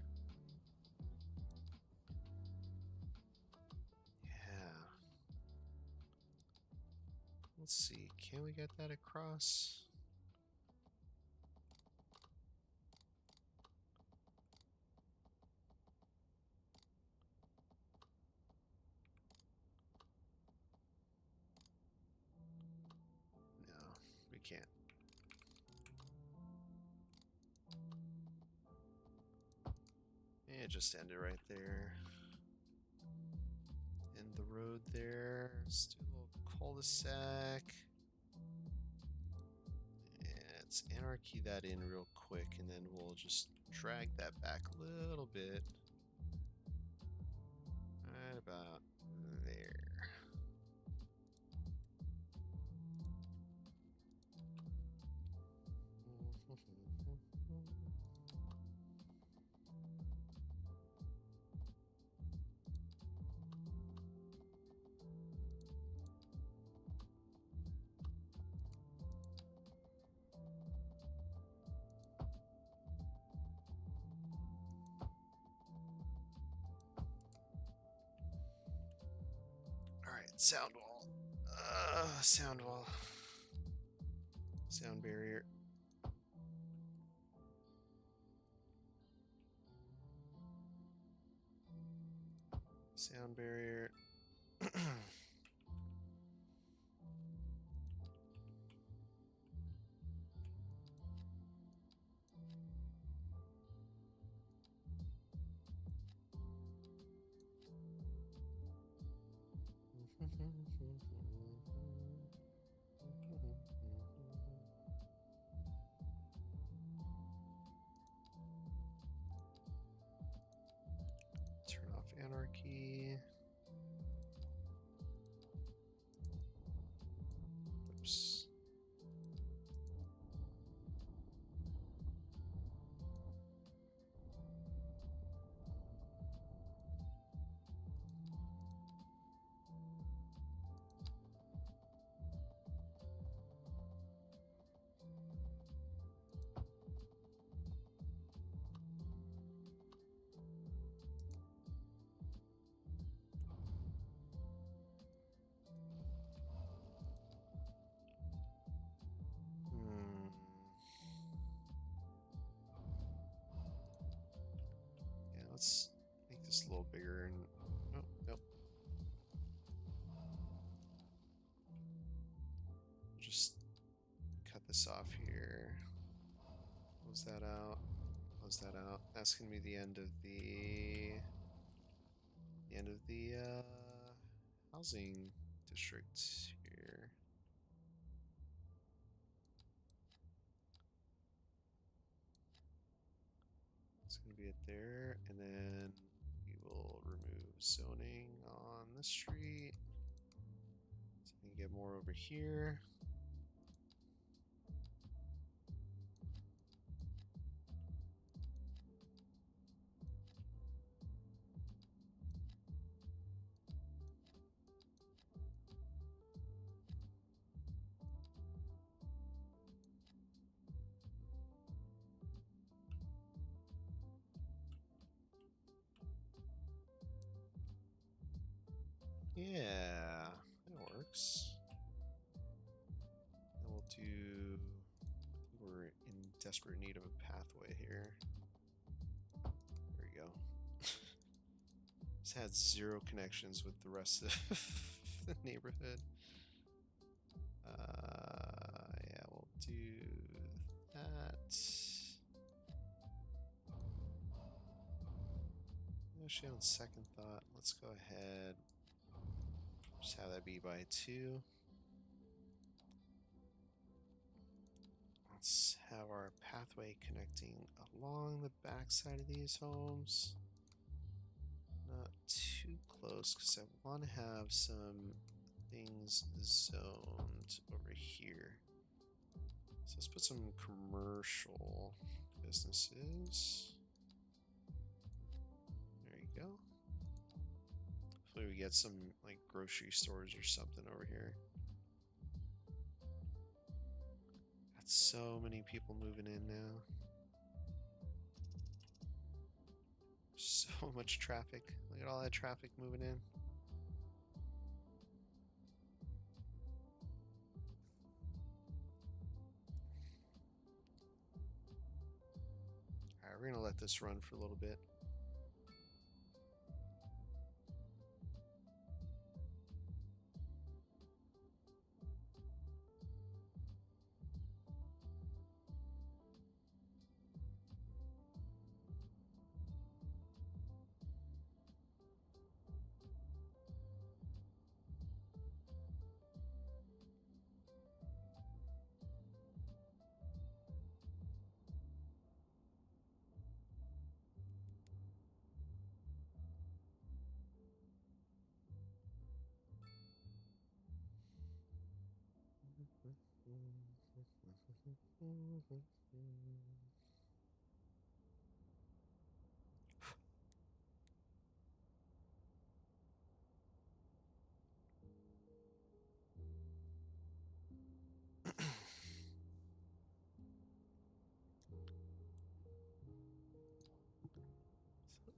Let's see, can we get that across? No, we can't. It just ended right there. End the road there. Let's do a little cul-de-sac. Let's anarchy that in real quick, and then we'll just drag that back a little bit. Right about there. Sound wall. Sound wall. Sound barrier. Sound barrier. Turn off anarchy. Oops. Let's make this a little bigger and oh, nope. Just cut this off here. Close that out. Close that out. That's gonna be the end of the housing district here. It's going to be it there, and then we will remove zoning on this street. So we can get more over here. Yeah, that works. Then we'll do. We're in desperate need of a pathway here. There we go. This had 0 connections with the rest of the neighborhood. Yeah, we'll do that. Actually, on second thought, let's go ahead. Just have that be by 2. Let's have our pathway connecting along the back side of these homes. Not too close, because I want to have some things zoned over here. So let's put some commercial businesses. There you go. Hopefully we get some like grocery stores or something over here. Got so many people moving in now. So much traffic. Look at all that traffic moving in. Alright, we're gonna let this run for a little bit.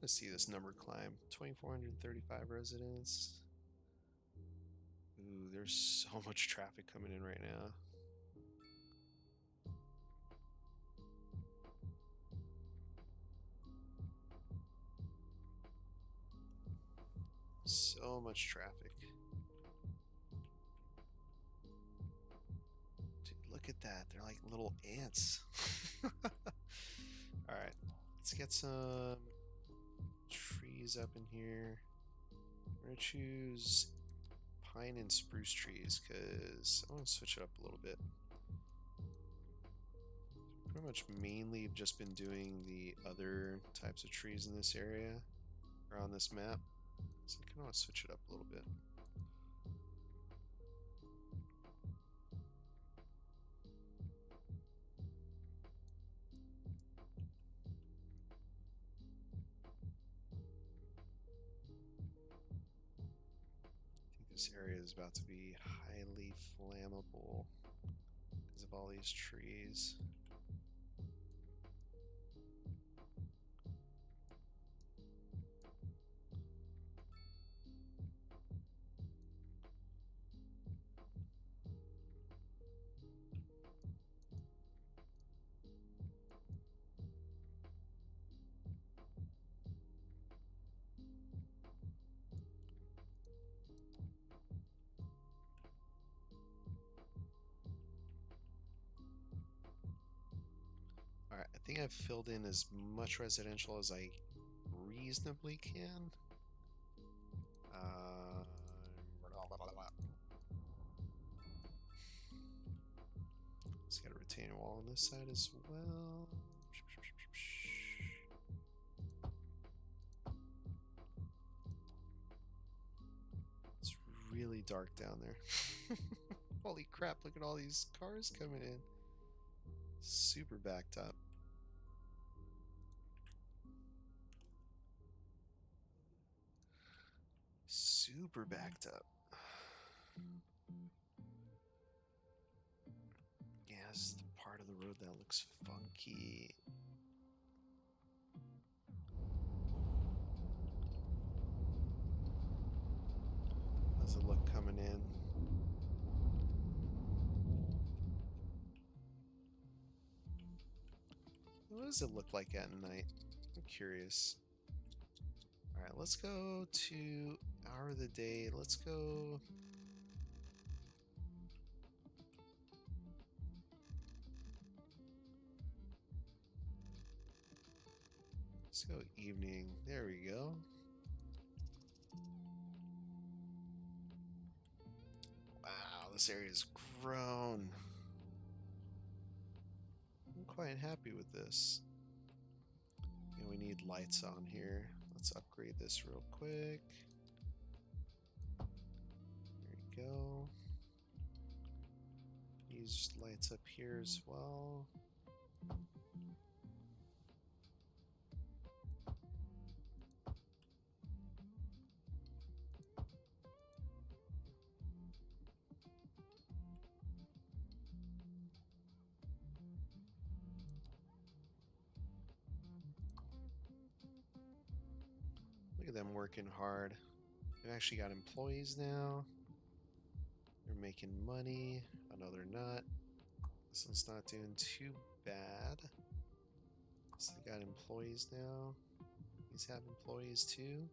Let's see this number climb. 2,435 residents. Ooh, there's so much traffic coming in right now. So much traffic. Dude, look at that. They're like little ants. Alright, let's get some trees up in here. We're going to choose pine and spruce trees because I want to switch it up a little bit. Pretty much mainly have just been doing the other types of trees in this area or on this map. So I kind of want to switch it up a little bit. I think this area is about to be highly flammable because of all these trees. Alright, I think I've filled in as much residential as I reasonably can. retaining wall on this side as well. It's really dark down there. Holy crap, look at all these cars coming in. Super backed up. Super backed up. Yeah, this is the part of the road that looks funky. How's it look coming in? What does it look like at night? I'm curious. Alright, let's go to hour of the day. Let's go. Let's go evening. There we go. Wow, this area's grown. I'm quite happy with this. And we need lights on here. Let's upgrade this real quick. There we go. Use lights up here as well. Look at them working hard. They've actually got employees now. They're making money. Oh no, they're not. This one's not doing too bad. So they got employees now. These have employees too.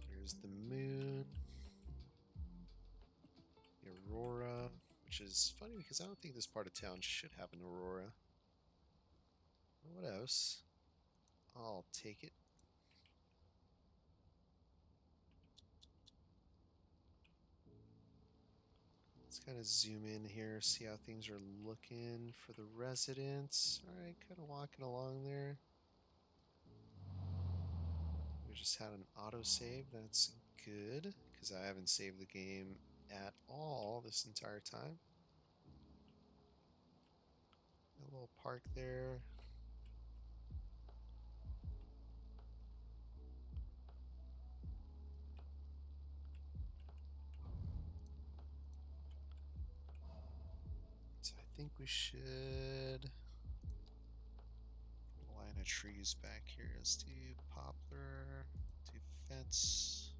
There's the moon. The aurora, which is funny because I don't think this part of town should have an aurora. What else? I'll take it. Let's kind of zoom in here, see how things are looking for the residents. Alright, kind of walking along there. We just had an autosave, that's good, because I haven't saved the game at all this entire time. A little park there. So I think we should line of trees back here. Let's do poplar, do fence.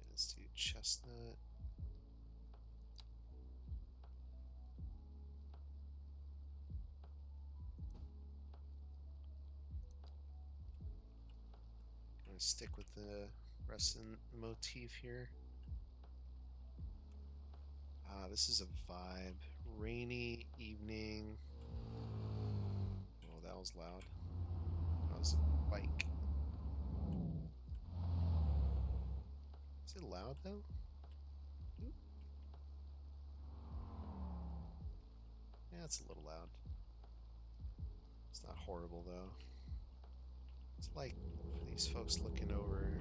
Let's do chestnut. I'm gonna stick with the Rustin motif here. Ah, this is a vibe. Rainy evening. Oh, that was loud. That was a bike. Is it loud though? Oop. Yeah, it's a little loud. It's not horrible though. It's like these folks looking over.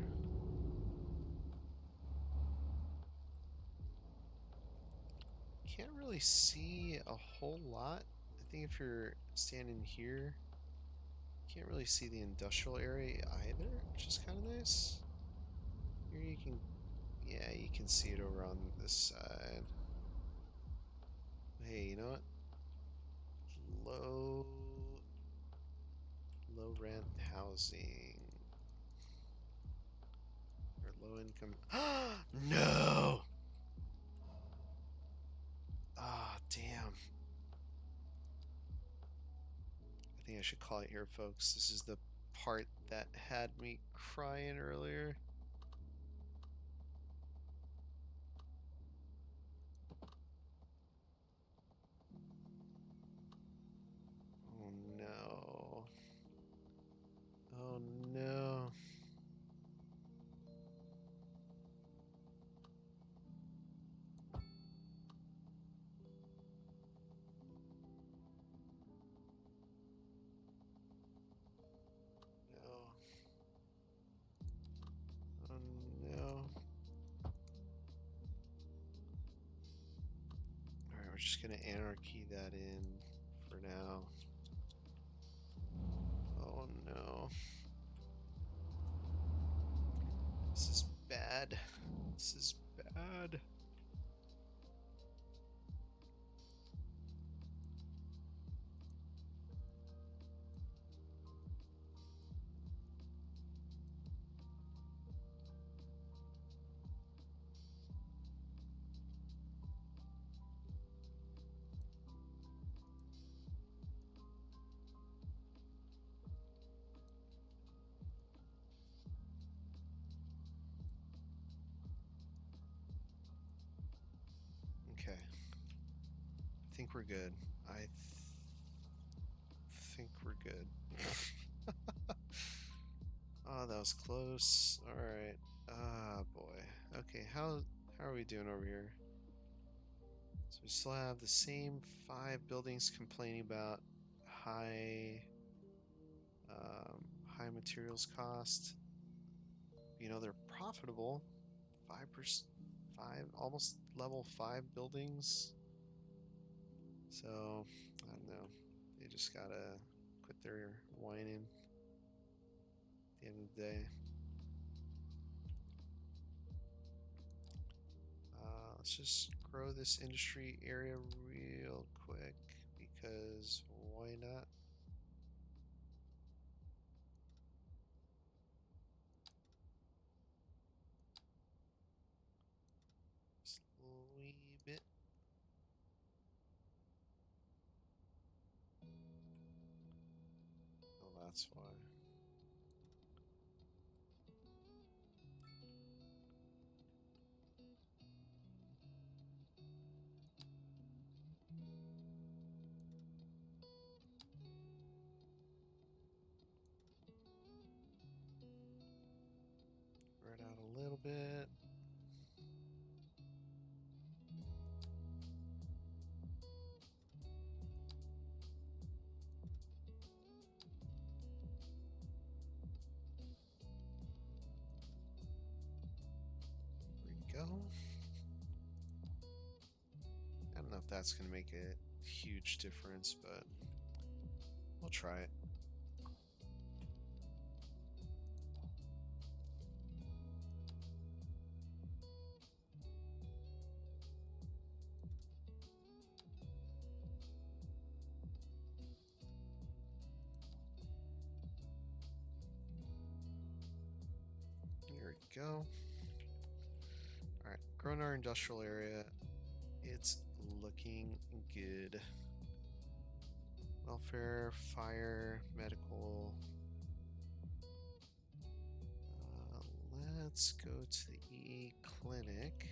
Can't really see a whole lot. I think if you're standing here, you can't really see the industrial area either, which is kind of nice. Here you can, yeah, you can see it over on this side. Hey, you know what? Low rent housing. Or low income. No! Ah, damn. I think I should call it here, folks. This is the part that had me crying earlier. just gonna anarchy that in for now. Oh no. This is bad. This is bad. Okay. I think we're good. I think we're good. Oh, that was close. All right. Ah, boy. Okay, how are we doing over here? So we still have the same 5 buildings complaining about high high materials cost. You know, they're profitable. 5%, almost level 5 buildings. So I don't know. They just gotta quit their whining at the end of the day. Let's just grow this industry area real quick because why not? Just a wee bit. Oh, that's why. Spread out a little bit. There we go. I don't know if that's going to make a huge difference, but we'll try it. There we go. Alright, growing our industrial area. It's looking good. Welfare, fire, medical. Let's go to the EE clinic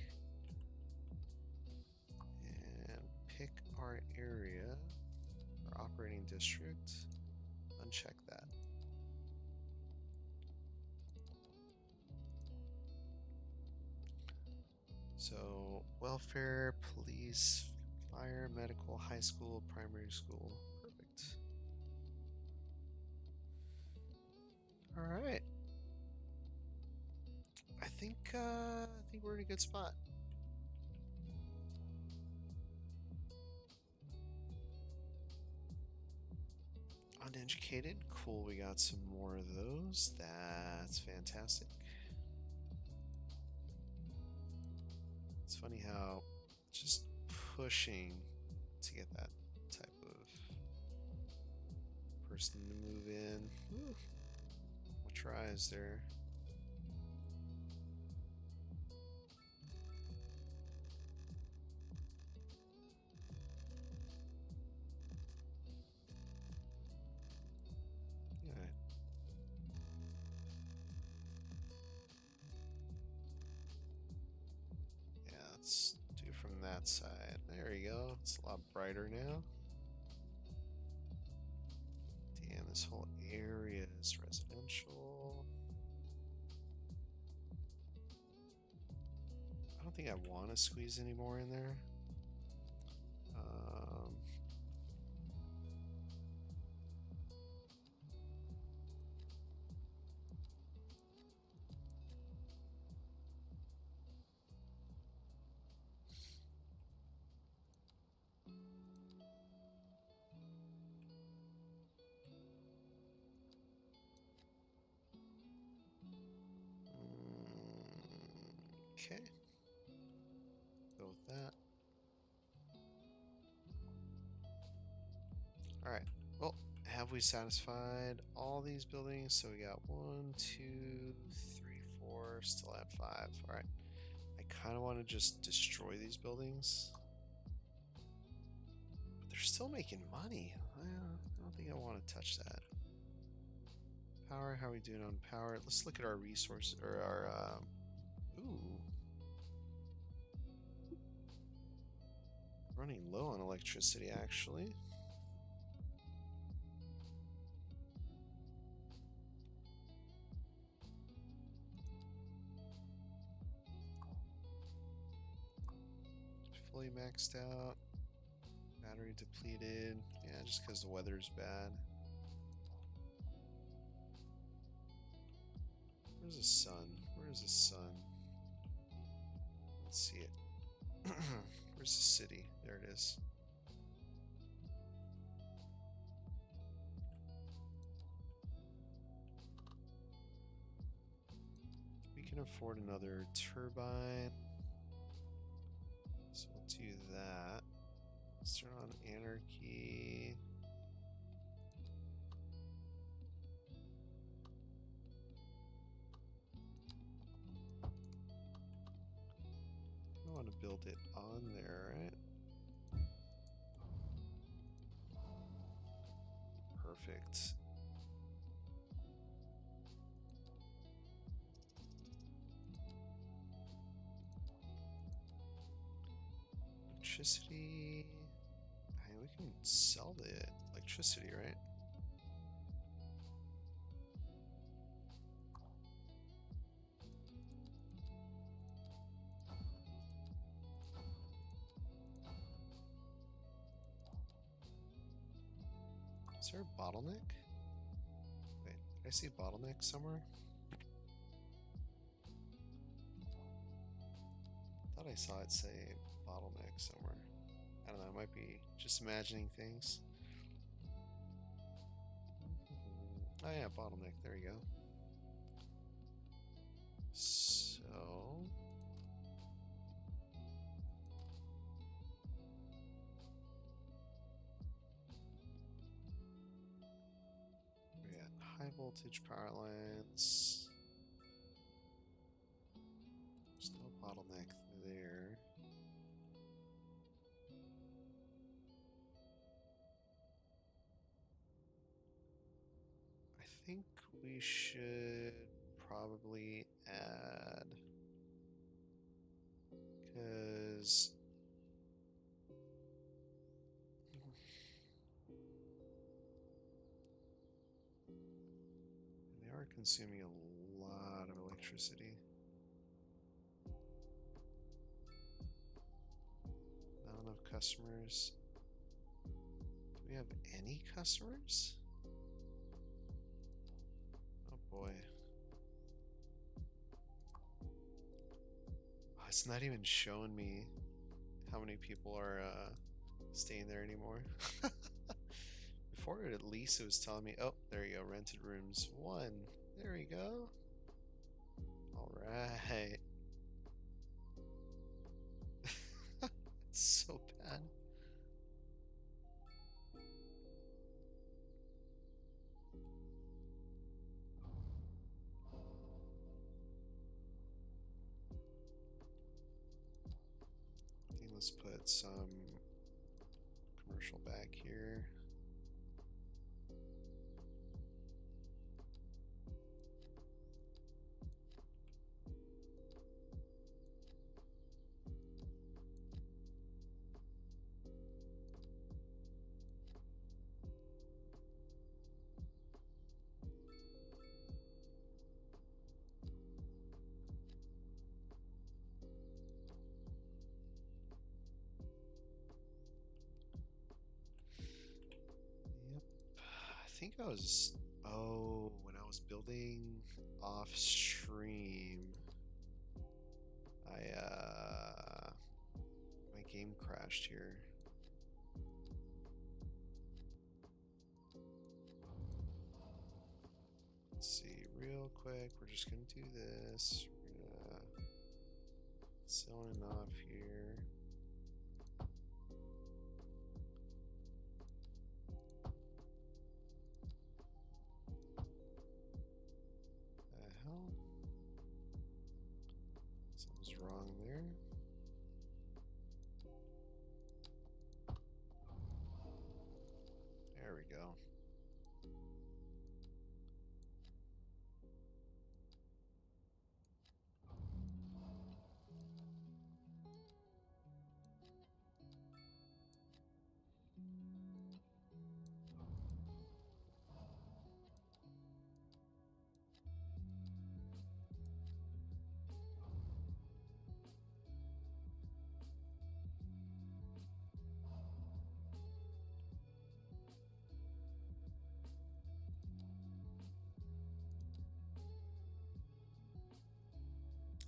and pick our area, our operating district. Uncheck that. So, welfare, police, fire, medical, high school, primary school. Perfect. All right. I think we're in a good spot. Uneducated, cool. We got some more of those. That's fantastic. It's funny how just pushing to get that type of person to move in. Whew. What tries there? Yeah. Yeah, let's do from that side. There you go. It's a lot brighter now. Damn, this whole area is residential. I don't think I want to squeeze any more in there. Okay. Go with that. Alright. Well, have we satisfied all these buildings? So we got 1, 2, 3, 4, still at 5. Alright. I kind of want to just destroy these buildings. But they're still making money. I don't think I want to touch that. Power, how are we doing on power? Let's look at our resources, or our, ooh. Running low on electricity, actually. Fully maxed out. Battery depleted. Yeah, just because the weather's bad. Where's the sun? Where's the sun? Let's see it. Where's the city? There it is. We can afford another turbine. So we'll do that. Let's turn on anarchy. I want to build it on there, right? Perfect. Electricity. I mean, we can sell the electricity, right? Is there a bottleneck? Wait, did I see a bottleneck somewhere? I thought I saw it say bottleneck somewhere. I don't know, I might be just imagining things. Oh yeah, bottleneck, there you go. So... we got high voltage power lines. There's no bottleneck there. I think we should probably add, because they are consuming a lot of electricity. Not enough customers. Do we have any customers? Oh boy. Oh, it's not even showing me how many people are staying there anymore. Before, at least it was telling me, oh, there you go, rented rooms 1. There we go. All right. It's so bad. I think let's put some commercial back here. Yep. I think I was, oh, when I was building off stream, my game crashed here. Let's see, real quick, we're just gonna do this. We're gonna Zoning off here. The hell? Something's wrong there. There we go.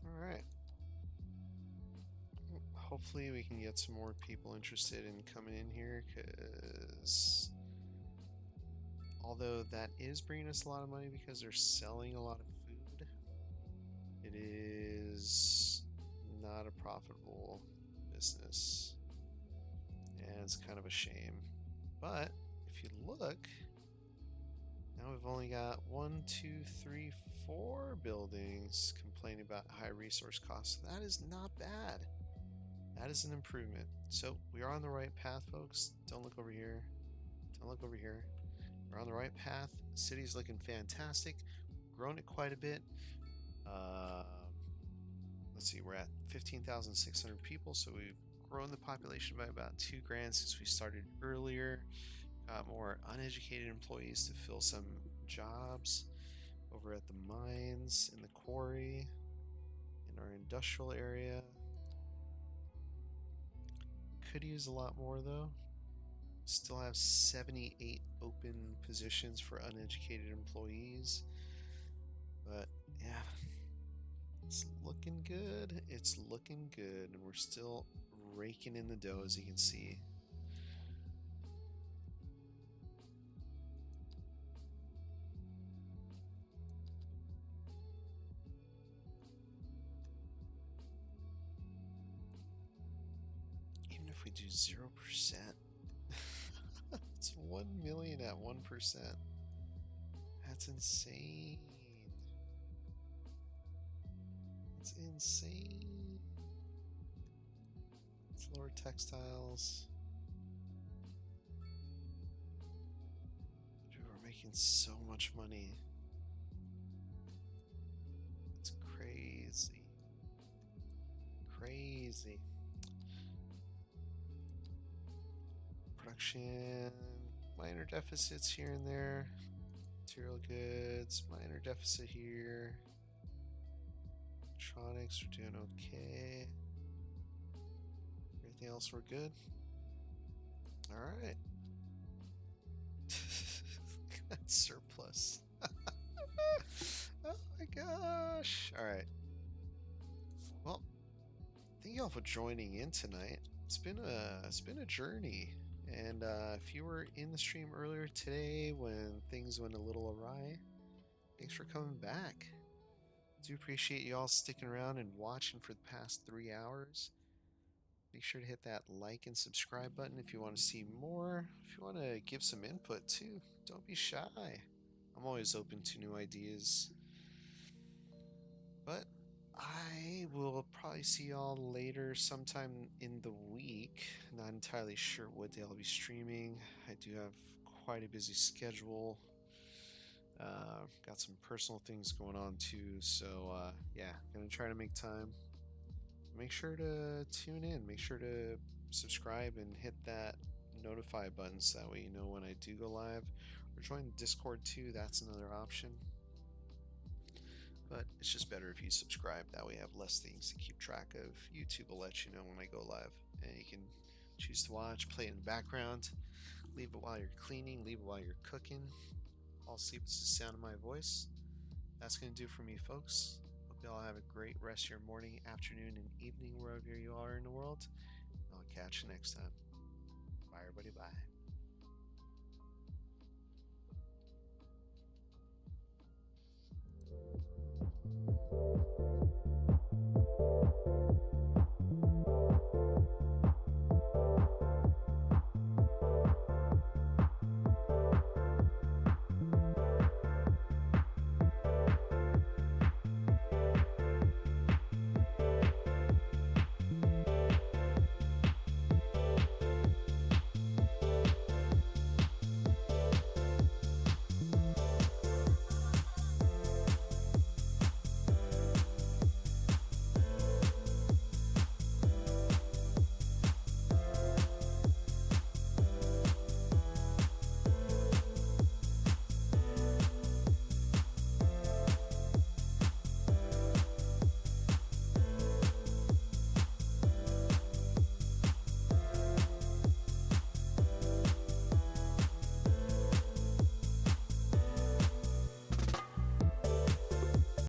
All right. Hopefully we can get some more people interested in coming in here, because although that is bringing us a lot of money because they're selling a lot of food, it is not a profitable business, and it's kind of a shame. But if you look, now we've only got 1, 2, 3, 4 buildings complaining about high resource costs. That is not bad. That is an improvement. So we are on the right path, folks. Don't look over here. Don't look over here. We're on the right path. City's looking fantastic. Grown it quite a bit. Let's see, we're at 15,600 people, so we've grown the population by about 2 grand since we started earlier. Got more uneducated employees to fill some jobs over at the mines, in the quarry, in our industrial area. Could use a lot more though. Still have 78 open positions for uneducated employees. But yeah, it's looking good. It's looking good. And we're still raking in the dough, as you can see. Even if we do 0%, it's 1 million at 1%. That's insane. It's insane. Let's lower textiles. Dude, we're making so much money. It's crazy. Crazy. Production, minor deficits here and there. Material goods, minor deficit here. Electronics, we're doing okay. Everything else we're good. Alright. Surplus. Oh my gosh. Alright. Well, thank you all for joining in tonight. It's been a journey. And if you were in the stream earlier today when things went a little awry, thanks for coming back. Do appreciate you all sticking around and watching for the past 3 hours. Make sure to hit that like and subscribe button if you want to see more. If you want to give some input too, don't be shy. I'm always open to new ideas. But I will probably see y'all later sometime in the week. Not entirely sure what day I'll be streaming. I do have quite a busy schedule. Got some personal things going on too, so yeah, gonna try to make time. Make sure to tune in. Make sure to subscribe and hit that notify button so that way you know when I do go live. Or join the Discord too. That's another option. But it's just better if you subscribe. That way you have less things to keep track of. YouTube will let you know when I go live. And you can choose to watch, play in the background, leave it while you're cleaning, leave it while you're cooking. Fall asleep to the sound of my voice. That's going to do for me, folks. Hope you all have a great rest of your morning, afternoon, and evening wherever you are in the world. I'll catch you next time. Bye, everybody. Bye.